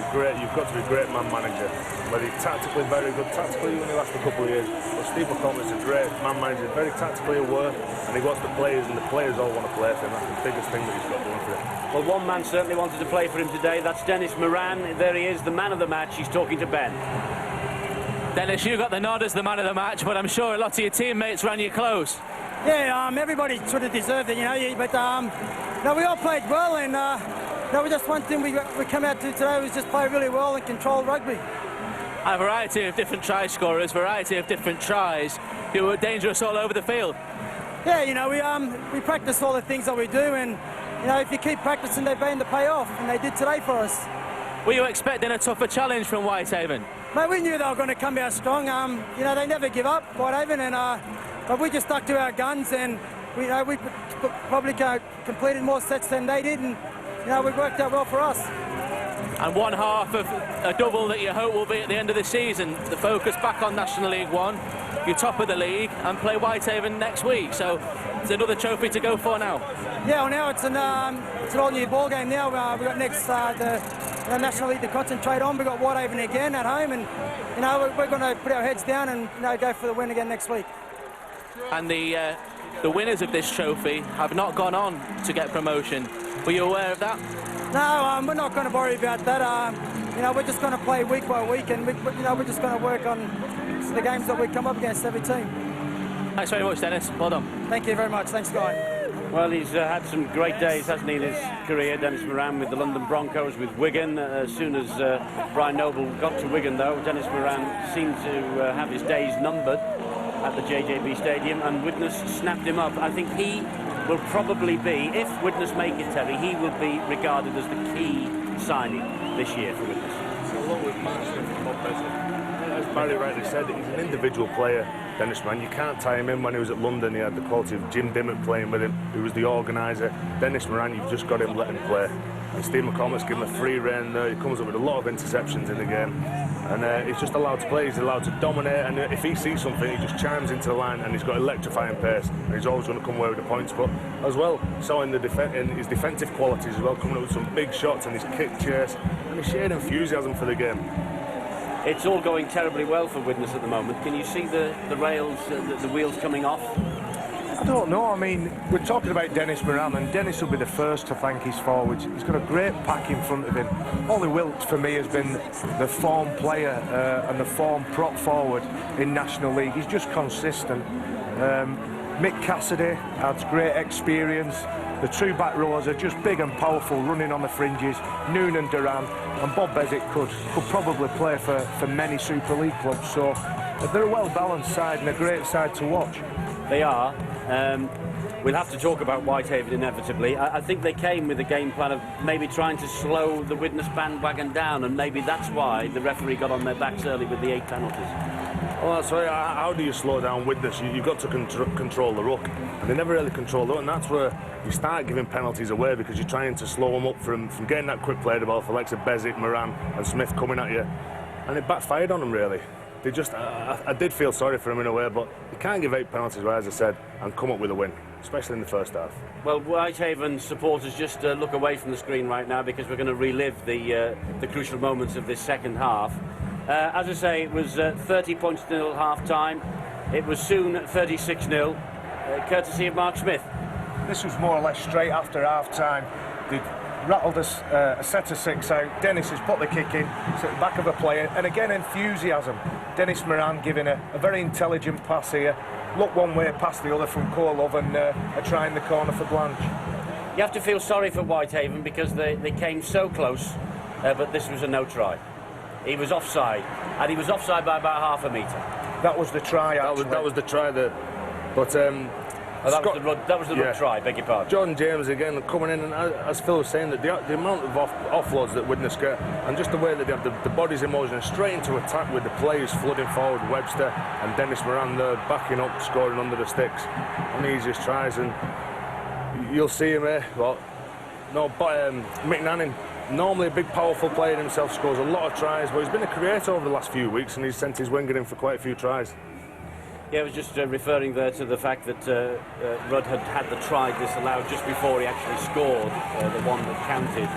be a great man manager. Whether you're tactically very good, tactically you only last a couple of years. But Steve McCormack's a great man manager, very tactically aware, and he wants the players, and the players all want to play for him. That's the biggest thing that he's got going for him. Well, one man certainly wanted to play for him today. That's Dennis Moran. There he is, the man of the match. He's talking to Ben. Dennis, you got the nod as the man of the match, but I'm sure a lot of your teammates ran you close. Yeah, everybody sort of deserved it, you know. But no, we all played well, and no, just one thing we come out to today was just play really well and control rugby. A variety of different try scorers, variety of different tries. You were dangerous all over the field. Yeah, you know, we practice all the things that we do, and you know, if you keep practicing, they're bound to pay off, and they did today for us. Were you expecting a tougher challenge from Whitehaven? Mate, we knew they were going to come out strong. You know, they never give up, Whitehaven, and but we just stuck to our guns, and we probably completed more sets than they did, and you know, it worked out well for us. And one half of a double that you hope will be at the end of the season. The focus back on National League One, you're top of the league, and play Whitehaven next week. So it's another trophy to go for now. Yeah, well, now it's an all new ball game now. We've got next the National League to concentrate on. We've got Whitehaven again at home, and you know, we're going to put our heads down and go for the win again next week. And the winners of this trophy have not gone on to get promotion. Were you aware of that? No, we're not going to worry about that. You know, we're just going to play week by week, and we're just going to work on the games that we come up against every team. Thanks very much, Dennis. Well done. Thank you very much. Thanks, guys. Well, he's had some great days, hasn't he, in his career, Dennis Moran, with the London Broncos, with Wigan. As soon as Brian Noble got to Wigan, though, Dennis Moran seemed to have his days numbered at the JJB Stadium, and Widnes snapped him up. I think he will probably be, if Widnes make it, Terry, he will be regarded as the key signing this year for Widnes. Along with Mark Smith and Bob Bezic. As Barry rightly said, he's an individual player, Dennis Moran. You can't tie him in. When he was at London, he had the quality of Jim Dimmock playing with him, who was the organiser. Dennis Moran, you've just got him, let him play. And Steve McCormack's given him a free rein there. He comes up with a lot of interceptions in the game. And he's just allowed to play, he's allowed to dominate, and if he sees something, he just chimes into the line, and he's got electrifying pace, and he's always going to come away with the points. But as well, so in his defensive qualities as well, coming up with some big shots and his kick chase, and his sheer enthusiasm for the game. It's all going terribly well for Widnes at the moment. Can you see the rails, the wheels coming off? I don't know. I mean, we're talking about Dennis Moran, and Dennis will be the first to thank his forwards. He's got a great pack in front of him. Ollie Wilkes, for me, has been the form player and the form prop forward in National League. He's just consistent. Mick Cassidy has great experience. The two back rows are just big and powerful, running on the fringes. Noon and Duran, and Bob Bezic could probably play for many Super League clubs. So they're a well-balanced side and a great side to watch. They are. We'll have to talk about Whitehaven inevitably. I think they came with a game plan of maybe trying to slow the Widnes bandwagon down, and maybe that's why the referee got on their backs early with the 8 penalties. Well, that's right. How do you slow down Widnes? You've got to control the ruck, and they never really control the ruck, and that's where you start giving penalties away, because you're trying to slow them up from getting that quick play the ball for Alexa Bezic, Moran and Smith coming at you, and it backfired on them really. They just, I did feel sorry for him in a way, but you can't give 8 penalties, as I said, and come up with a win, especially in the first half. Well, Whitehaven supporters, just look away from the screen right now, because we're going to relive the crucial moments of this second half. As I say, it was 30 points till half-time. It was soon 36-0, courtesy of Mark Smith. This was more or less straight after half-time. They'd rattled a set of 6 out. Dennis has put the kick in, it's at the back of a player, and again enthusiasm. Dennis Moran giving a very intelligent pass here. Look one way past the other from Korlov and a try in the corner for Blanche. You have to feel sorry for Whitehaven because they came so close, but this was a no try. He was offside, and he was offside by about half a metre. That was the try, actually. That was the try that... But... that was the run try, beg your pardon. Jordan James again coming in, and as Phil was saying, that the amount of offloads that Widnes get, and just the way that they have the bodies in motion straight into attack with the players flooding forward, Webster and Dennis Moran there backing up, scoring under the sticks on the easiest tries, and you'll see him here. McNannon, normally a big powerful player himself, scores a lot of tries, but he's been a creator over the last few weeks, and he's sent his winger in for quite a few tries. Yeah, I was just referring there to the fact that Rudd had the try disallowed just before he actually scored, the one that counted.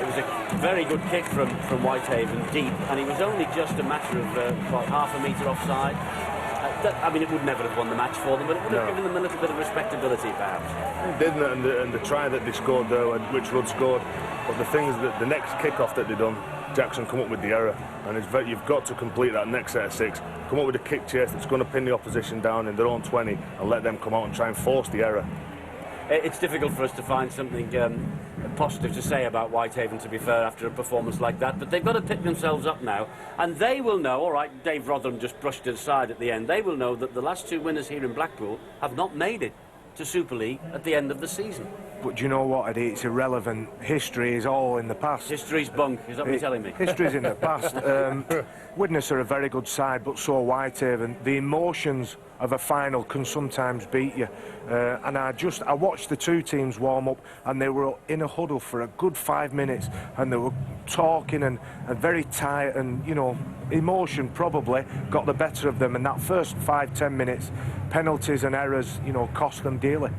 It was a very good kick from Whitehaven, deep, and he was only just a matter of half a metre offside. I mean, it would never have won the match for them, but it would have given them a little bit of respectability, perhaps. It didn't, and the try that they scored there, which Rudd scored, but the thing is that the next kick-off that they done, Jackson come up with the error, and you've got to complete that next set of 6, come up with a kick chase that's going to pin the opposition down in their own 20 and let them come out and try and force the error. It's difficult for us to find something positive to say about Whitehaven, to be fair, after a performance like that, but they've got to pick themselves up now, and they will know, all right, Dave Rotherham just brushed it aside at the end, they will know that the last 2 winners here in Blackpool have not made it to Super League at the end of the season. But do you know what, Eddie? It's irrelevant. History is all in the past. History's bunk, is that what you're telling me? History's in the past. Widnes are a very good side, but so are Whitehaven. The emotions of a final can sometimes beat you. And I watched the 2 teams warm up, and they were in a huddle for a good 5 minutes, and they were talking and very tight, and, you know, emotion probably got the better of them, and that first 5-10 minutes, penalties and errors, you know, cost them dearly.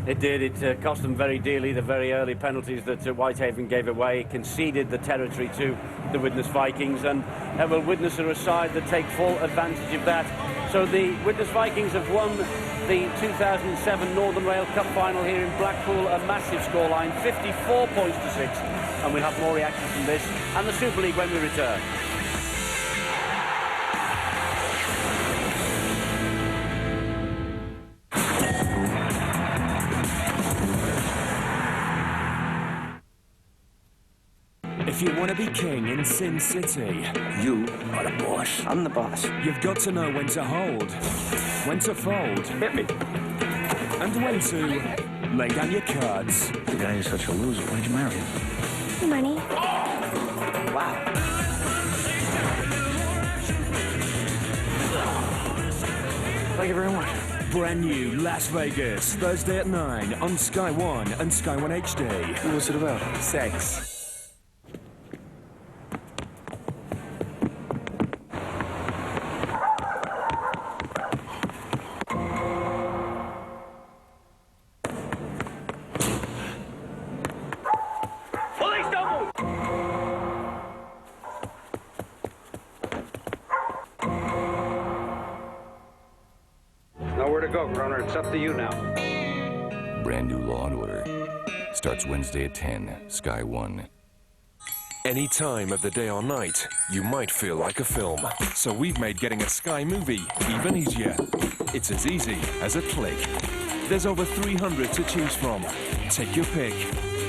It did. It cost them very dearly. The very early penalties that Whitehaven gave away conceded the territory to the Widnes Vikings, and well, Widnes are a side that take full advantage of that. So the Widnes Vikings have won the 2007 Northern Rail Cup final here in Blackpool, a massive scoreline, 54 points to 6, and we'll have more reactions from this and the Super League when we return. If you want to be king in Sin City, you are the boss. I'm the boss. You've got to know when to hold, when to fold, hit me, and when to lay down your cards. The guy is such a loser. Why'd you marry him? Money. Wow. Thank you very much. Brand new Las Vegas, Thursday at 9 on Sky One and Sky One HD. What's it about? Sex. Nowhere to go, Croner. It's up to you now. Brand new Law & Order. Starts Wednesday at 10, Sky One. Any time of the day or night, you might feel like a film. So we've made getting a Sky movie even easier. It's as easy as a click. There's over 300 to choose from. Take your pick.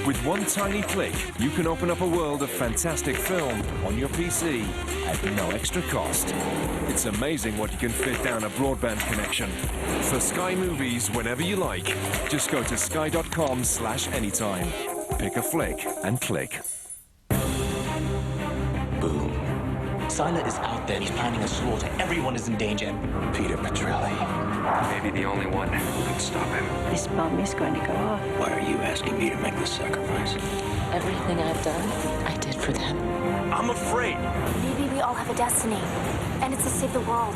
With one tiny click, you can open up a world of fantastic film on your PC at no extra cost. It's amazing what you can fit down a broadband connection. For Sky Movies whenever you like, just go to sky.com/anytime. Pick a flick and click. Boom. Siler is out there. He's planning a slaughter. Everyone is in danger. Peter Petrelli. Maybe the only one who can stop him. This bomb is going to go off. Why are you asking me to make this sacrifice? Everything I've done, I did for them. I'm afraid. Maybe we all have a destiny, and it's to save the world,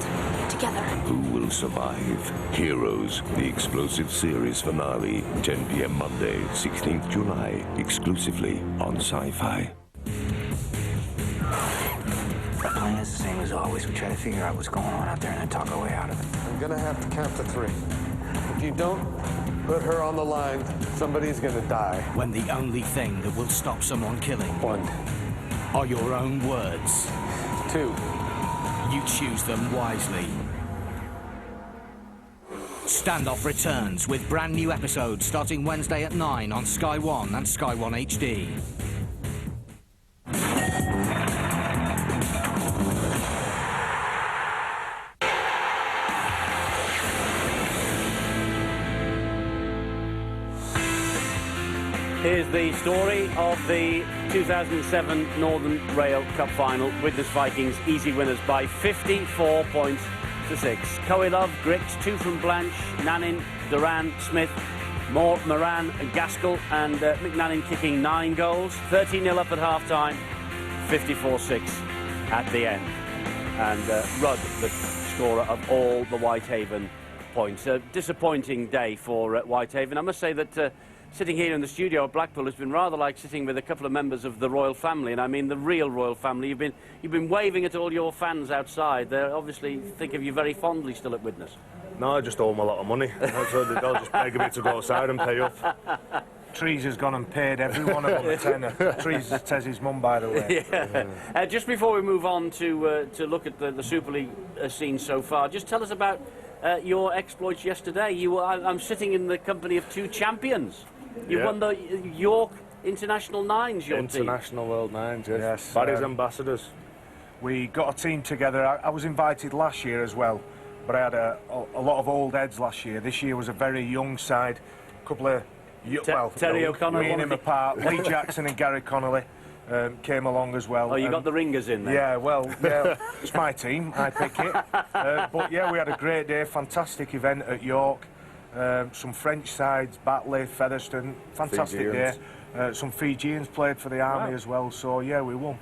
together. Who will survive? Heroes, the explosive series finale, 10 p.m. Monday, 16th July, exclusively on Sci-Fi. The plan is the same as always. We try to figure out what's going on out there and then talk our way out of it. I'm gonna have to count to 3. If you don't put her on the line, somebody's gonna die. When the only thing that will stop someone killing 1 are your own words. 2. You choose them wisely. Standoff returns with brand new episodes starting Wednesday at 9 on Sky 1 and Sky 1 HD. Here's the story of the 2007 Northern Rail Cup Final. Widnes Vikings easy winners by 54 points to 6. Coelov, Grix, 2 from Blanche, Nanin, Duran, Smith, Moore, Moran, Gaskell and McNannin kicking 9 goals. 13-0 up at half-time, 54-6 at the end. And Rudd, the scorer of all the Whitehaven points. A disappointing day for Whitehaven. I must say that sitting here in the studio at Blackpool has been rather like sitting with a couple of members of the royal family, and I mean the real royal family. You've been waving at all your fans outside. They obviously think of you very fondly still at Widnes. No, I just owe them a lot of money. So they'll just beg me to go outside and pay up. Trees has gone and paid every one of them a tenner. Trees is Tez's mum, by the way. Yeah. Just before we move on to look at the Super League scene so far, just tell us about your exploits yesterday. I'm sitting in the company of 2 champions. You won the York International Nines, your International team. World Nines, yes. Barry's ambassadors. We got a team together. I was invited last year as well, but I had a lot of old heads last year. This year was a very young side. A couple of, Terry O'Connor, weaning him apart. Lee Jackson and Gary Connolly came along as well. Oh, you got the ringers in there? Yeah, well, yeah, it's my team. I pick it. But yeah, we had a great day. Fantastic event at York. Some French sides, Batley, Featherstone, fantastic day. Some Fijians played for the army as well, so yeah, we won.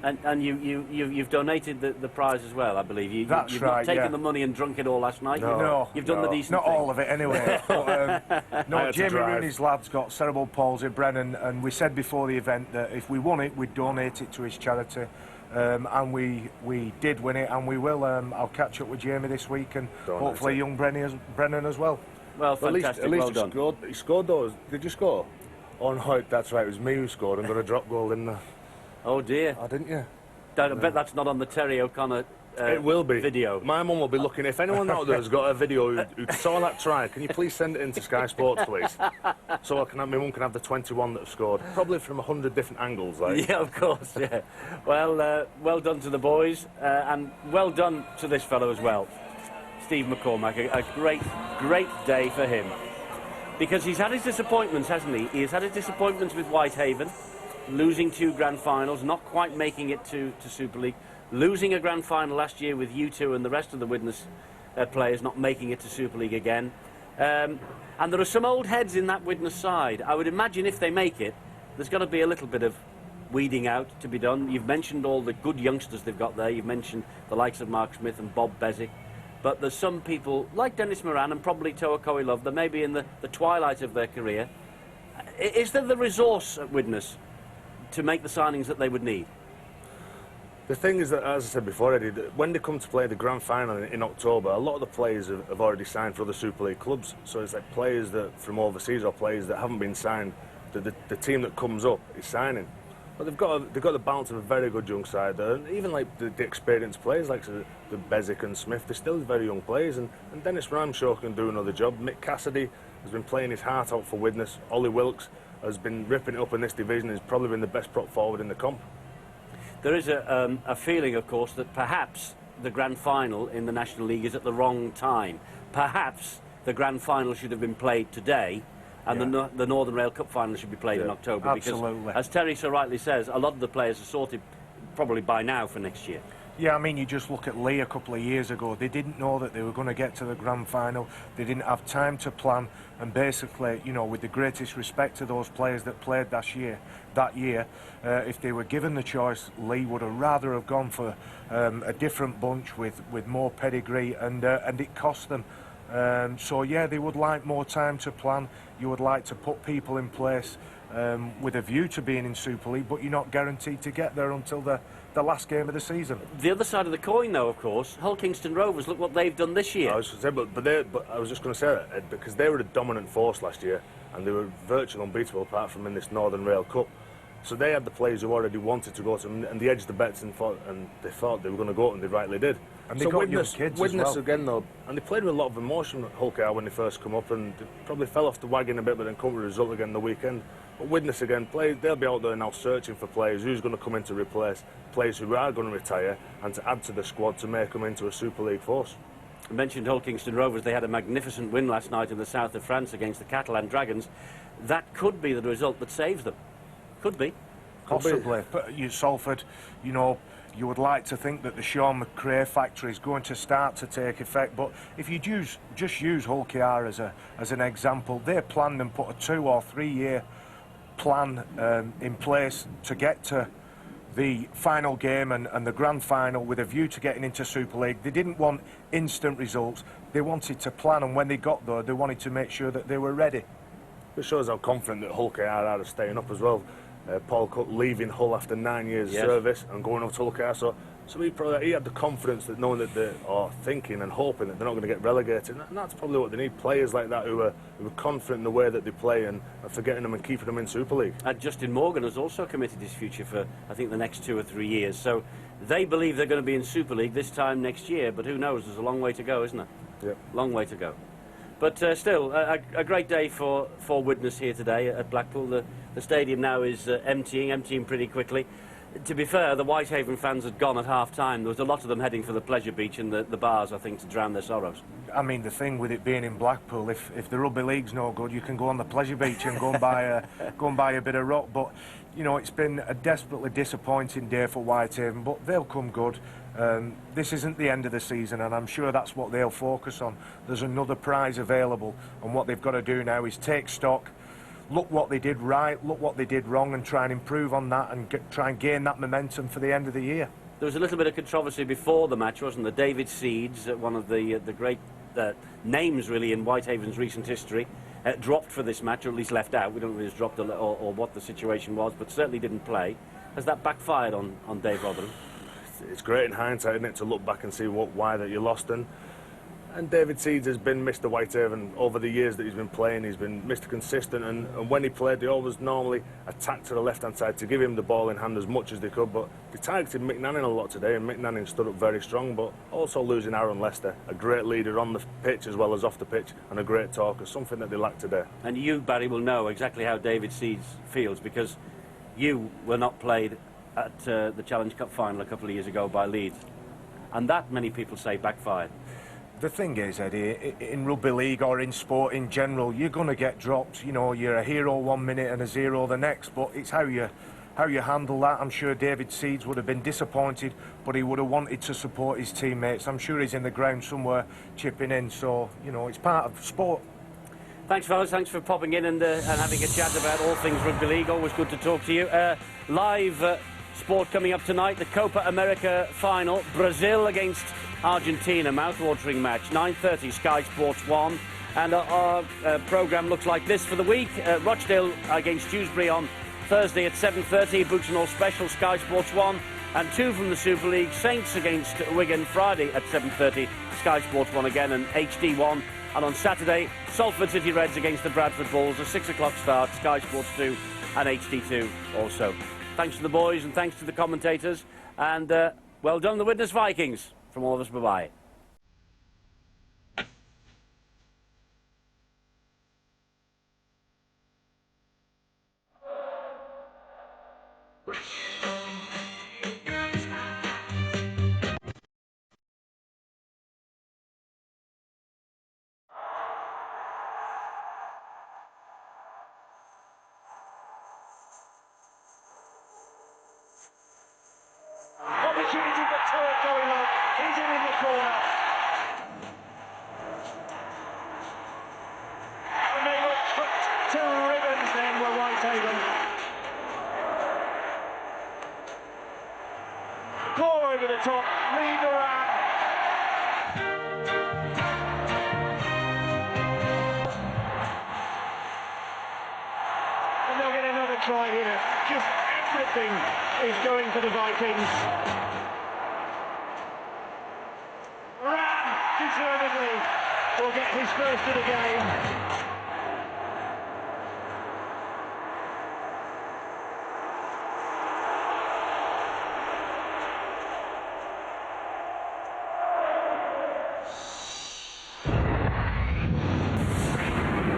And you've donated the prize as well, I believe. You've right, not taken the money and drunk it all last night. No, you've done the decent not thing. all of it anyway. But, no, Jamie Rooney's lad's got cerebral palsy, Brennan, and we said before the event that if we won it, we'd donate it to his charity. And we did win it, and we will. I'll catch up with Jamie this week, and hopefully young Brennan as well. Well, fantastic. At least well done. He scored those. Did you score? Oh no, that's right. It was me who scored and got a drop goal in there. Oh dear. Oh, didn't you? I bet that's not on the Terry O'Connor it will be. Video. My mum will be looking. If anyone out there has got a video who saw that try, can you please send it into Sky Sports, please? So my mum can have the 21 that have scored. Probably from 100 different angles, like. Yeah, of course, yeah. Well, well done to the boys, and well done to this fellow as well. Steve McCormack, a great day for him. Because he's had his disappointments, hasn't he? He's had his disappointments with Whitehaven, losing 2 grand finals, not quite making it to Super League, losing a grand final last year with you 2 and the rest of the Widnes players not making it to Super League again. And there are some old heads in that Widnes side. I would imagine if they make it, there's got to be a little bit of weeding out to be done. You've mentioned all the good youngsters they've got there. You've mentioned the likes of Mark Smith and Bob Bezic. But there's some people, like Dennis Moran and probably Toa Coelov, that may be in the twilight of their career. Is there the resource at Widnes to make the signings that they would need? The thing is that, as I said before, Eddie, when they come to play the grand final in October, a lot of the players have already signed for other Super League clubs. So it's like players that from overseas or players that haven't been signed. The team that comes up is signing. But they've got the balance of a very good young side there, and even like the experienced players like the Bezic and Smith, they're still very young players, and Dennis Ramshaw can do another job. Mick Cassidy has been playing his heart out for Widnes. Ollie Wilkes has been ripping it up in this division. He's probably been the best prop forward in the comp. There is a feeling, of course, that perhaps the grand final in the National League is at the wrong time. Perhaps the grand final should have been played today, and the Northern Rail Cup final should be played in October. Absolutely. Because, as Terry so rightly says, a lot of the players are sorted probably by now for next year. Yeah, I mean, you just look at Lee a couple of years ago. They didn't know that they were going to get to the grand final. They didn't have time to plan. And basically, you know, with the greatest respect to those players that played that year, if they were given the choice, Lee would have rather have gone for a different bunch with more pedigree, and it cost them. So yeah, they would like more time to plan. You would like to put people in place with a view to being in Super League, but you're not guaranteed to get there until the the last game of the season. The other side of the coin, though, of course, Hull Kingston Rovers, look what they've done this year. I was going to say, but I was just going to say that, Ed, because they were a dominant force last year, and they were virtually unbeatable apart from in this Northern Rail Cup. So they had the players who already wanted to go to them, and they edged the bets and they thought they were going to go, and they rightly did. And they got young kids as well. Again, though, and they played with a lot of emotion at Hull KR when they first come up, and they probably fell off the wagon a bit, but then come with a result again the weekend. But Widnes again, they'll be out there now searching for players who's going to come in to replace players who are going to retire and to add to the squad to make them into a Super League force. I mentioned Hull Kingston Rovers. They had a magnificent win last night in the south of France against the Catalan Dragons. That could be the result that saves them. Could be. Possibly. But Salford, you know, you would like to think that the Sean McRae factory is going to start to take effect, but if you just use Hull KR as an example, they planned and put a 2 or 3 year plan in place to get to the final game and the grand final with a view to getting into Super League. They didn't want instant results. They wanted to plan, and when they got there, they wanted to make sure that they were ready. It shows how confident that Hull KR are of staying up as well. Paul Cook leaving Hull after 9 years service and going up to Hull KR, so he had the confidence that knowing that they are thinking and hoping that they're not going to get relegated, and that's probably what they need, players like that who are confident in the way that they play and for getting them and keeping them in Super League. And Justin Morgan has also committed his future for, I think, the next 2 or 3 years, so they believe they're going to be in Super League this time next year, but who knows, there's a long way to go, isn't there? Yeah. Long way to go. But still, a great day for Widnes here today at Blackpool. The stadium now is emptying pretty quickly. To be fair, the Whitehaven fans had gone at half-time. There was a lot of them heading for the pleasure beach and the bars, I think, to drown their sorrows. I mean, the thing with it being in Blackpool, if the rugby league's no good, you can go on the pleasure beach and go and buy a bit of rock. But, you know, it's been a desperately disappointing day for Whitehaven, but they'll come good. This isn't the end of the season, and I'm sure that's what they'll focus on. There's another prize available, and what they've got to do now is take stock, look what they did right, look what they did wrong, and try and improve on that and try and gain that momentum for the end of the year. There was a little bit of controversy before the match, wasn't there? David Seeds, one of the great names, really, in Whitehaven's recent history, dropped for this match, or at least left out. We don't know if he was dropped or what the situation was, but certainly didn't play. Has that backfired on Dave Rotherham? It's great in hindsight, isn't it, to look back and see why that you lost. And David Seeds has been Mr. Whitehaven over the years that he's been playing. He's been Mr. Consistent, and when he played, they always normally attacked to the left-hand side to give him the ball in hand as much as they could. But they targeted Mick Nanning a lot today, and Mick Nanning stood up very strong, but also losing Aaron Lester, a great leader on the pitch as well as off the pitch, and a great talker, something that they lacked today. And you, Barry, will know exactly how David Seeds feels, because you were not played at the Challenge Cup final a couple of years ago by Leeds, and that, many people say, backfired. The thing is, Eddie, in rugby league or in sport in general, you're going to get dropped. You know, you're a hero 1 minute and a zero the next, but it's how you handle that. I'm sure David Seeds would have been disappointed, but he would have wanted to support his teammates. I'm sure he's in the ground somewhere chipping in, so, you know, it's part of sport. Thanks, fellas. Thanks for popping in and having a chat about all things rugby league. Always good to talk to you. Live sport coming up tonight, the Copa America final, Brazil against Argentina, mouth-watering match, 9:30, Sky Sports 1. And our programme looks like this for the week. Rochdale against Dewsbury on Thursday at 7:30, Boots and All Special, Sky Sports 1. And 2 from the Super League, Saints against Wigan, Friday at 7:30, Sky Sports 1 again, and HD1. And on Saturday, Salford City Reds against the Bradford Bulls, a 6 o'clock start, Sky Sports 2 and HD2 also. Thanks to the boys and thanks to the commentators, and well done, the Widnes Vikings. From all of us, bye-bye. Opportunity for Turk going on. He's in the corner. And they were cut to ribbons then, were Whitehaven. Claw over the top, lead around. And they'll get another try here. Just slipping is going for the Vikings. Ram, deservedly, will get his first of the game.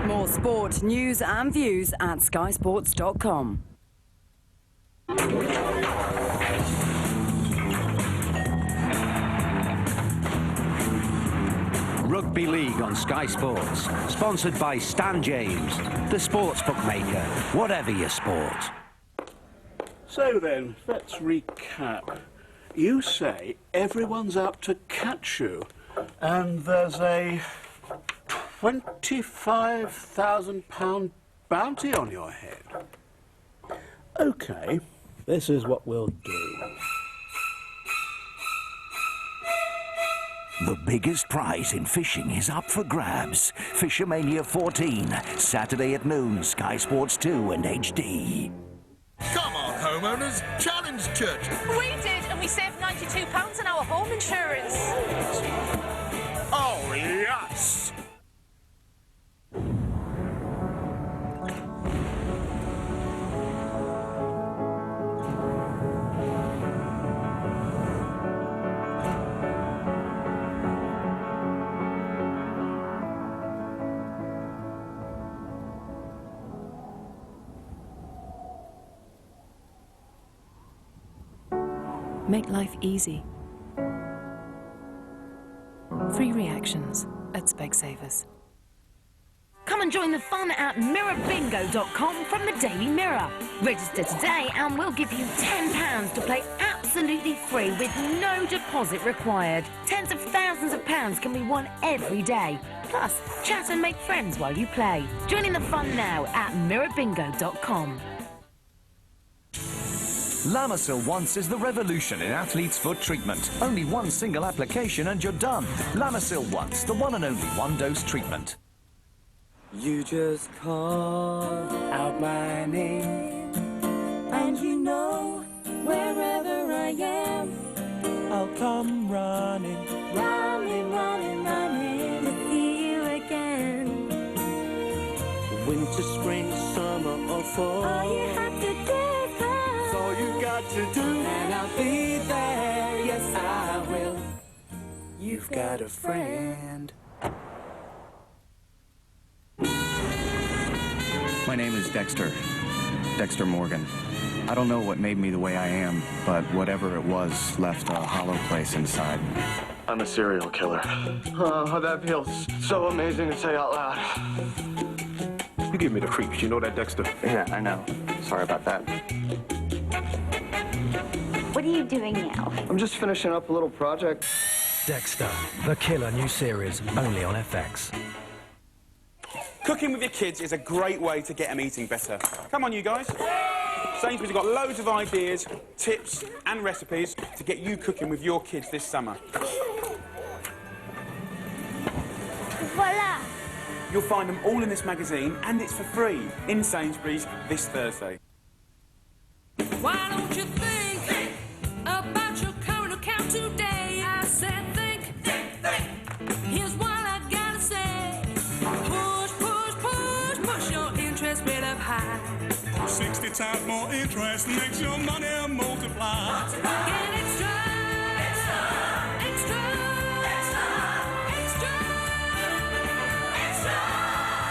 More sport, news and views at skysports.com. Rugby League on Sky Sports. Sponsored by Stan James, the sports bookmaker, whatever your sport. So then, let's recap. You say everyone's out to catch you, and there's a £25,000 bounty on your head. OK, this is what we'll do. The biggest prize in fishing is up for grabs. Fishermania 14, Saturday at noon, Sky Sports 2 and HD. Come on, homeowners, challenge Churchill. We did, and we saved £92 on our home insurance. Oh, yes! Make life easy. 3 reactions at Specsavers. Come and join the fun at mirrorbingo.com from the Daily Mirror. Register today and we'll give you £10 to play absolutely free with no deposit required. Tens of thousands of pounds can be won every day. Plus, chat and make friends while you play. Joining the fun now at mirrorbingo.com. Lamasil Once is the revolution in athlete's foot treatment. Only one single application and you're done. Lamasil Once, the one and only one-dose treatment. You just call out my name, and you know wherever I am, I'll come running, running, running, running to see you again. Winter, spring, summer, or fall, all you have to do is all you got to do, and I'll be there. Yes, I will. You've got a friend. My name is Dexter Morgan. I don't know what made me the way I am, but whatever it was left a hollow place inside. I'm a serial killer. Oh, that feels so amazing to say out loud. You give me the creeps, you know that, Dexter? Yeah, I know. Sorry about that. What are you doing now? I'm just finishing up a little project. Dexter, the killer new series, only on FX. Cooking with your kids is a great way to get them eating better. Come on, you guys. Sainsbury's have got loads of ideas, tips and recipes to get you cooking with your kids this summer. Voila! You'll find them all in this magazine, and it's for free in Sainsbury's this Thursday. Why don't you think about your current account today? I said think. Here's what I gotta say. Push your interest rate up high. 60 times more interest makes your money multiply. Get extra.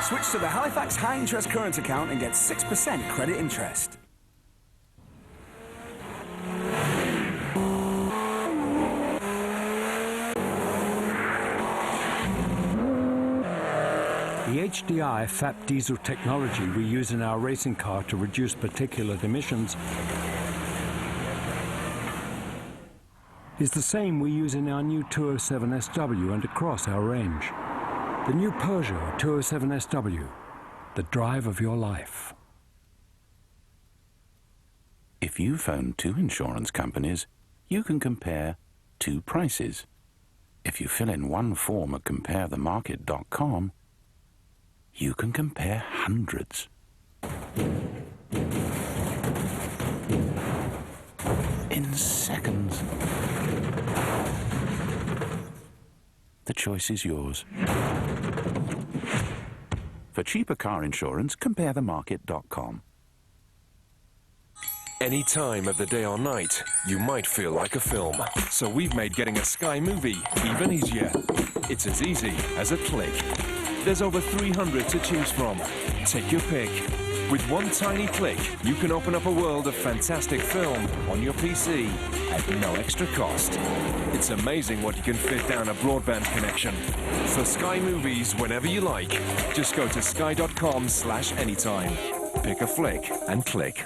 Switch to the Halifax High Interest Current Account and get 6% credit interest. The HDI FAP diesel technology we use in our racing car to reduce particulate emissions is the same we use in our new 207SW and across our range. The new Peugeot 207SW, the drive of your life. If you phone 2 insurance companies, you can compare 2 prices. If you fill in one form at comparethemarket.com, you can compare hundreds. in seconds. The choice is yours. For cheaper car insurance, compare themarket.com. Any time of the day or night, you might feel like a film. So we've made getting a Sky movie even easier. It's as easy as a click. There's over 300 to choose from. Take your pick. With one tiny click, you can open up a world of fantastic film on your PC at no extra cost. It's amazing what you can fit down a broadband connection. So Sky Movies whenever you like. Just go to sky.com/anytime. Pick a flick and click.